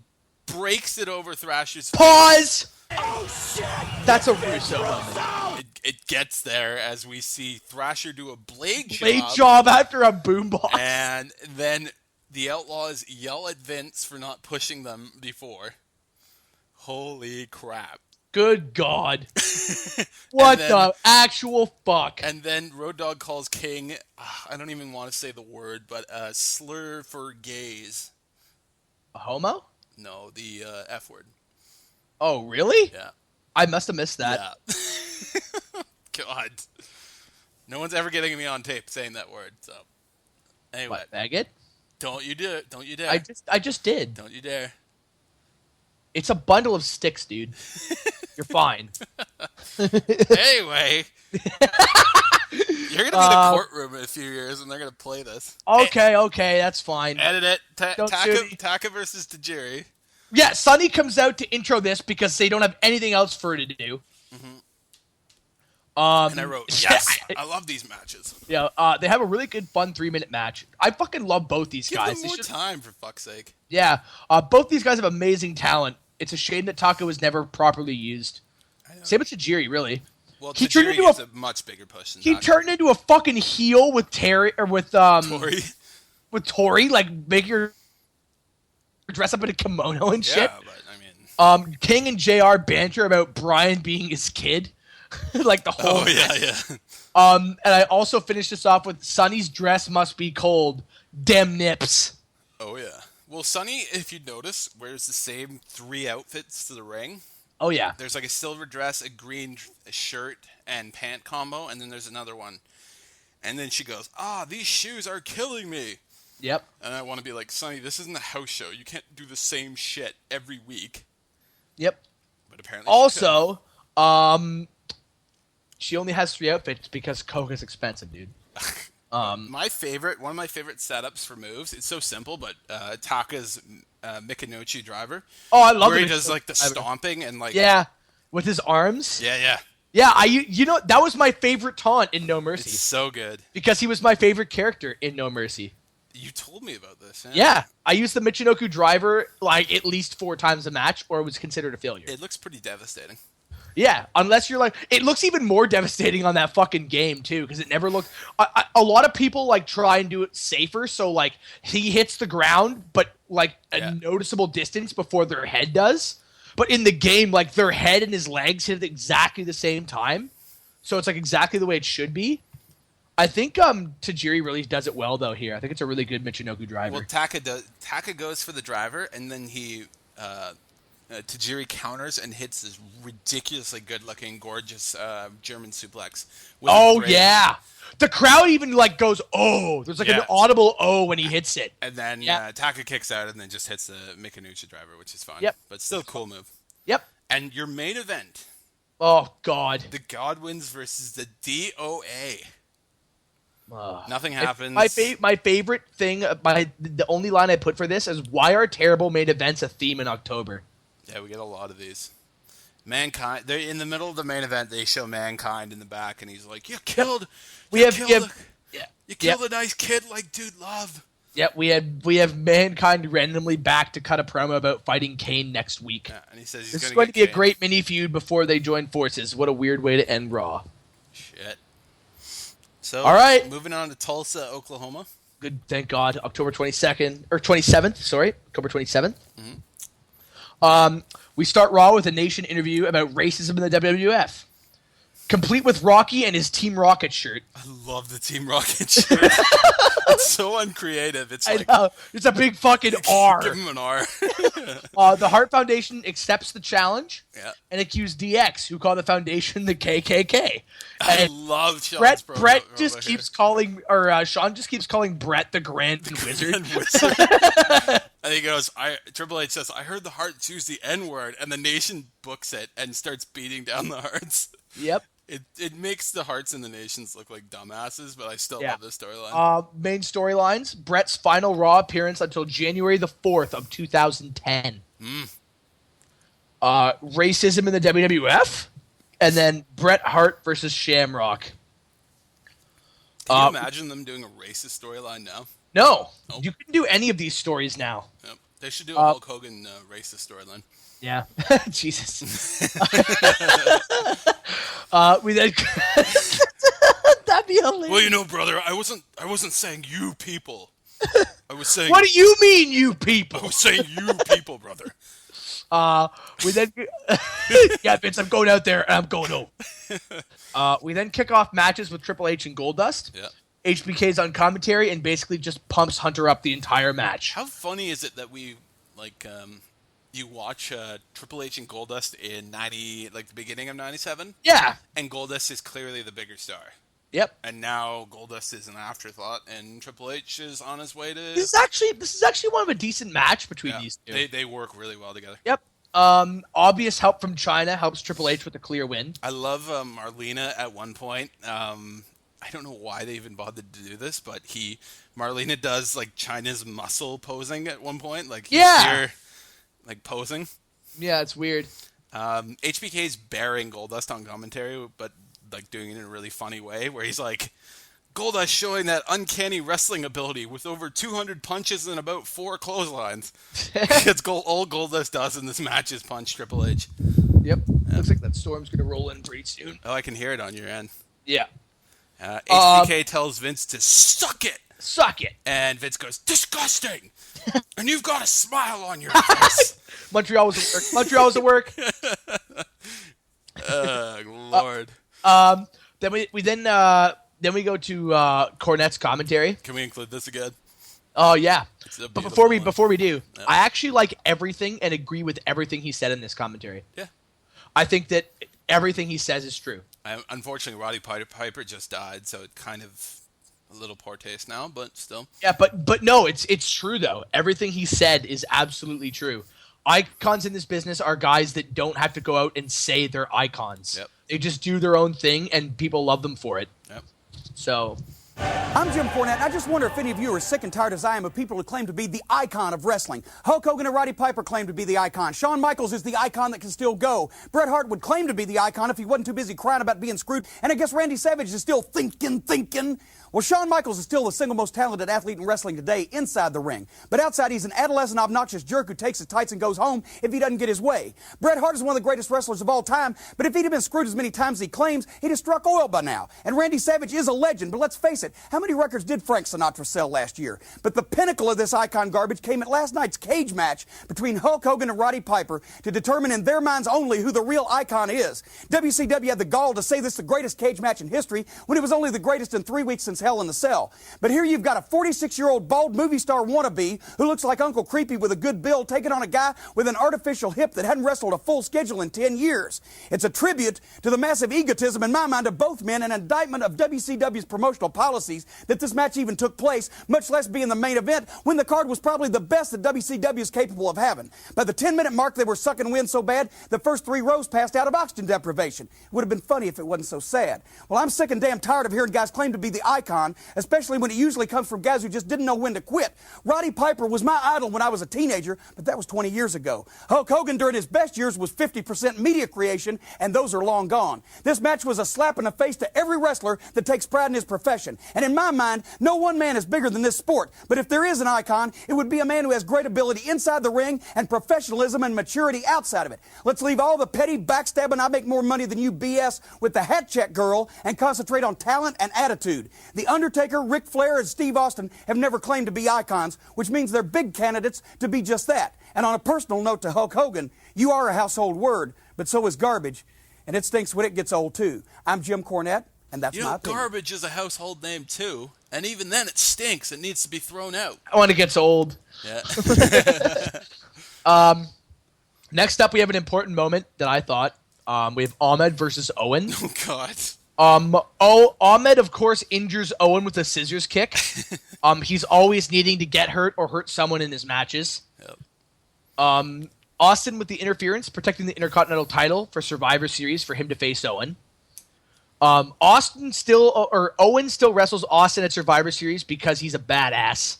breaks it over Thrasher's face. Pause! Oh, shit! That's a Russo moment. It gets there as we see Thrasher do a blade job after a boombox. And then the Outlaws yell at Vince for not pushing them before. Holy crap. Good God. What the actual fuck? And then Road Dogg calls King, I don't even want to say the word, but slur for gays. A homo? No, the F word. Oh, really? Yeah. I must have missed that. Yeah. God. No one's ever getting me on tape saying that word, so. Anyway. What, faggot? Don't you do it. Don't you dare. I just did. Don't you dare. It's a bundle of sticks, dude. You're fine. Anyway. You're going to be in the courtroom in a few years and they're going to play this. Okay, that's fine. Edit it. Taka versus Tajiri. Yeah, Sonny comes out to intro this because they don't have anything else for it to do. Mm-hmm. And I wrote, yes, I love these matches. Yeah, they have a really good, fun 3-minute match. I fucking love both these guys. Give them more time, for fuck's sake. Yeah, both these guys have amazing talent. It's a shame that Taka was never properly used. Same with Tajiri, really. Well, Tajiri gets a much bigger push than Taka. He turned into a fucking heel with Tori. With Tori, like, make her dress up in a kimono and shit. Yeah, but, I mean... King and JR banter about Brian being his kid. Like, the whole... Oh, yeah. And I also finished this off with Sonny's dress must be cold. Dem nips. Oh, yeah. Well, Sonny, if you notice, wears the same 3 outfits to the ring. Oh, yeah. There's like a silver dress, a green shirt, and pant combo, and then there's another one. And then she goes, these shoes are killing me. Yep. And I want to be like, Sonny, this isn't a house show. You can't do the same shit every week. Yep. But apparently also, she only has 3 outfits because Coke is expensive, dude. one of my favorite setups for moves. It's so simple, but Taka's Michinoku driver. Oh, I love where it. he does like the stomping and like with his arms. Yeah. Yeah, you know that was my favorite taunt in No Mercy. It's so good because he was my favorite character in No Mercy. You told me about this. Yeah, I used the Michinoku driver like at least 4 times a match, or it was considered a failure. It looks pretty devastating. Yeah, unless you're like, it looks even more devastating on that fucking game too, because it never looked. A lot of people like try and do it safer, so like he hits the ground, but like a noticeable distance before their head does. But in the game, like their head and his legs hit at exactly the same time, so it's like exactly the way it should be. I think Tajiri really does it well though here. I think it's a really good Michinoku driver. Well, Taka goes for the driver, and then he Tajiri counters and hits this ridiculously good-looking, gorgeous German suplex. Yeah, the crowd even like goes, "Oh!" There's like an audible "oh" when he hits it. And then Taka kicks out and then just hits the Michinoku driver, which is fun. Yep, but still a cool move. Yep. And your main event. Oh God. The Godwins versus the DOA. Nothing happens. My favorite thing, the only line I put for this is, why are terrible main events a theme in October? Yeah, we get a lot of these. Mankind, they're in the middle of the main event. They show Mankind in the back, and he's like, "You killed. You killed a nice kid like Dude Love." Yeah, we have Mankind randomly back to cut a promo about fighting Kane next week. Yeah, and he says this is going to be a great mini feud before they join forces. What a weird way to end Raw. Shit. So, all right, moving on to Tulsa, Oklahoma. Good, thank God. October 22nd or 27th. Sorry, October 27th. Mm-hmm. We start Raw with a Nation interview about racism in the WWF, complete with Rocky and his Team Rocket shirt. I love the Team Rocket shirt. It's so uncreative. It's like, I know. It's a big fucking R. Give him an R. The Hart Foundation accepts the challenge and accused DX, who called the foundation the KKK. I love Sean's promo. Brett just keeps calling, or Sean just keeps calling Brett the Grand Wizard. And he goes, Triple H says, "I heard the Harts use the N-word," and the Nation books it and starts beating down the Harts. Yep. It makes the Harts and the Nations look like dumbasses, but I still love this storyline. Main storylines: Brett's final Raw appearance until January the 4th of 2010. Racism in the WWF, and then Bret Hart versus Shamrock. Can you imagine them doing a racist storyline now? No, you can do any of these stories now. Yep. They should do a Hulk Hogan racist storyline. Yeah, Jesus. We then that'd be hilarious. Well, you know, brother, I wasn't saying you people. I was saying. What do you mean, you people? I was saying you people, brother. We then yeah, Vince, I'm going out there and I'm going home. We then kick off matches with Triple H and Goldust. Yeah. HBK's on commentary and basically just pumps Hunter up the entire match. How funny is it that we you watch Triple H and Goldust in the beginning of '97? Yeah. And Goldust is clearly the bigger star. Yep. And now Goldust is an afterthought, and Triple H is on his way to. This is actually one of a decent match between these two. They work really well together. Yep. Obvious help from China helps Triple H with a clear win. I love Marlena at one point. I don't know why they even bothered to do this, but Marlena does like China's muscle posing at one point, like here, like posing. Yeah, it's weird. HBK's bearing Goldust on commentary, but like doing it in a really funny way, where he's like, Goldust showing that uncanny wrestling ability with over 200 punches and about 4 clotheslines. That's all Goldust does in this match is punch Triple H. Yep. Looks like that storm's gonna roll in pretty soon. Oh, I can hear it on your end. Yeah. HBK tells Vince to suck it. Suck it. And Vince goes, disgusting. And you've got a smile on your face. Montreal was at work. Lord. Then we go to Cornette's commentary. Can we include this again? Oh yeah. But before we do, yeah. I actually like everything and agree with everything he said in this commentary. Yeah. I think that everything he says is true. Unfortunately, Roddy Piper just died, so it kind of a little poor taste now, but still. Yeah, but no, it's true though. Everything he said is absolutely true. icons in this business are guys that don't have to go out and say they're icons. Yep. They just do their own thing, and people love them for it. Yep. So... I'm Jim Cornette, and I just wonder if any of you are sick and tired as I am of people who claim to be the icon of wrestling. Hulk Hogan and Roddy Piper claim to be the icon. Shawn Michaels is the icon that can still go. Bret Hart would claim to be the icon if he wasn't too busy crying about being screwed. And I guess Randy Savage is still thinking. Well, Shawn Michaels is still the single most talented athlete in wrestling today inside the ring. But outside, he's an adolescent, obnoxious jerk who takes his tights and goes home if he doesn't get his way. Bret Hart is one of the greatest wrestlers of all time, but if he'd have been screwed as many times as he claims, he'd have struck oil by now. And Randy Savage is a legend, but let's face it, how many records did Frank Sinatra sell last year? But the pinnacle of this icon garbage came at last night's cage match between Hulk Hogan and Roddy Piper to determine in their minds only who the real icon is. WCW had the gall to say this is the greatest cage match in history when it was only the greatest in 3 weeks since Hell in the Cell. But here you've got a 46-year-old bald movie star wannabe who looks like Uncle Creepy with a good build taking on a guy with an artificial hip that hadn't wrestled a full schedule in 10 years. It's a tribute to the massive egotism in my mind of both men and an indictment of WCW's promotional policies that this match even took place, much less being the main event when the card was probably the best that WCW is capable of having. By the 10-minute mark, they were sucking wind so bad the first 3 rows passed out of oxygen deprivation. It would have been funny if it wasn't so sad. Well, I'm sick and damn tired of hearing guys claim to be the icon, especially when it usually comes from guys who just didn't know when to quit. Roddy Piper was my idol when I was a teenager, but that was 20 years ago. Hulk Hogan during his best years was 50% media creation, and those are long gone. This match was a slap in the face to every wrestler that takes pride in his profession. And in my mind, no one man is bigger than this sport. But if there is an icon, it would be a man who has great ability inside the ring and professionalism and maturity outside of it. Let's leave all the petty backstabbing I make more money than you BS with the hat check girl and concentrate on talent and attitude. The Undertaker, Ric Flair, and Steve Austin have never claimed to be icons, which means they're big candidates to be just that. And on a personal note to Hulk Hogan, you are a household word, but so is garbage, and it stinks when it gets old too. I'm Jim Cornette, and that's my opinion. Garbage is a household name too, and even then it stinks. It needs to be thrown out. When it gets old. Yeah. Next up, we have an important moment that I thought. We have Ahmed versus Owen. Oh, God. Ahmed, of course, injures Owen with a scissors kick. He's always needing to get hurt or hurt someone in his matches. Yep. Austin with the interference, protecting the Intercontinental title for Survivor Series for him to face Owen. Owen still wrestles Austin at Survivor Series because he's a badass.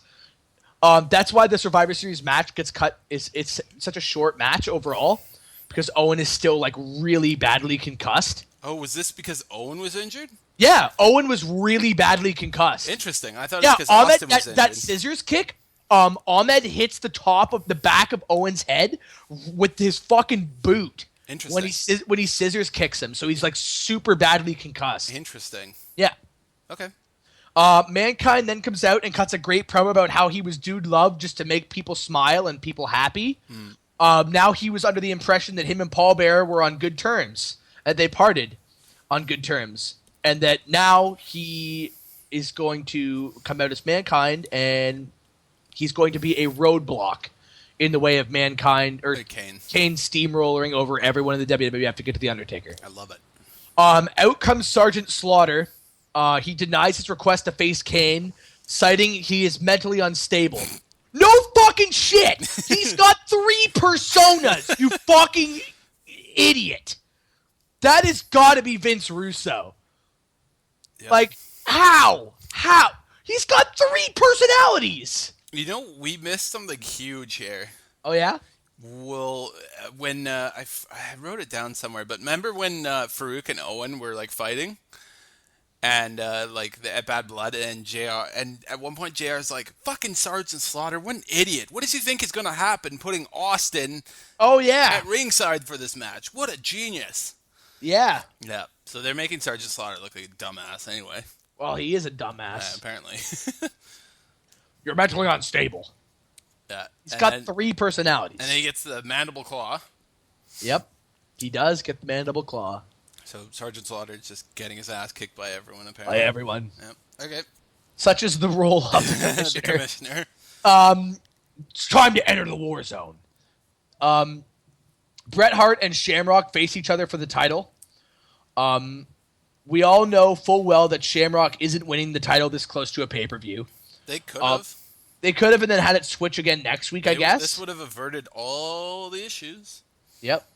That's why the Survivor Series match gets cut. It's such a short match overall because Owen is still like really badly concussed. Oh, was this because Owen was injured? Yeah, Owen was really badly concussed. Interesting. I thought it was because Austin was injured. That scissors kick, Ahmed hits the back of Owen's head with his fucking boot. Interesting. When he scissors kicks him, so he's like super badly concussed. Interesting. Yeah. Okay. Mankind then comes out and cuts a great promo about how he was dude loved just to make people smile and people happy. Now he was under the impression that him and Paul Bearer were on good terms. That they parted on good terms, and that now he is going to come out as Mankind, and he's going to be a roadblock in the way of Mankind or Kane steamrolling over everyone in the WWF to get to the Undertaker. I love it. Out comes Sergeant Slaughter. He denies his request to face Kane, citing he is mentally unstable. No fucking shit! He's got 3 personas, you fucking idiot. That has got to be Vince Russo. Yep. Like, how? How? He's got 3 personalities. You know, we missed something huge here. Oh, yeah? Well, when I wrote it down somewhere, but remember when Farouk and Owen were like fighting? And at Bad Blood and JR, and at one point JR's like, fucking Sergeant Slaughter, what an idiot. What does he think is going to happen putting Austin at ringside for this match? What a genius. Yeah. Yeah. So they're making Sergeant Slaughter look like a dumbass anyway. Well, he is a dumbass. Yeah, apparently. You're mentally unstable. Yeah. He's got 3 personalities. And then he gets the mandible claw. Yep. He does get the mandible claw. So Sergeant Slaughter is just getting his ass kicked by everyone, apparently. By everyone. Yep. Okay. Such is the role of the commissioner. It's time to enter the war zone. Bret Hart and Shamrock face each other for the title. We all know full well that Shamrock isn't winning the title this close to a pay-per-view. They could have. They could have and then had it switch again next week, I guess. This would have averted all the issues. Yep.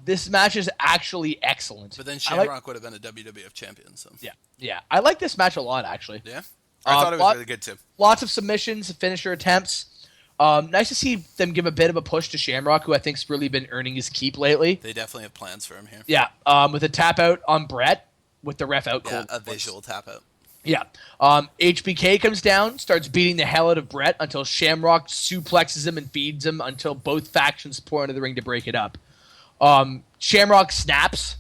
This match is actually excellent. But then Shamrock would have been a WWF champion. So Yeah. I like this match a lot, actually. Yeah? I thought it was really good, too. Lots of submissions, finisher attempts. Nice to see them give a bit of a push to Shamrock, who I think's really been earning his keep lately. They definitely have plans for him here. Yeah, with a tap out on Brett, with the ref out cold. Yeah, a visual tap out. Yeah. HBK comes down, starts beating the hell out of Brett until Shamrock suplexes him and feeds him until both factions pour into the ring to break it up. Shamrock snaps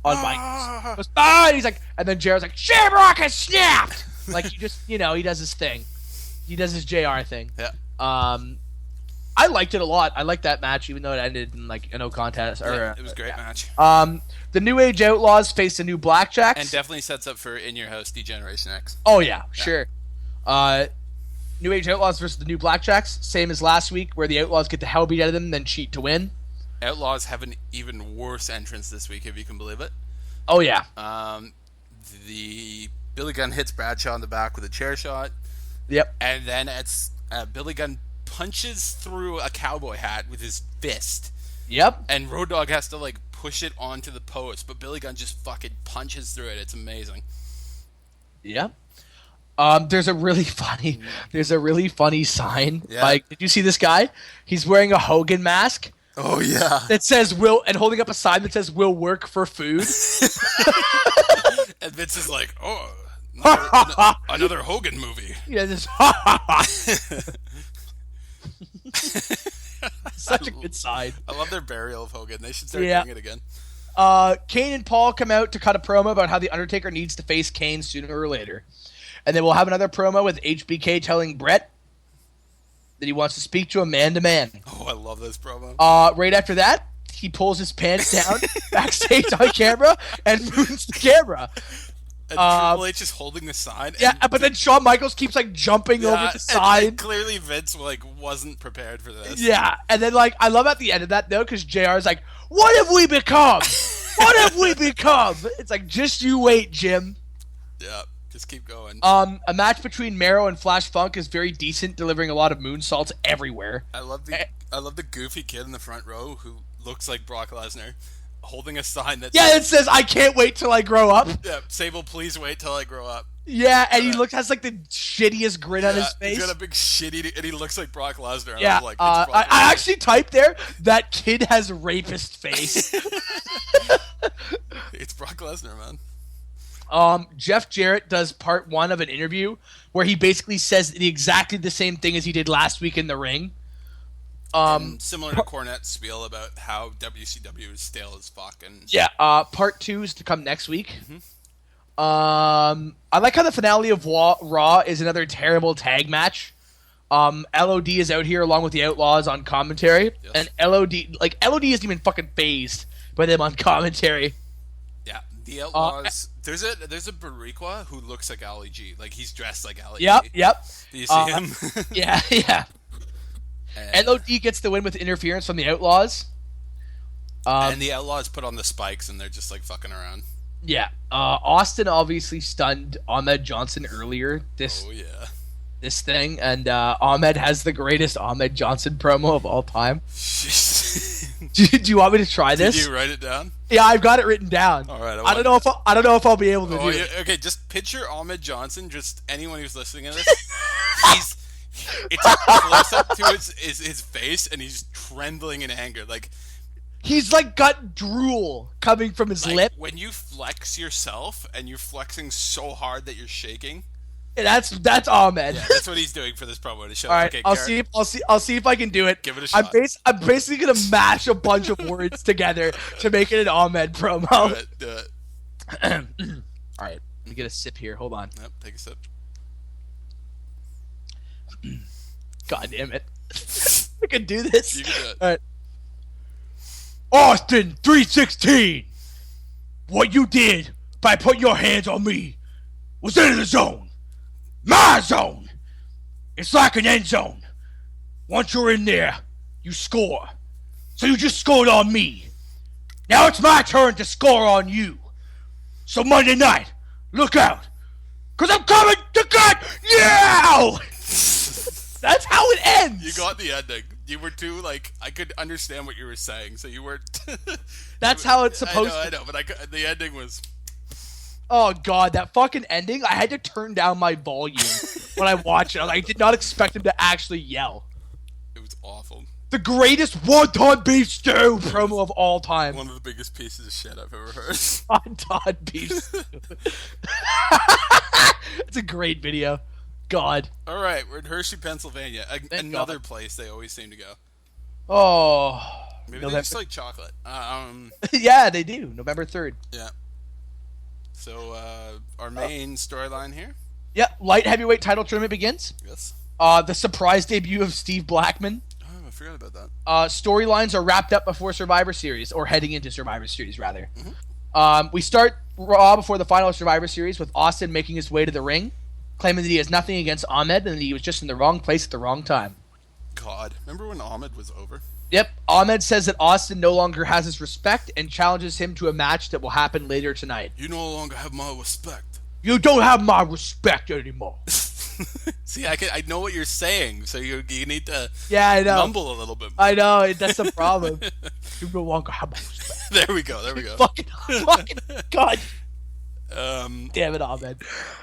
on Mike. Goes, he's like, and then JR's like, Shamrock has snapped! Like, he just, he does his thing. He does his JR thing. Yeah. I liked it a lot. I liked that match, even though it ended in like a no contest. It was a great match. The New Age Outlaws face the New Blackjacks, and definitely sets up for In Your House Degeneration X. Oh yeah, sure. New Age Outlaws versus the New Blackjacks, same as last week, where the Outlaws get the hell beat out of them, then cheat to win. Outlaws have an even worse entrance this week, if you can believe it. Oh yeah. The Billy Gunn hits Bradshaw in the back with a chair shot. Yep. And then it's Billy Gunn punches through a cowboy hat with his fist. Yep. And Road Dogg has to like push it onto the post, but Billy Gunn just fucking punches through it. It's amazing. Yep. There's a really funny sign. Yeah. Like, did you see this guy? He's wearing a Hogan mask. Oh yeah. That says "Will" and holding up a sign that says "Will work for food." And Vince is like, "Oh, another Hogan movie." Yeah, just such a good sign. I love their burial of Hogan. They should start doing it again. Kane and Paul come out to cut a promo about how the Undertaker needs to face Kane sooner or later, and then we'll have another promo with HBK telling Brett that he wants to speak to a man-to-man. Oh, I love this promo. Right after that, he pulls his pants down backstage on camera and moves the camera. And Triple H is holding the sign. Yeah, but then Shawn Michaels keeps like jumping over the sign. And clearly Vince wasn't prepared for this. Yeah, and then I love at the end of that though, because JR is like, "What have we become? What have we become?" It's like, just you wait, Jim. Yeah. Just keep going. A match between Mero and Flash Funk is very decent, delivering a lot of moonsaults everywhere. I love the goofy kid in the front row who looks like Brock Lesnar, holding a sign that it says "I can't wait till I grow up." Yeah, Sable, please wait till I grow up. Yeah, and he has like the shittiest grin on his face. He's got a big shitty, and he looks like Brock Lesnar. Yeah, I was like, it's Brock Lesnar. I actually typed there, that kid has rapist face. It's Brock Lesnar, man. Jeff Jarrett does part 1 of an interview where he basically says exactly the same thing as he did last week in the ring. Similar to Cornette's spiel about how WCW is stale as fuck. And part 2 is to come next week. Mm-hmm. I like how the finale of Raw is another terrible tag match. LOD is out here along with the Outlaws on commentary, and LOD isn't even fucking phased by them on commentary. Yeah, the Outlaws. There's a Boricua who looks like Ali G. Like, he's dressed like Ali G. Yep. Do you see him? Yeah. And LOD gets the win with interference from the Outlaws. And the Outlaws put on the spikes, and they're just like fucking around. Yeah. Austin obviously stunned Ahmed Johnson earlier this thing, and Ahmed has the greatest Ahmed Johnson promo of all time. Do you want me to try this? Did you write it down? Yeah, I've got it written down. All right. I don't know if I'll be able to do it. Okay, just picture Ahmed Johnson. Just anyone who's listening to this, it's a close up to his face, and he's trembling in anger. Like, he's like got drool coming from his lip. When you flex yourself, and you're flexing so hard that you're shaking. That's Ahmed. Yeah, that's what he's doing for this promo to show. All right, Okay, I'll see if I can do it. Give it a shot. I'm basically gonna mash a bunch of words together to make it an Ahmed promo. Do it. All right, let me get a sip here. Hold on. Yep, take a sip. God damn it! I can do this. You can do it. All right. Austin 316. What you did by putting your hands on me was in the zone. My zone. It's like an end zone. Once you're in there, you score. So you just scored on me. Now it's my turn to score on you. So Monday night, look out. 'Cause I'm coming to get you! That's how it ends. You got the ending. You were too, like, I could understand what you were saying, so you weren't... That's how it's supposed to... I know, but the ending was... Oh, God, that fucking ending, I had to turn down my volume when I watched it. I did not expect him to actually yell. It was awful. The greatest wonton beef stew promo of all time. One of the biggest pieces of shit I've ever heard. Wonton beef stew. It's a great video. God. All right, we're in Hershey, Pennsylvania. Another place they always seem to go. Oh. Maybe they just like chocolate. Yeah, they do. November 3rd. Yeah. So, our main storyline here? Yeah, light heavyweight title tournament begins. Yes. The surprise debut of Steve Blackman. Oh, I forgot about that. Storylines are wrapped up before Survivor Series, or heading into Survivor Series, rather. Mm-hmm. We start Raw before the final Survivor Series with Austin making his way to the ring, claiming that he has nothing against Ahmed and that he was just in the wrong place at the wrong time. God, remember when Ahmed was over? Yep, Ahmed says that Austin no longer has his respect and challenges him to a match that will happen later tonight. You no longer have my respect. You don't have my respect anymore. See, I know what you're saying, so you need to mumble a little bit more. I know, that's the problem. You no longer have my respect. There we go. fucking God. Damn it, Ahmed.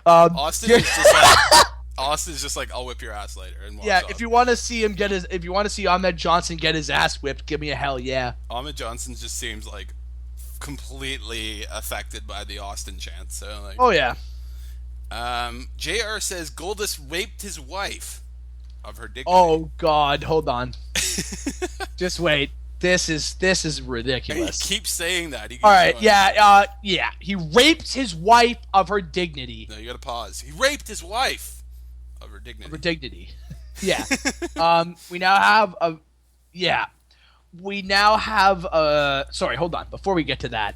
Austin's just like, I'll whip your ass later. And yeah, if you want to see him if you want to see Ahmed Johnson get his ass whipped, give me a hell yeah. Ahmed Johnson just seems like completely affected by the Austin chant. So like, oh yeah. JR says Goldust raped his wife of her dignity. Oh God, hold on. Just wait. This is ridiculous. He keeps saying that. All right, yeah. He raped his wife of her dignity. No, you gotta pause. He raped his wife of her dignity. Yeah. We now have sorry, hold on. Before we get to that,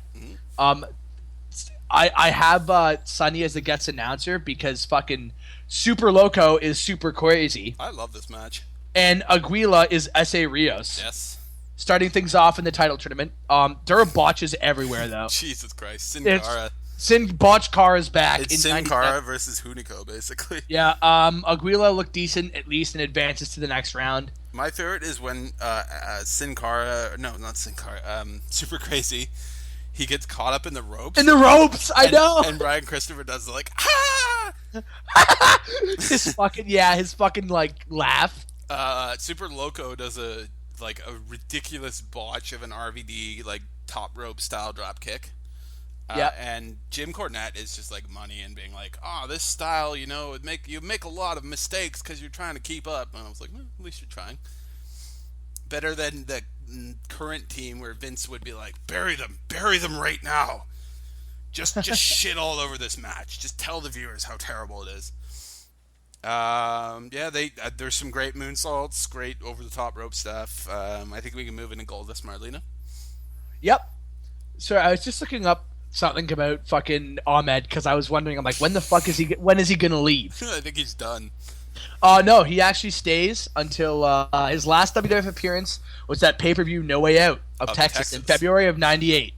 I have Sonny as the guest announcer because fucking Super Loco is super crazy. I love this match. And Aguila is S.A. Rios. Yes. Starting things off in the title tournament. There are botches everywhere, though. Jesus Christ. Sin Cara. Botch Cara is back. It's Sin Cara versus Hunico, basically. Yeah, Aguila looked decent, at least, and advances to the next round. My favorite is when Sin Cara... No, not Sin Cara. Super Crazy. He gets caught up in the ropes. I know! And Brian Christopher does like, his fucking, like, laugh. Super Loco does a ridiculous botch of an RVD like top rope style drop kick. And Jim Cornette is just like money and being like, oh, this style, you make a lot of mistakes because you're trying to keep up. And I was like, well, at least you're trying. Better than the current team where Vince would be like, bury them right now. Just shit all over this match. Just tell the viewers how terrible it is. There's some great moonsaults, great over-the-top rope stuff. I think we can move into Goldust Marlena. Yep. So I was just looking up something about fucking Ahmed because I was wondering, I'm like, when is he gonna leave? I think he's done. No, he actually stays until his last WWF appearance was that pay-per-view No Way Out of Texas in February of '98,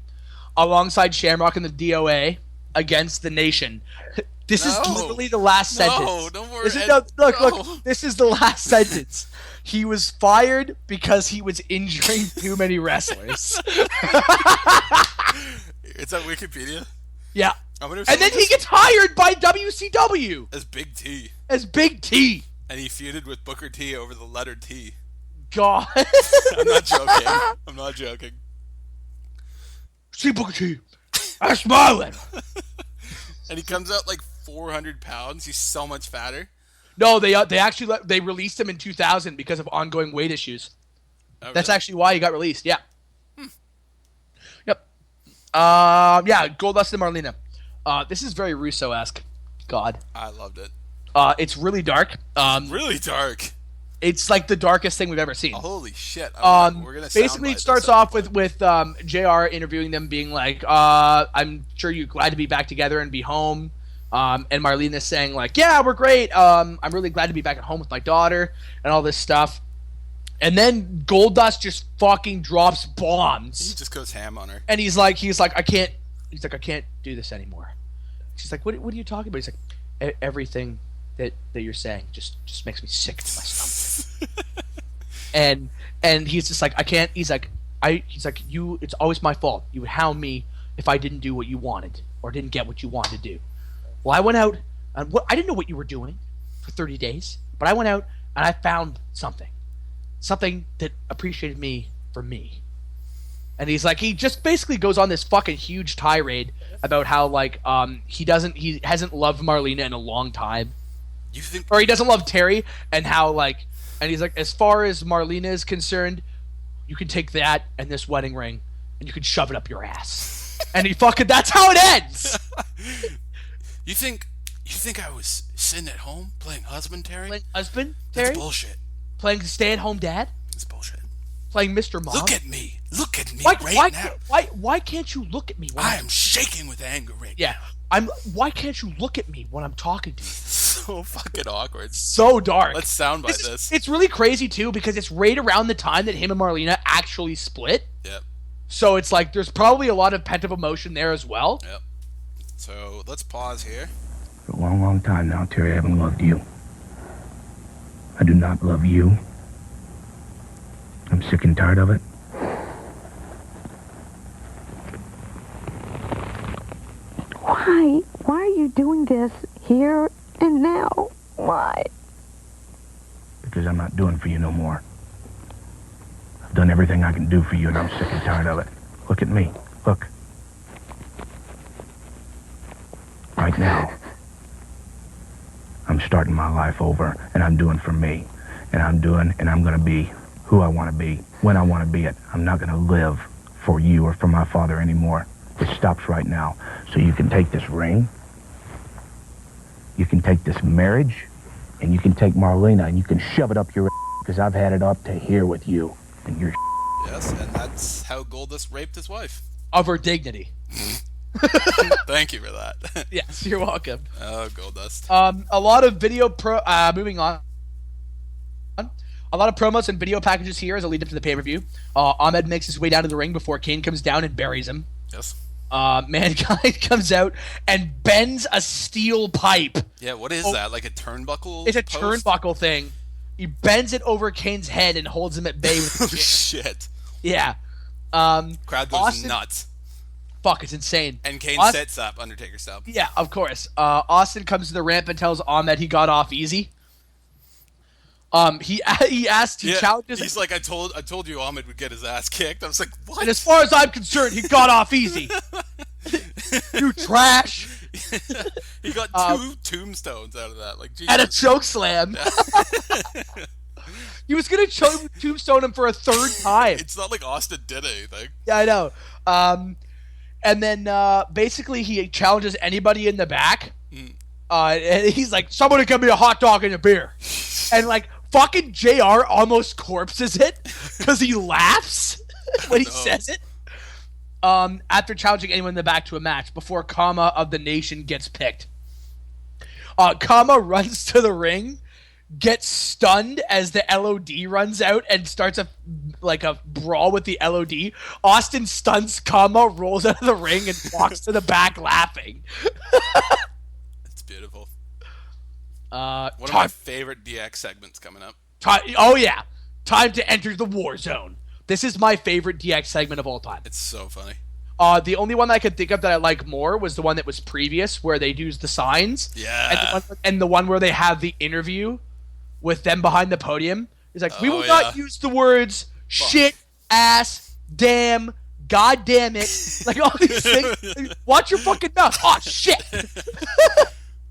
alongside Shamrock and the DOA against the Nation. This is literally the last sentence. No, don't worry. Look, this is the last sentence. He was fired because he was injuring too many wrestlers. It's on Wikipedia? Yeah. And then he gets hired by WCW. As Big T. And he feuded with Booker T over the letter T. God. I'm not joking. See Booker T. I'm smiling. And he comes out like 400 pounds. He's so much fatter. No, they actually they released him in 2000 because of ongoing weight issues. Oh, That's really? Actually why he got released. Yeah. Yep. Goldust and Marlena. This is very Russo-esque. God. I loved it. It's really dark. Really dark. It's like the darkest thing we've ever seen. Oh, holy shit. We're gonna basically, it starts off with JR interviewing them, being like, I'm sure you're glad to be back together and be home. And Marlena saying, like, yeah, we're great. I'm really glad to be back at home with my daughter and all this stuff. And then Goldust just fucking drops bombs. He just goes ham on her. And he's like, I can't do this anymore. She's like, what are you talking about? He's like, everything that you're saying just makes me sick to my stomach. Yes. and he's just like, I can't. He's like, you. It's always my fault. You would hound me if I didn't do what you wanted or didn't get what you wanted to do. Well, I went out and I didn't know what you were doing for 30 days, but I went out and I found something that appreciated me for me. And he's like, he just basically goes on this fucking huge tirade about how like he hasn't loved Marlena in a long time. Or he doesn't love Terry, and how like, and he's like, as far as Marlena is concerned, you can take that and this wedding ring and you can shove it up your ass. And that's how it ends. You think I was sitting at home playing husband, Terry? Playing husband, Terry? That's bullshit. Playing stay-at-home dad? It's bullshit. Playing Mr. Mom? Look at me now. Why can't you look at me? I am shaking with anger right now. Why can't you look at me when I'm talking to you? So fucking awkward. So dark. Let's soundbite this. It's really crazy too, because it's right around the time that him and Marlena actually split. Yep. So it's like there's probably a lot of pent-up emotion there as well. Yep. So let's pause here. For a long, long time now, Terry, I haven't loved you. I do not love you. I'm sick and tired of it. Why? Why are you doing this here and now? Why? Because I'm not doing for you no more. I've done everything I can do for you, and I'm sick and tired of it. Look at me. Look. Right now, I'm starting my life over, and I'm doing for me. And I'm going to be who I want to be, when I want to be it. I'm not going to live for you or for my father anymore. It stops right now. So you can take this ring, you can take this marriage, and you can take Marlena, and you can shove it up your ass, because I've had it up to here with you, and you're Yes, and that's how Goldust raped his wife. Of her dignity. Thank you for that. Yes, you're welcome. Oh, Goldust. A lot of moving on. A lot of promos and video packages here as a lead up to the pay-per-view. Ahmed makes his way down to the ring before Kane comes down and buries him. Yes. Mankind comes out and bends a steel pipe. Yeah, what is that? Like a turnbuckle? It's a post? turnbuckle thing. He bends it over Kane's head and holds him at bay with Oh, shit. Yeah. Crowd goes nuts. Fuck, it's insane. And Kane sets up Undertaker style. Yeah, of course. Austin comes to the ramp and tells Ahmed he got off easy. He challenges. He's like, I told you Ahmed would get his ass kicked. I was like, what? And as far as I'm concerned, he got off easy. You trash. He got 2 tombstones out of that. Like, Jesus. And a choke slam. He was gonna tombstone him for a third time. It's not like Austin did anything. Yeah, I know. And then basically he challenges anybody in the back. And he's like, somebody give me a hot dog and a beer. And like fucking JR almost corpses it because he laughs when he says it. After challenging anyone in the back to a match before Kama of the Nation gets picked. Kama runs to the ring, gets stunned as the LOD runs out and starts a brawl with the LOD. Austin stuns Kama, rolls out of the ring, and walks to the back laughing. It's beautiful. One of my favorite DX segments coming up. Oh yeah, time to enter the war zone. This is my favorite DX segment of all time. It's so funny. The only one that I could think of that I like more was the one that was previous, where they use the signs. Yeah. And the one where they have the interview with them behind the podium. He's like, we will not use the words shit, ass, damn, god damn it. Like all these things. Watch your fucking mouth. Oh, shit.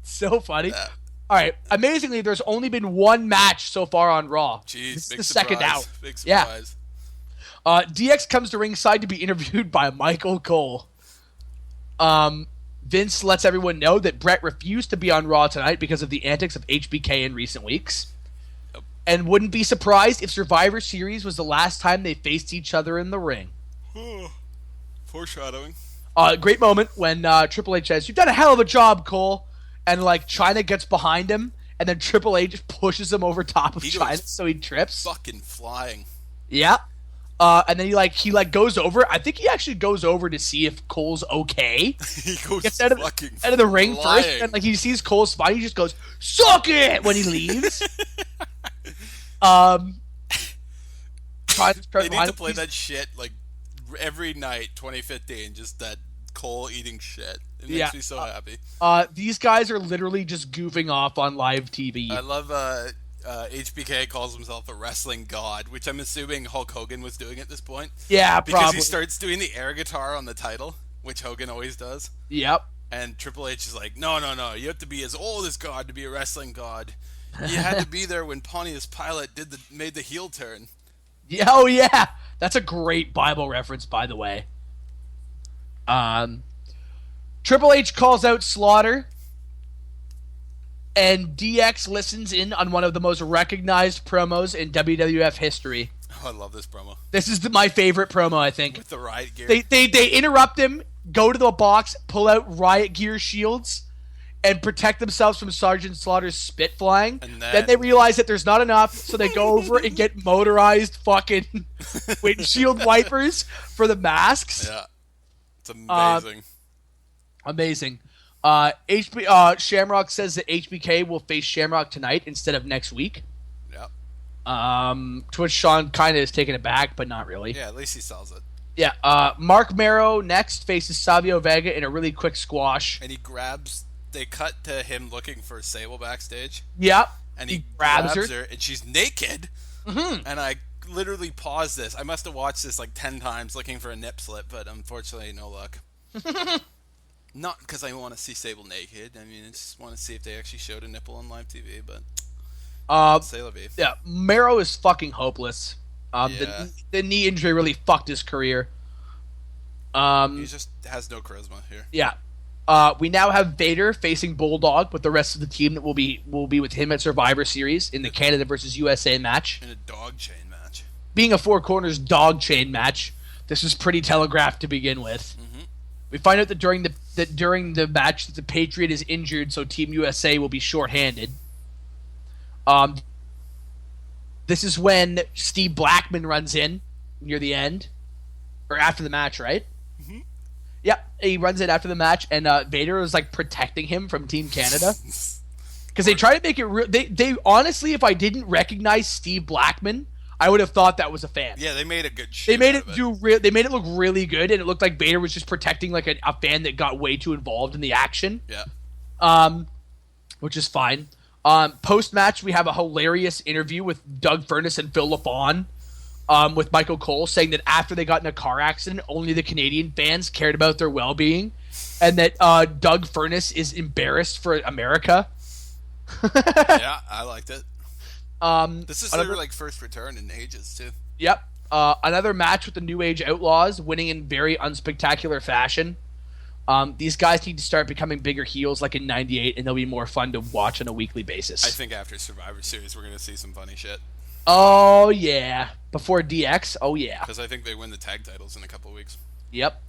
So funny. Yeah. All right. Amazingly, there's only been one match so far on Raw. Jeez, this is big the surprise. second out. Big surprise. Yeah. DX comes to ringside to be interviewed by Michael Cole. Vince lets everyone know that Brett refused to be on Raw tonight because of the antics of HBK in recent weeks. Yep. And wouldn't be surprised if Survivor Series was the last time they faced each other in the ring. Foreshadowing. Great moment when Triple H says, "You've done a hell of a job, Cole." And like Chyna gets behind him, and then Triple H pushes him over top of Chyna, so he trips. Fucking flying. Yeah. And then he goes over. I think he actually goes over to see if Cole's okay. He gets out of the ring first, and like he sees Cole's spine, he just goes, "Suck it!" when he leaves. They need to play that shit like every night, 2015. Just that Cole eating shit. It makes me so happy. These guys are literally just goofing off on live TV. I love HBK calls himself a wrestling god, which I'm assuming Hulk Hogan was doing at this point. Yeah, because probably. He starts doing the air guitar on the title, which Hogan always does. Yep. And Triple H is like, no, you have to be as old as God to be a wrestling god. You had to be there when Pontius Pilate made the heel turn. Yeah, oh yeah, that's a great Bible reference, by the way. Triple H calls out Slaughter, and DX listens in on one of the most recognized promos in WWF history. Oh, I love this promo. This is my favorite promo, I think. With the riot gear. They interrupt him, go to the box, pull out riot gear shields, and protect themselves from Sergeant Slaughter's spit flying. And then they realize that there's not enough, so they go over and get motorized fucking windshield wipers for the masks. Yeah. It's amazing. Amazing. Shamrock says that HBK will face Shamrock tonight instead of next week. Yep. To which Sean kind of is taken aback, but not really. Yeah, at least he sells it. Yeah. Mark Marrow next faces Savio Vega in a really quick squash. And they cut to him looking for Sable backstage. Yep. And he grabs her, and she's naked. Mm-hmm. And I literally paused this. I must have watched this like 10 times looking for a nip slip, but unfortunately, no luck. Not because I want to see Sable naked. I mean, I just want to see if they actually showed a nipple on live TV, but... say la vie. Yeah, Marrow is fucking hopeless. The knee injury really fucked his career. He just has no charisma here. Yeah. We now have Vader facing Bulldog with the rest of the team that will be with him at Survivor Series in the Canada versus USA match. In a dog chain match. Being a Four Corners dog chain match, this is pretty telegraphed to begin with. Mm-hmm. We find out that during the match that the Patriot is injured, so Team USA will be shorthanded. This is when Steve Blackman runs in near the end, or after the match, right? Mm-hmm. Yep, he runs in after the match, and Vader is like protecting him from Team Canada because they try to make it real. They honestly, if I didn't recognize Steve Blackman, I would have thought that was a fan. Yeah, they made a good shit. They made they made it look really good, and it looked like Vader was just protecting like a fan that got way too involved in the action. Yeah. Which is fine. Post-match, we have a hilarious interview with Doug Furness and Phil LaFawn with Michael Cole saying that after they got in a car accident, only the Canadian fans cared about their well-being, and that Doug Furness is embarrassed for America. Yeah, I liked it. This is their first return in ages, too. Yep. Another match with the New Age Outlaws, winning in very unspectacular fashion. These guys need to start becoming bigger heels like in 98, and they'll be more fun to watch on a weekly basis. I think after Survivor Series, we're going to see some funny shit. Oh, yeah. Before DX, oh, yeah. Because I think they win the tag titles in a couple of weeks. Yep.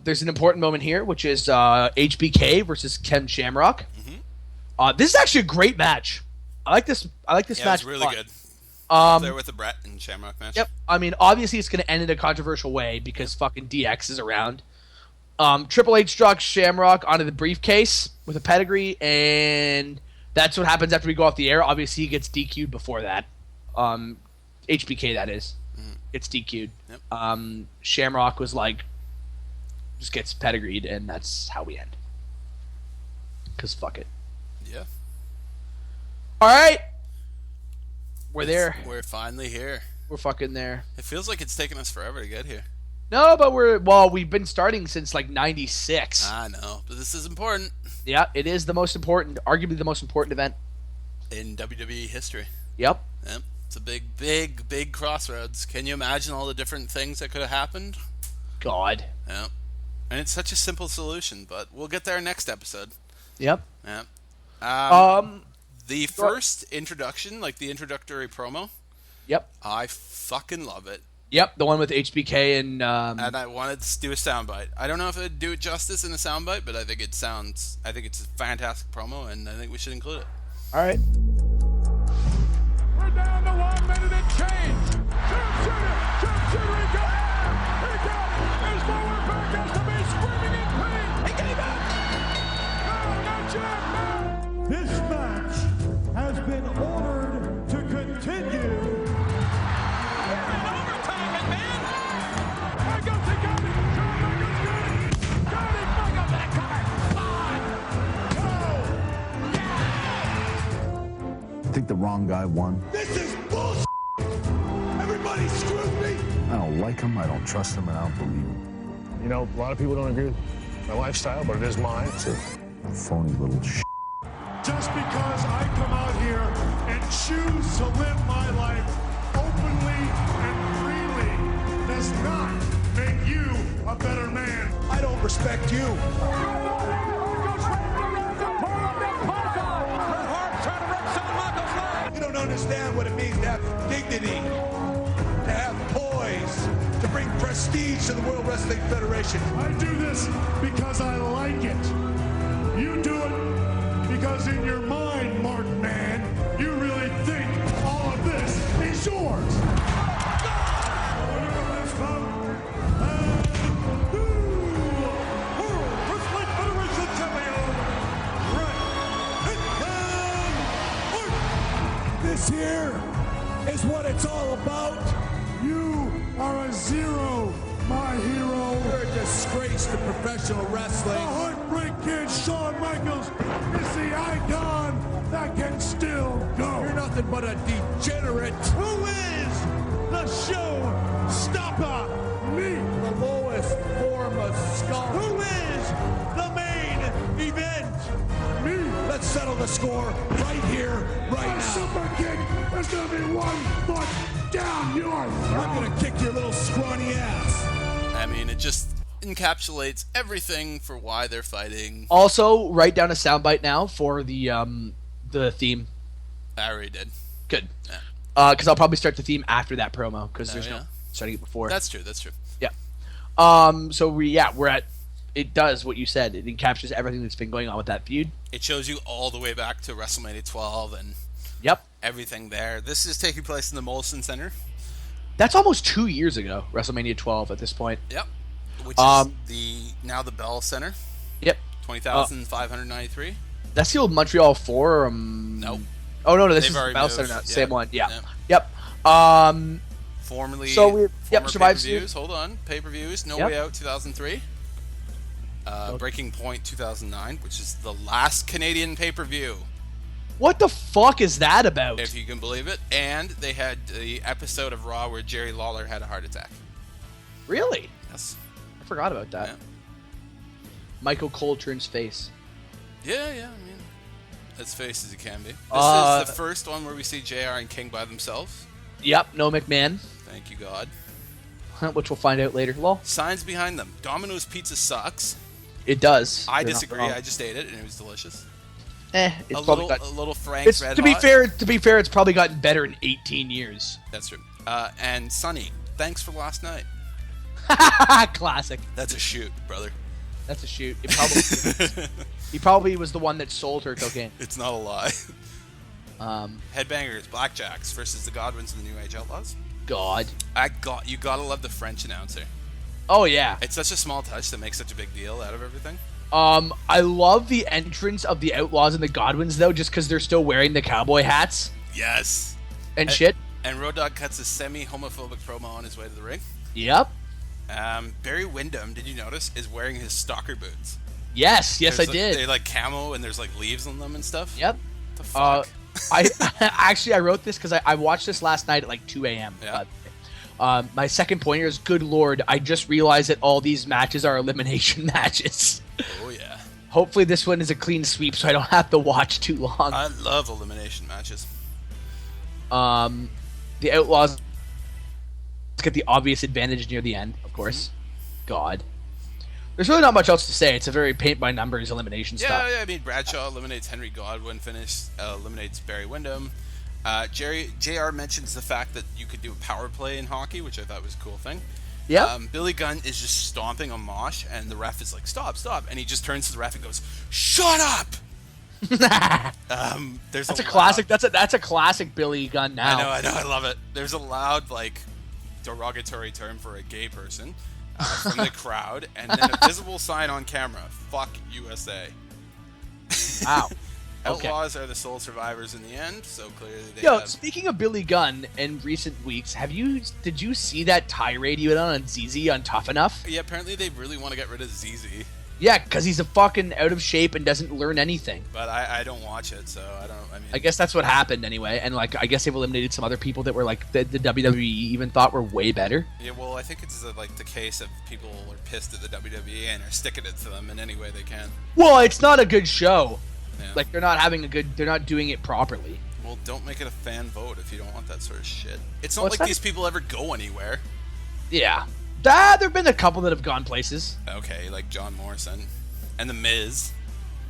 There's an important moment here, which is HBK versus Ken Shamrock. Mm-hmm. This is actually a great match. I like this match. It's really good. Up there with the Brett and Shamrock match. Yep. I mean, obviously it's going to end in a controversial way because fucking DX is around. Triple H drops Shamrock onto the briefcase with a pedigree, and that's what happens after we go off the air. Obviously, he gets DQ'd before that. HBK, that is. Gets DQ'd. Yep. Shamrock was like, just gets pedigreed, and that's how we end. Because fuck it. Yeah. Alright! We're there. We're finally here. We're fucking there. It feels like it's taken us forever to get here. No, but we've been starting since like 96. I know, but this is important. Yeah, it is the most important, arguably the most important event in WWE history. Yep. It's a big crossroads. Can you imagine all the different things that could have happened? God. Yeah. And it's such a simple solution, but we'll get there next episode. Yep. Yeah. The first introduction, like the introductory promo. Yep. I fucking love it. Yep, the one with HBK and... And I wanted to do a soundbite. I don't know if it would do it justice in a soundbite, but I think it's a fantastic promo, and I think we should include it. All right. We're down to 1 minute and change. Sharpshooter, he got it. There's nowhere back, has to be screaming in pain. He gave up. No, not yet, no. This match has been ordered to continue. think the wrong guy won? This is bullshit! Everybody screwed me! I don't like him, I don't trust him, and I don't believe him. You know, a lot of people don't agree with my lifestyle, but it is mine. It's a phony little shit. Just because I come out here and choose to live my life openly and freely does not make you a better man. I don't respect you. You don't understand what it means to have dignity, to have poise, to bring prestige to the World Wrestling Federation. I do this because I like it. You do it because in your mind, Martin Man, you really think all of this is yours. This here is what it's all about. You are a zero, my hero. You're a disgrace to professional wrestling. The Heartbreak Kid, Shawn Michaels, is the icon that can still go. You're nothing but a degenerate. Who is the show stopper? Me. The lowest form of skull. Who is the main event? Me. Let's settle the score right here, right now. Super kick is going to be 1 foot down your throat. I'm going to kick your little scrawny ass. I mean, it just encapsulates everything for why they're fighting. Also, write down a soundbite now for the theme. I already did. Good. Yeah. Because I'll probably start the theme after that promo because there's no starting it before. That's true. That's true. Yeah. So we're at. It does what you said. It encaptures everything that's been going on with that feud. It shows you all the way back to WrestleMania 12 and everything there. This is taking place in the Molson Center. That's almost 2 years ago, WrestleMania 12 at this point. Yep. Which is now the Bell Center. Yep. 20,593. That's the old Montreal Forum. Nope. Oh no, this is They've the Bell already Center now. moved. Same one. Yeah. Yep. Formerly. So we survived pay-per-views. Hold on. Pay-per-views. No Way Out 2003. Breaking Point 2009, which is the last Canadian pay-per-view. What the fuck is that about? If you can believe it. And they had the episode of Raw where Jerry Lawler had a heart attack. Really? Yes. I forgot about that. Yeah. Michael Coltrane's face. Yeah. I mean, as face as he can be. This is the first one where we see JR and King by themselves. Yep. No McMahon. Thank you, God. Which we'll find out later. Well, signs behind them. Domino's Pizza sucks. It does. I disagree. I just ate it and it was delicious. It's a little Frank's Red to be fair, it's probably gotten better in 18 years. That's true. And Sonny, thanks for last night. Classic. That's a shoot, brother. That's a shoot. It probably he probably was the one that sold her cocaine. It's not a lie. Headbangers, Blackjacks versus the Godwins and the New Age Outlaws. God. You gotta love the French announcer. Oh yeah. It's such a small touch that makes such a big deal out of everything. I love the entrance of the Outlaws and the Godwins though, just because they're still wearing the cowboy hats. Yes. And shit. And Road Dogg cuts a semi-homophobic promo on his way to the ring. Yep. Barry Windham, did you notice, is wearing his stalker boots. Yes, I did. They're like camo and there's like leaves on them and stuff. Yep. What the fuck? I wrote this because I watched this last night at like 2 a.m. Yeah. My second pointer is, good lord, I just realized that all these matches are elimination matches. Oh yeah. Hopefully this one is a clean sweep so I don't have to watch too long. I love elimination matches. The Outlaws get the obvious advantage near the end, of course. God. There's really not much else to say. It's a very paint-by-numbers elimination stuff. Yeah, I mean, Bradshaw eliminates Henry Godwin, eliminates Barry Windham. JR mentions the fact that you could do a power play in hockey, which I thought was a cool thing. Yeah. Billy Gunn is just stomping a mosh, and the ref is like, stop. And he just turns to the ref and goes, shut up! That's a classic. That's a classic Billy Gunn now. I know. I love it. There's a loud, like, derogatory term for a gay person from the crowd, and then a visible sign on camera: "Fuck USA." Wow. Outlaws are the sole survivors in the end, so clearly they. Speaking of Billy Gunn, in recent weeks, did you see that tirade you had on ZZ on Tough Enough? Yeah, apparently they really want to get rid of ZZ. Yeah, because he's a fucking out of shape and doesn't learn anything. But I don't watch it, so I guess that's what happened anyway. And like, I guess they've eliminated some other people that were like the WWE even thought were way better. Yeah, well, I think it's like the case of people are pissed at the WWE and are sticking it to them in any way they can. Well, it's not a good show. Yeah. Like they're not doing it properly. Well, don't make it a fan vote if you don't want that sort of shit. It's not these people ever go anywhere. Yeah. There've been a couple that have gone places. Okay, like John Morrison and The Miz.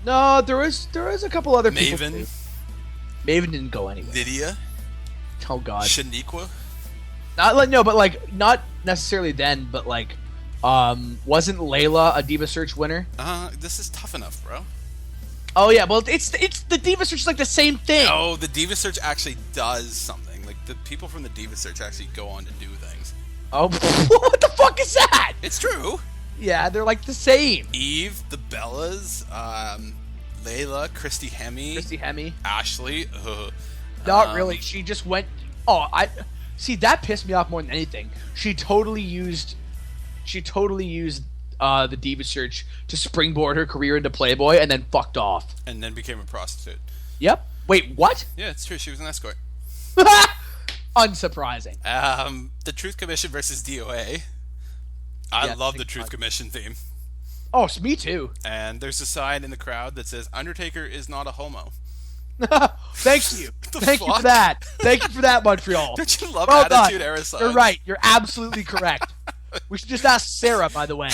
No, there is a couple other people. Maven. Maven didn't go anywhere. Lydia. Oh God. Shaniqua. Not necessarily then, but like, wasn't Layla a Diva Search winner? This is tough enough, bro. Oh yeah, well it's the Diva Search is like the same thing. No, the Diva Search actually does something. Like the people from the Diva Search actually go on to do things. Oh, what the fuck is that? It's true. Yeah, they're like the same. Eve, the Bellas, Layla, Christy Hemme, Ashley. Not really. She just went. Oh, see that pissed me off more than anything. She totally used the Diva Search to springboard her career into Playboy and then fucked off. And then became a prostitute. Yep. Wait, what? Yeah, it's true. She was an escort. Unsurprising. The Truth Commission versus DOA. I love the Truth Commission theme. Oh, me too. And there's a sign in the crowd that says, Undertaker is not a homo. Thank you. Thank you for that. Thank you for that, Montreal. Don't you love Attitude Era signs? You're right. You're absolutely correct. We should just ask Sarah, by the way.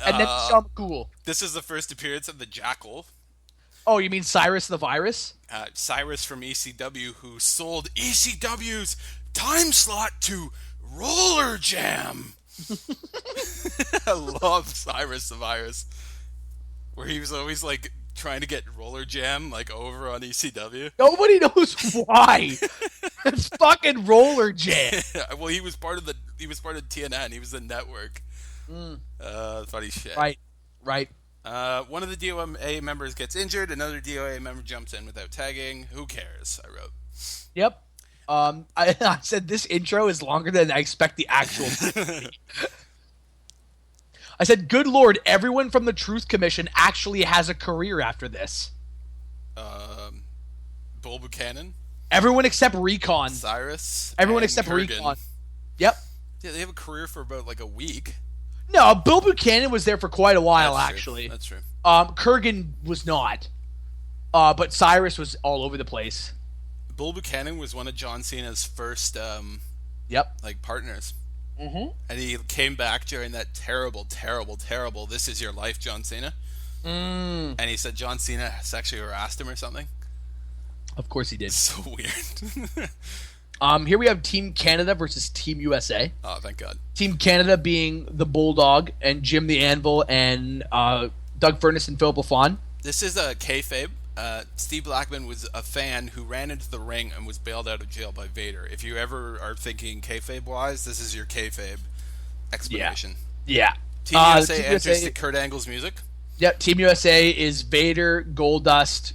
And then Sean McCool. This is the first appearance of the Jackal. Oh, you mean Cyrus the Virus? Cyrus from ECW, who sold ECW's time slot to Roller Jam. I love Cyrus the Virus. Where he was always like trying to get Roller Jam like over on ECW. Nobody knows why. It's fucking Roller Jam. Well, he was part of TNN. He was the network. Funny shit. Right. One of the DOA members gets injured. Another DOA member jumps in without tagging. Who cares? I wrote. Yep. I said this intro is longer than I expect the actual. I said, good Lord, everyone from the Truth Commission actually has a career after this. Bull Buchanan. Everyone except Recon. Cyrus. Everyone except Kurgan. Recon. Yep. Yeah, they have a career for about like a week. No, Bill Buchanan was there for quite a while, actually. That's true. Kurgan was not. But Cyrus was all over the place. Bull Buchanan was one of John Cena's first partners. Mm-hmm. And he came back during that terrible This Is Your Life, John Cena. And he said John Cena sexually harassed him or something. Of course he did. So weird. Here we have Team Canada versus Team USA. Oh, thank God. Team Canada being the Bulldog and Jim the Anvil and Doug Furness and Philip LaFawn. This is a kayfabe. Steve Blackman was a fan who ran into the ring and was bailed out of jail by Vader. If you ever are thinking kayfabe-wise, this is your kayfabe explanation. Yeah. Team USA enters to Kurt Angle's music. Yep. Team USA is Vader, Goldust,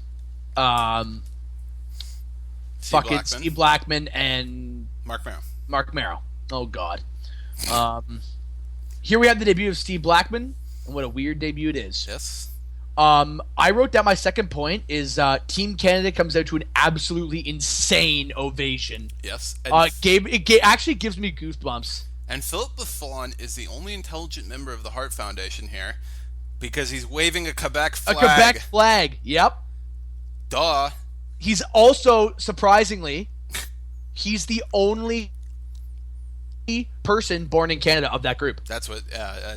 Steve Blackman, and Mark Merrow. Oh, God. Here we have the debut of Steve Blackman, and what a weird debut it is. Yes. I wrote down my second point is Team Canada comes out to an absolutely insane ovation. Yes. It actually gives me goosebumps. And Philip LaFawn is the only intelligent member of the Hart Foundation here because he's waving a Quebec flag. A Quebec flag, yep. Duh. He's also, surprisingly, he's the only person born in Canada of that group. That's what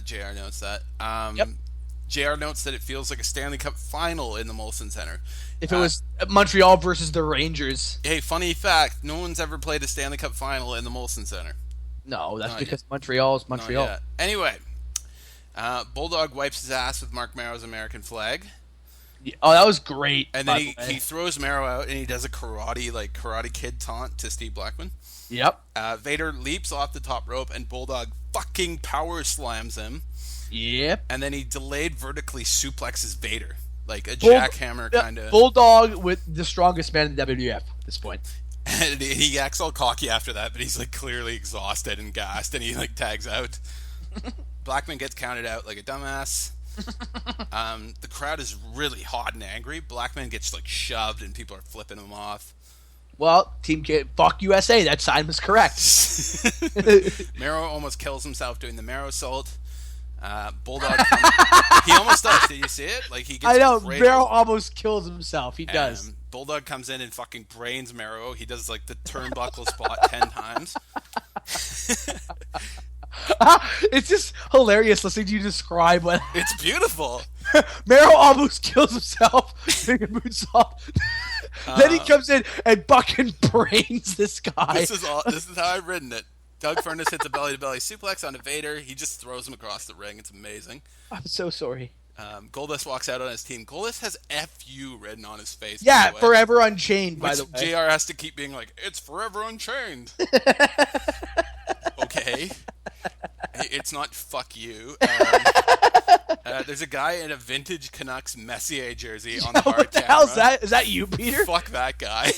JR notes that. Yep. JR notes that it feels like a Stanley Cup final in the Molson Center. If it was Montreal versus the Rangers. Hey, funny fact, no one's ever played a Stanley Cup final in the Molson Center. No, that's because Montreal is Montreal. Anyway, Bulldog wipes his ass with Mark Merrow's American flag. Oh, that was great. And then he throws Merrow out and he does a Karate Kid taunt to Steve Blackman. Yep. Vader leaps off the top rope and Bulldog fucking power slams him. Yep. And then he delayed vertically suplexes Vader. Like a jackhammer kind of. Bulldog with the strongest man in the WWF at this point. And he acts all cocky after that, but he's like clearly exhausted and gassed and he like tags out. Blackman gets counted out like a dumbass. The crowd is really hot and angry. Blackman gets like shoved and people are flipping him off. Well, fuck USA. That sign was correct. Mero almost kills himself doing the Mero Assault. Bulldog, he almost does. Did you see it? Like he gets. I know. Mero almost kills himself. He does. Bulldog comes in and fucking brains Mero. He does like the turnbuckle spot 10 times. It's just hilarious listening to you describe what. It's beautiful. Mero almost kills himself. Boots off. Then he comes in and fucking brains this guy. This is how I've written it. Doug Furness hits a belly-to-belly suplex onto Vader. He just throws him across the ring. It's amazing. I'm so sorry. Goldust walks out on his team. Goldust has FU written on his face. Yeah, Forever Unchained, by Which the way. JR has to keep being like, it's Forever Unchained. Okay. It's not fuck you. There's a guy in a vintage Canucks Messier jersey on the hard what the camera. hell's that? Is that you, Peter? Fuck that guy.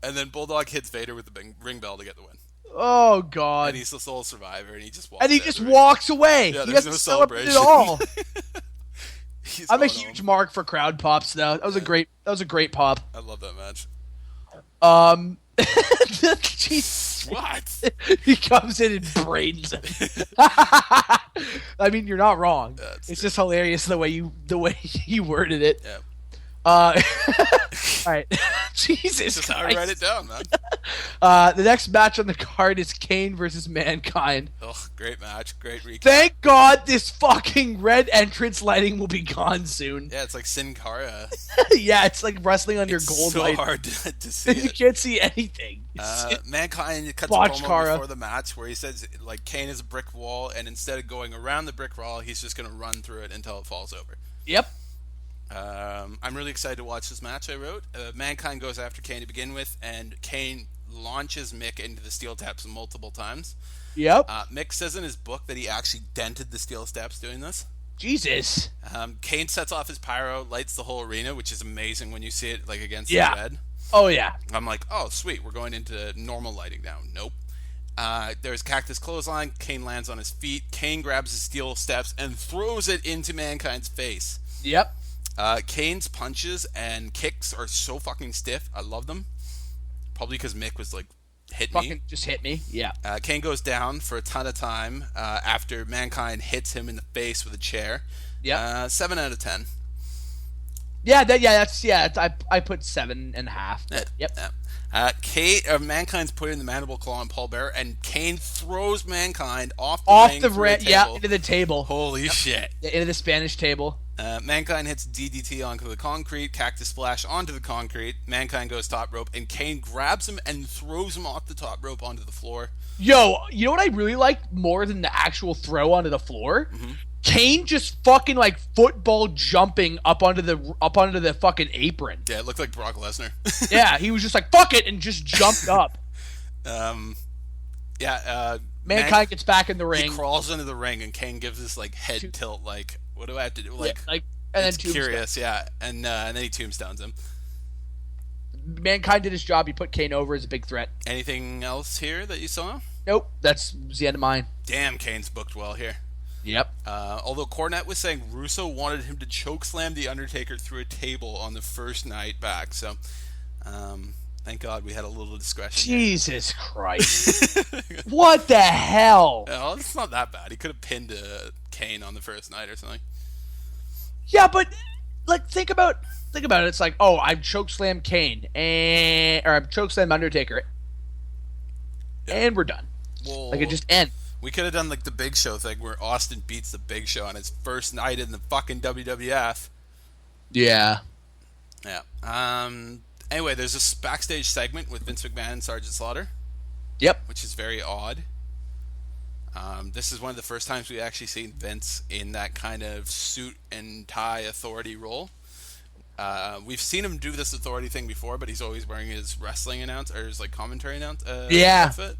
And then Bulldog hits Vader with the ring bell to get the win. Oh God! And he's the sole survivor, and he just walks. And he just walks away. Yeah, he there's doesn't no celebrate celebration at all. I'm a huge mark for crowd pops, though. That was a great pop. I love that match. Jesus. What? He comes in and brains him. I mean, you're not wrong. It's just hilarious the way you worded it. Yeah. All right. Jesus This is how Christ. I write it down, man. The next match on the card is Kane versus Mankind. Oh, great match. Great recap. Thank God this fucking red entrance lighting will be gone soon. Yeah, it's like Sin Cara. Yeah, it's like wrestling under It's gold so light. hard to see You it. can't see anything. Mankind cuts a Watch promo Cara. before the match where he says like Kane is a brick wall, and instead of going around the brick wall, he's just going to run through it until it falls over. Yep. I'm really excited to watch this match. I wrote Mankind goes after Kane to begin with, and Kane launches Mick into the steel steps multiple times. Yep. Mick says in his book that he actually dented the steel steps doing this. Jesus. Kane sets off his pyro, lights the whole arena, which is amazing when you see it like against the red. Oh yeah. I'm like, oh sweet, we're going into normal lighting now. Nope. There's Cactus clothesline. Kane lands on his feet. Kane grabs his steel steps and throws it into Mankind's face. Yep. Kane's punches and kicks are so fucking stiff. I love them. Probably because Mick was like, hit me. Just hit me. Yeah. Kane goes down for a ton of time after Mankind hits him in the face with a chair. Yeah. 7 out of 10. Yeah. I put 7.5. Yep. Mankind's putting the mandible claw on Paul Bearer, and Kane throws Mankind off the ring. Yeah, into the table. Holy shit. Yeah, into the Spanish table. Mankind hits DDT onto the concrete, Cactus splash onto the concrete, Mankind goes top rope, and Kane grabs him and throws him off the top rope onto the floor. Yo, you know what I really like more than the actual throw onto the floor? Mm-hmm. Kane just fucking like football jumping up onto the fucking apron. Yeah, it looked like Brock Lesnar. Yeah, he was just like fuck it and just jumped up. Mankind gets back in the ring. He crawls into the ring, and Kane gives this like head tilt, like, what do I have to do? Like and then curious, yeah, and then he tombstones him. Mankind did his job. He put Kane over as a big threat. Anything else here that you saw? Nope, that's the end of mine. Damn, Kane's booked well here. Yep. Although Cornette was saying Russo wanted him to chokeslam The Undertaker through a table on the first night back, so thank God we had a little discretion. Jesus Christ. What the hell? Well, it's not that bad. He could have pinned Kane on the first night or something. Yeah, but like think about it. It's like, oh, I've chokeslammed Kane or I've chokeslammed Undertaker, and we're done. Well, like it just ends. We could have done like the Big Show thing where Austin beats the Big Show on his first night in the fucking WWF. Yeah. Yeah. Anyway, there's this backstage segment with Vince McMahon and Sergeant Slaughter. Yep. Which is very odd. This is one of the first times we actually seen Vince in that kind of suit and tie authority role. We've seen him do this authority thing before, but he's always wearing his wrestling his like commentary outfit.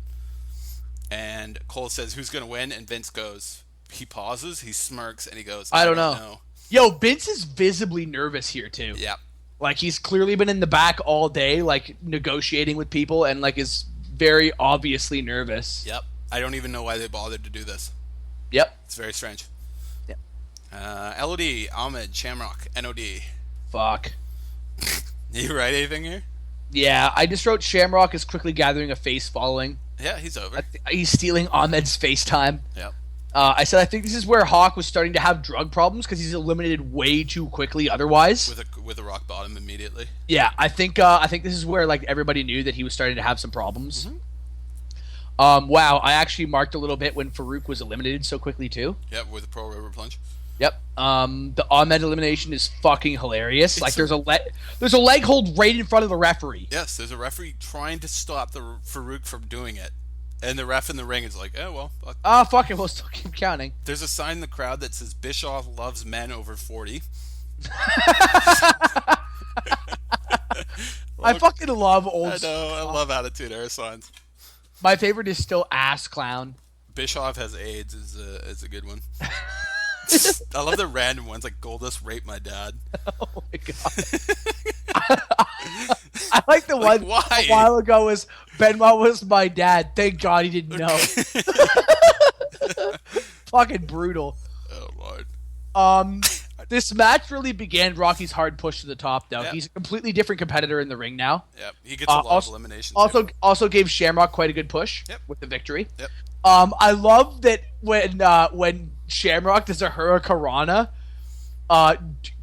And Cole says, "Who's gonna win?" And Vince goes. He pauses. He smirks, and he goes, "I don't know." Yo, Vince is visibly nervous here too. Yeah. Like he's clearly been in the back all day, like negotiating with people, and like is very obviously nervous. Yep. I don't even know why they bothered to do this. Yep. It's very strange. Yeah. LOD, Ahmed, Shamrock, NOD. Fuck. You write anything here? Yeah, I just wrote Shamrock is quickly gathering a face following. Yeah, he's over. He's stealing Ahmed's face time. Yep. I said I think this is where Hawk was starting to have drug problems because he's eliminated way too quickly otherwise. With a rock bottom immediately. Yeah, I think this is where like everybody knew that he was starting to have some problems. Mm-hmm. Wow, I actually marked a little bit when Farouk was eliminated so quickly too. Yep, with a pro rubber plunge. Yep. The Ahmed elimination is fucking hilarious. There's a leg hold right in front of the referee. Yes, there's a referee trying to stop the Farouk from doing it. And the ref in the ring is like, oh, well, fuck. Fuck it, we'll still keep counting. There's a sign in the crowd that says, Bischoff loves men over 40. I fucking love old I know, I love Attitude Era signs. My favorite is still Ass Clown. Bischoff has AIDS is a good one. I love the random ones like Goldust raped my dad. Oh my god. I like the one why? a while ago was Benoit was my dad. Thank God he didn't know. Fucking brutal. Oh Lord. This match really began Rocky's hard push to the top though. Yep. He's a completely different competitor in the ring now. Yep. He gets a lot of eliminations. Also gave Shamrock quite a good push with the victory. Yep. I love that when Shamrock does a Hurricanrana,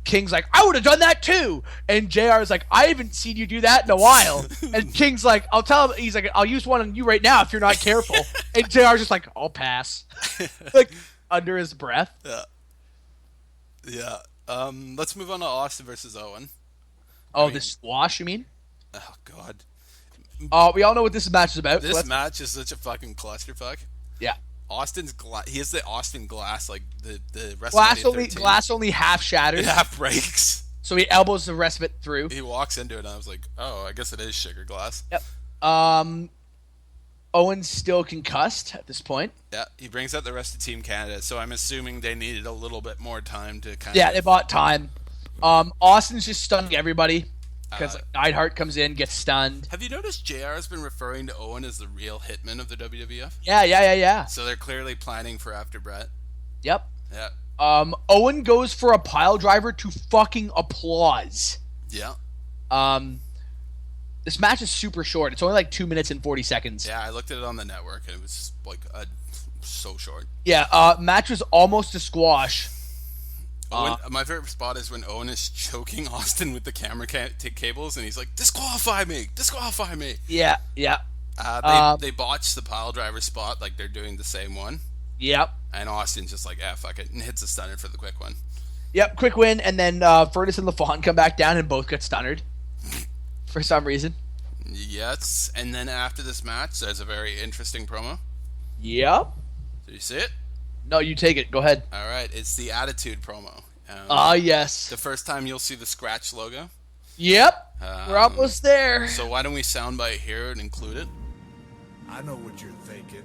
King's like, I would have done that too. And JR is like, I haven't seen you do that in a while. And King's like, I'll tell him, he's like, I'll use one on you right now if you're not careful. And JR's just like, I'll pass. Like, under his breath. Yeah. Let's move on to Austin versus Owen. The squash, you mean? Oh, God. We all know what this match is about. This match is such a fucking clusterfuck. Yeah. Austin's he has the Austin glass, like the glass only half shattered. It half breaks. So he elbows the rest of it through. He walks into it and I was like, oh, I guess it is sugar glass. Yep. Owen's still concussed at this point. Yeah, he brings out the rest of Team Canada, so I'm assuming they needed a little bit more time to kind of... Yeah, they bought time. Austin's just stunning everybody. Because Neidhart comes in, gets stunned. Have you noticed JR has been referring to Owen as the real hitman of the WWF? Yeah. So they're clearly planning for after Brett. Yep. Yeah. Owen goes for a pile driver to fucking applause. Yeah. This match is super short. It's only like 2 minutes and 40 seconds. Yeah, I looked at it on the network and it was like so short. Yeah, match was almost a squash. My favorite spot is when Owen is choking Austin with the camera cables, and he's like, "Disqualify me! Disqualify me!" Yeah. They botched the pile driver spot, like they're doing the same one. Yep. And Austin's just like, fuck it, and hits a stunner for the quick one. Yep, quick win, and then Furnas and LaFon come back down, and both get stunnered for some reason. Yes, and then after this match, there's a very interesting promo. Yep. Do you see it? No, you take it. Go ahead. All right, it's the Attitude promo. Yes. The first time you'll see the Scratch logo. Yep. We're almost there. So why don't we soundbite here and include it? I know what you're thinking.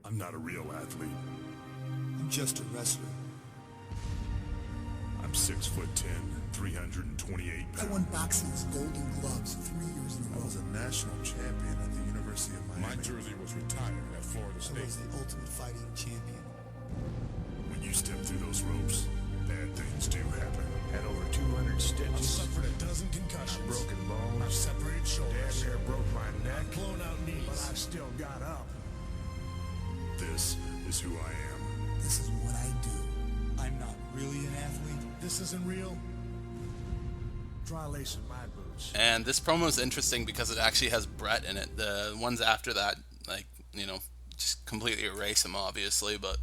I'm not a real athlete. I'm just a wrestler. I'm 6'10", 328 pounds. I won boxing's Golden Gloves 3 years in a row. I was a national champion at the University of Miami. My jersey was retired at Florida State. I was the ultimate fighting champion. When you step through those ropes, bad things do happen. Had over 200 stitches. I've suffered a dozen concussions. Broken bones. I've separated shoulders. Damn near broke my neck. Blown out knees. But I still got up. This is who I am. This is what I do. I'm not really an athlete. This isn't real. Dry lace in my boots. And this promo is interesting because it actually has Brett in it. The ones after that, just completely erase him, obviously, but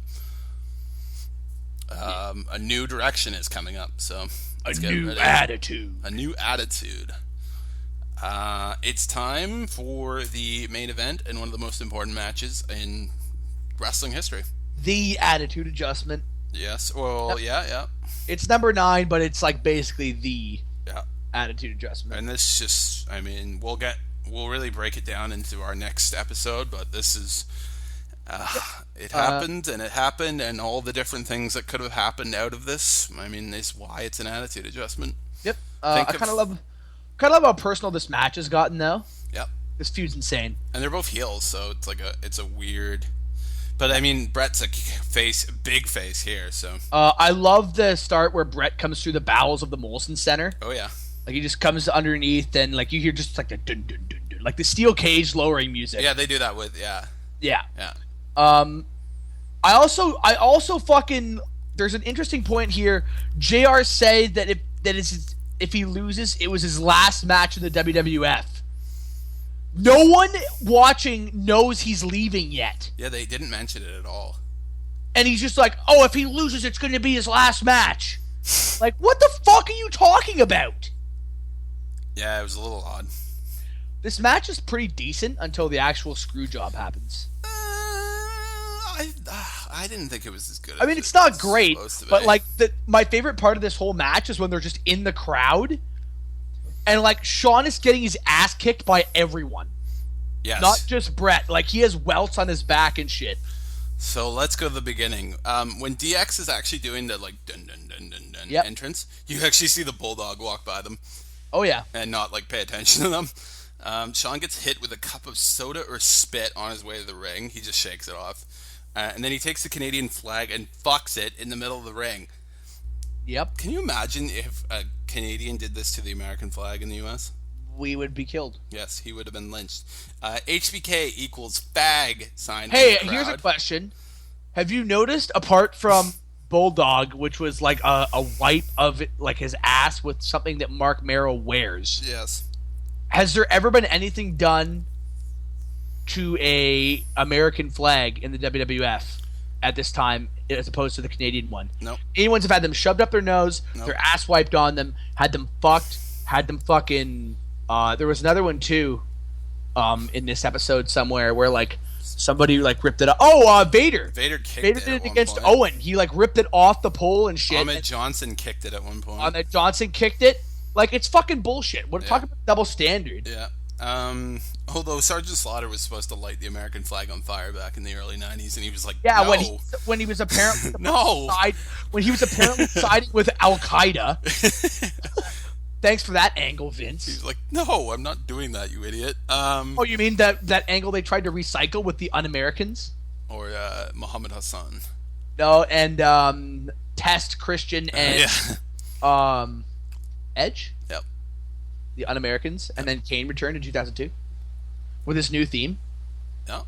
a new direction is coming up. So a new attitude. It's time for the main event and one of the most important matches in wrestling history. The Attitude Adjustment. Yes. Well, yeah. It's number 9, but it's like basically the Attitude Adjustment. And this just, we'll really break it down into our next episode, but this is, it happened, and all the different things that could have happened out of this. Is why it's an Attitude Adjustment. Yep. I kind of love how personal this match has gotten, though. Yep. This feud's insane. And they're both heels, so it's like it's a weird But I mean, Brett's a big face here. So I love the start where Brett comes through the bowels of the Molson Center. Oh yeah, like he just comes underneath, and like you hear just like the dun dun dun dun, like the steel cage lowering music. Yeah, they do that with yeah. I also fucking. There's an interesting point here. JR said that if he loses, it was his last match in the WWF. No one watching knows he's leaving yet. Yeah, they didn't mention it at all. And he's just like, oh, if he loses, it's going to be his last match. Like, what the fuck are you talking about? Yeah, it was a little odd. This match is pretty decent until the actual screw job happens. I didn't think it was as good. I mean, it's not great, but like my favorite part of this whole match is when they're just in the crowd, and like Shawn is getting his ass kicked by everyone. Yes. Not just Brett. Like he has welts on his back and shit. So let's go to the beginning. When DX is actually doing the like dun dun dun dun dun entrance, you actually see the Bulldog walk by them. Oh yeah. And not like pay attention to them. Shawn gets hit with a cup of soda or spit on his way to the ring. He just shakes it off. And then he takes the Canadian flag and fucks it in the middle of the ring. Yep. Can you imagine if a Canadian did this to the American flag in the U.S.? We would be killed. Yes, he would have been lynched. HBK equals fag sign. Hey, here's a question. Have you noticed, apart from Bulldog, which was like a wipe of it, like his ass with something that Mark Merrow wears? Yes. Has there ever been anything done to a American flag in the WWF at this time as opposed to the Canadian one? No. Anyone's have had them shoved up their nose, their ass wiped on them, had them fucked, had them fucking there was another one too in this episode somewhere where like somebody like ripped it up. Vader kicked did it against Owen. He like ripped it off the pole and shit. Ahmed Johnson kicked it at one point. Ahmed Johnson kicked it. Like it's fucking bullshit. We're talking about double standard. Yeah. Although Sergeant Slaughter was supposed to light the American flag on fire back in the early '90s, and he was like, "Yeah, no. when he was apparently when he was apparently siding with Al Qaeda." Thanks for that angle, Vince. He's like, "No, I'm not doing that, you idiot." Oh, you mean that angle they tried to recycle with the Un-Americans? Or Muhammad Hassan? No, and Test Christian and Edge. Yep. The Un-Americans, and then Kane returned in 2002 with his new theme. Yeah.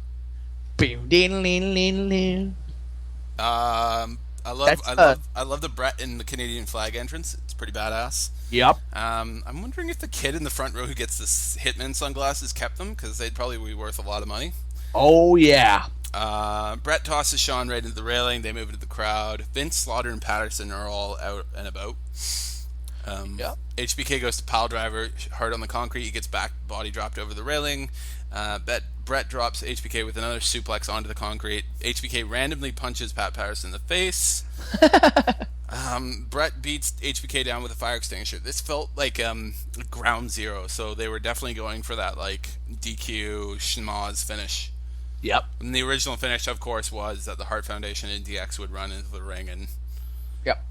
I love the Brett and the Canadian flag entrance. It's pretty badass. Yep. I'm wondering if the kid in the front row who gets the Hitman sunglasses kept them, because they'd probably be worth a lot of money. Oh yeah. Brett tosses Shawn right into the railing. They move into the crowd. Vince, Slaughter, and Patterson are all out and about. HBK goes to pile driver hard on the concrete. He gets back body dropped over the railing. Brett drops HBK with another suplex onto the concrete. HBK randomly punches Pat Patterson in the face. Brett beats HBK down with a fire extinguisher. This felt like ground zero, so they were definitely going for that like DQ schmoz finish. Yep. And the original finish, of course, was that the Hart Foundation and DX would run into the ring and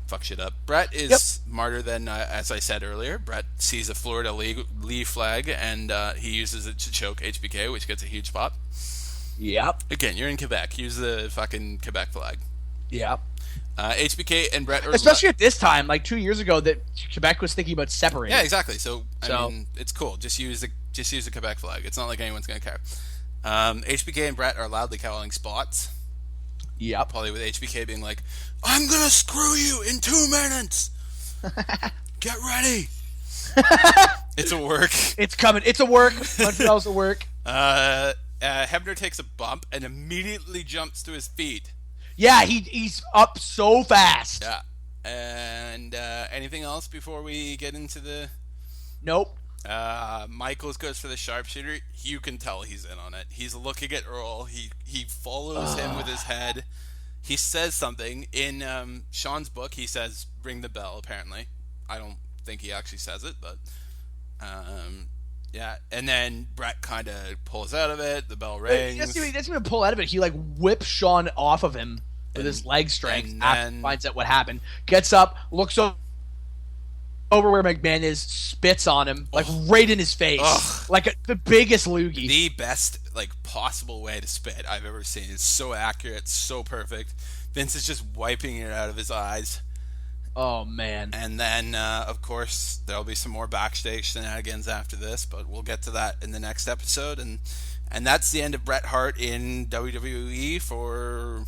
fuck shit up. Brett is smarter than, as I said earlier. Brett sees a Florida Lee flag, and he uses it to choke HBK, which gets a huge pop. Yep. Again, you're in Quebec. Use the fucking Quebec flag. Yep. HBK and Brett are... Especially at this time, like 2 years ago, that Quebec was thinking about separating. Yeah, exactly. So, I mean, it's cool. Just use the Quebec flag. It's not like anyone's going to care. HBK and Brett are loudly calling spots. Yep. Probably with HBK being like, "I'm gonna screw you in 2 minutes. Get ready." It's a work. It's coming. It's a work. Montreal's a work. Hebner takes a bump and immediately jumps to his feet. Yeah, he's up so fast. Yeah. And anything else before we get into the... Nope. Michaels goes for the sharpshooter. You can tell he's in on it. He's looking at Earl. He follows him with his head. He says something. In Shawn's book, he says, "Ring the bell," apparently. I don't think he actually says it, but... yeah, and then Brett kind of pulls out of it. The bell rings. He doesn't even pull out of it. He, like, whips Shawn off of him with his leg strength after he finds out what happened. Gets up, looks over where McMahon is, spits on him, like right in his face. Like the biggest loogie. The best possible way to spit I've ever seen. It's so accurate, so perfect. Vince is just wiping it out of his eyes. Oh, man. And then, of course, there'll be some more backstage shenanigans after this, but we'll get to that in the next episode. And that's the end of Bret Hart in WWE for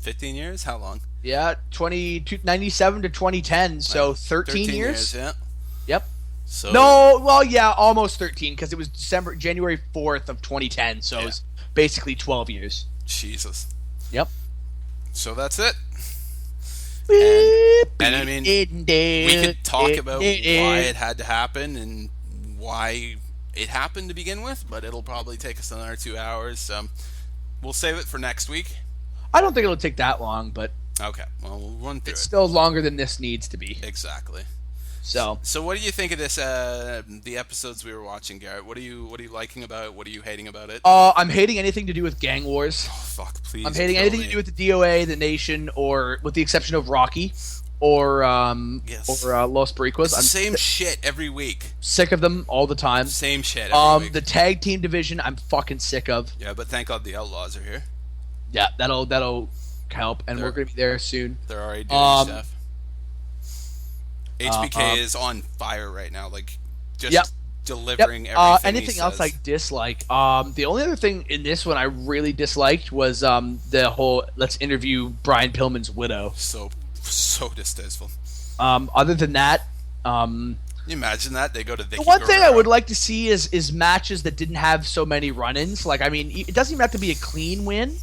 15 years? How long? Yeah, 97 to 2010, so 13 years? Yeah. Yep. So, no, well, yeah, almost 13, because it was January 4th of 2010, so it was basically 12 years. Jesus. Yep. So that's it. And I mean, we could talk about why it had to happen and why it happened to begin with, but it'll probably take us another 2 hours. We'll save it for next week. I don't think it'll take that long, but... Okay, well, we'll run through it. It's still longer than this needs to be. Exactly. So what do you think of this? The episodes we were watching, Garrett. What are you liking about it? What are you hating about it? I'm hating anything to do with gang wars. Oh, fuck, please. I'm hating anything to do with the DOA, the Nation, or with the exception of Rocky, or Los Boricuas. I'm same shit every week. Sick of them all the time. Same shit every week. The tag team division, I'm fucking sick of. Yeah, but thank God the Outlaws are here. Yeah, that'll help, and we're gonna be there soon. They're already doing stuff. HBK is on fire right now, delivering everything. Anything else I dislike? The only other thing in this one I really disliked was the whole let's interview Brian Pillman's widow. So distasteful. Other than that, can you imagine that they go to the one thing I would like to see is matches that didn't have so many run-ins. Like, I mean, it doesn't even have to be a clean win,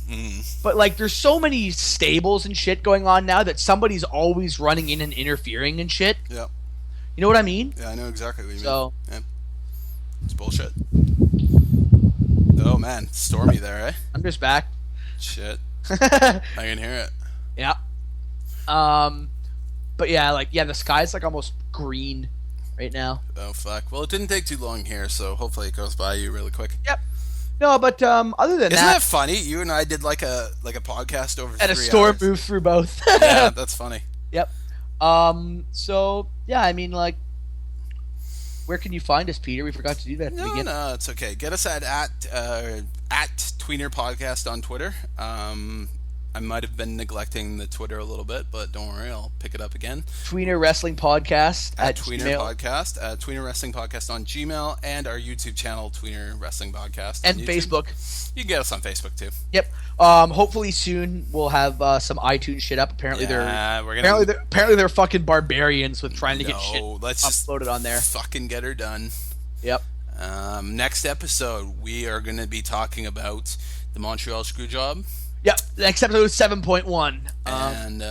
but like, there's so many stables and shit going on now that somebody's always running in and interfering and shit. Yeah, you know what I mean? Yeah, I know exactly what you mean. So, yeah. It's bullshit. Oh man, stormy there, eh? I'm just back. Shit, I can hear it. Yeah. But yeah, the sky's like almost green right now. Oh fuck. Well, it didn't take too long here, so hopefully it goes by you really quick. Yep. No, but other than Isn't that funny? You and I did like a podcast over 3 hours. And a storm moved through both. Yeah, that's funny. Yep. So yeah, I mean, like, where can you find us, Peter? We forgot to do that at the beginning. No, it's okay. Get us at Tweener Podcast on Twitter. I might have been neglecting the Twitter a little bit, but don't worry, I'll pick it up again. Tweener Wrestling Podcast at Tweener Gmail. Podcast, Tweener Wrestling Podcast on Gmail, and our YouTube channel, Tweener Wrestling Podcast. And Facebook. You can get us on Facebook too. Yep. Hopefully soon we'll have some iTunes shit up. Apparently they're fucking barbarians with trying to get shit uploaded on there. Fucking get her done. Yep. Next episode, we are going to be talking about the Montreal Screwjob. Yep, next episode is 7.1. And,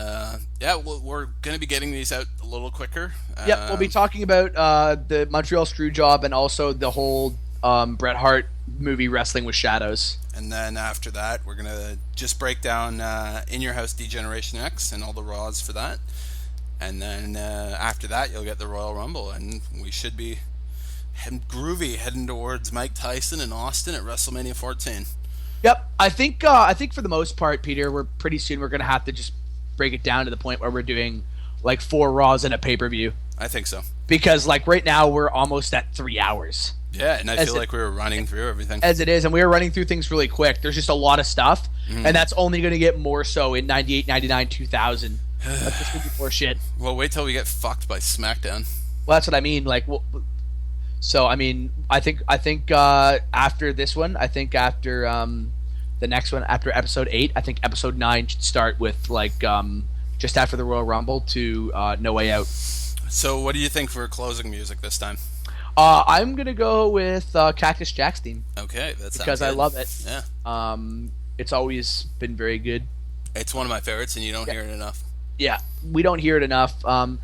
we're going to be getting these out a little quicker. Yep, we'll be talking about the Montreal Screwjob and also the whole Bret Hart movie Wrestling with Shadows. And then after that, we're going to just break down In Your House Degeneration X and all the Raws for that. And then after that, you'll get the Royal Rumble, and we should be groovy heading towards Mike Tyson and Austin at WrestleMania 14. Yep, I think for the most part, Peter, we're going to have to just break it down to the point where we're doing like 4 Raws and a pay-per-view. I think so. Because like right now we're almost at 3 hours. Yeah, and I feel like we were running through everything. As it is, and we were running through things really quick. There's just a lot of stuff, and that's only going to get more so in 98, 99, 2000. That's just going to be more shit. Well, wait till we get fucked by SmackDown. Well, that's what I mean. Like, so I mean, I think after this one, I think after the next one, after episode 8, I think episode 9 should start with like just after the Royal Rumble to No Way Out. So, what do you think for closing music this time? I'm gonna go with Cactus Jack's theme. Okay, that's because I love it. Yeah. It's always been very good. It's one of my favorites, and you don't hear it enough. Yeah, we don't hear it enough. And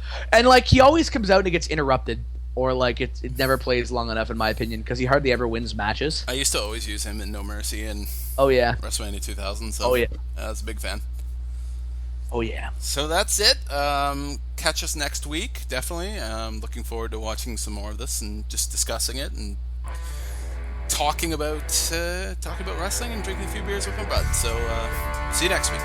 like he always comes out and it gets interrupted, or like it never plays long enough, in my opinion, because he hardly ever wins matches. I used to always use him in No Mercy and WrestleMania 2000. So I was a big fan. Oh yeah. So that's it. Catch us next week, definitely. Looking forward to watching some more of this and just discussing it and talking about wrestling and drinking a few beers with my bud. So see you next week.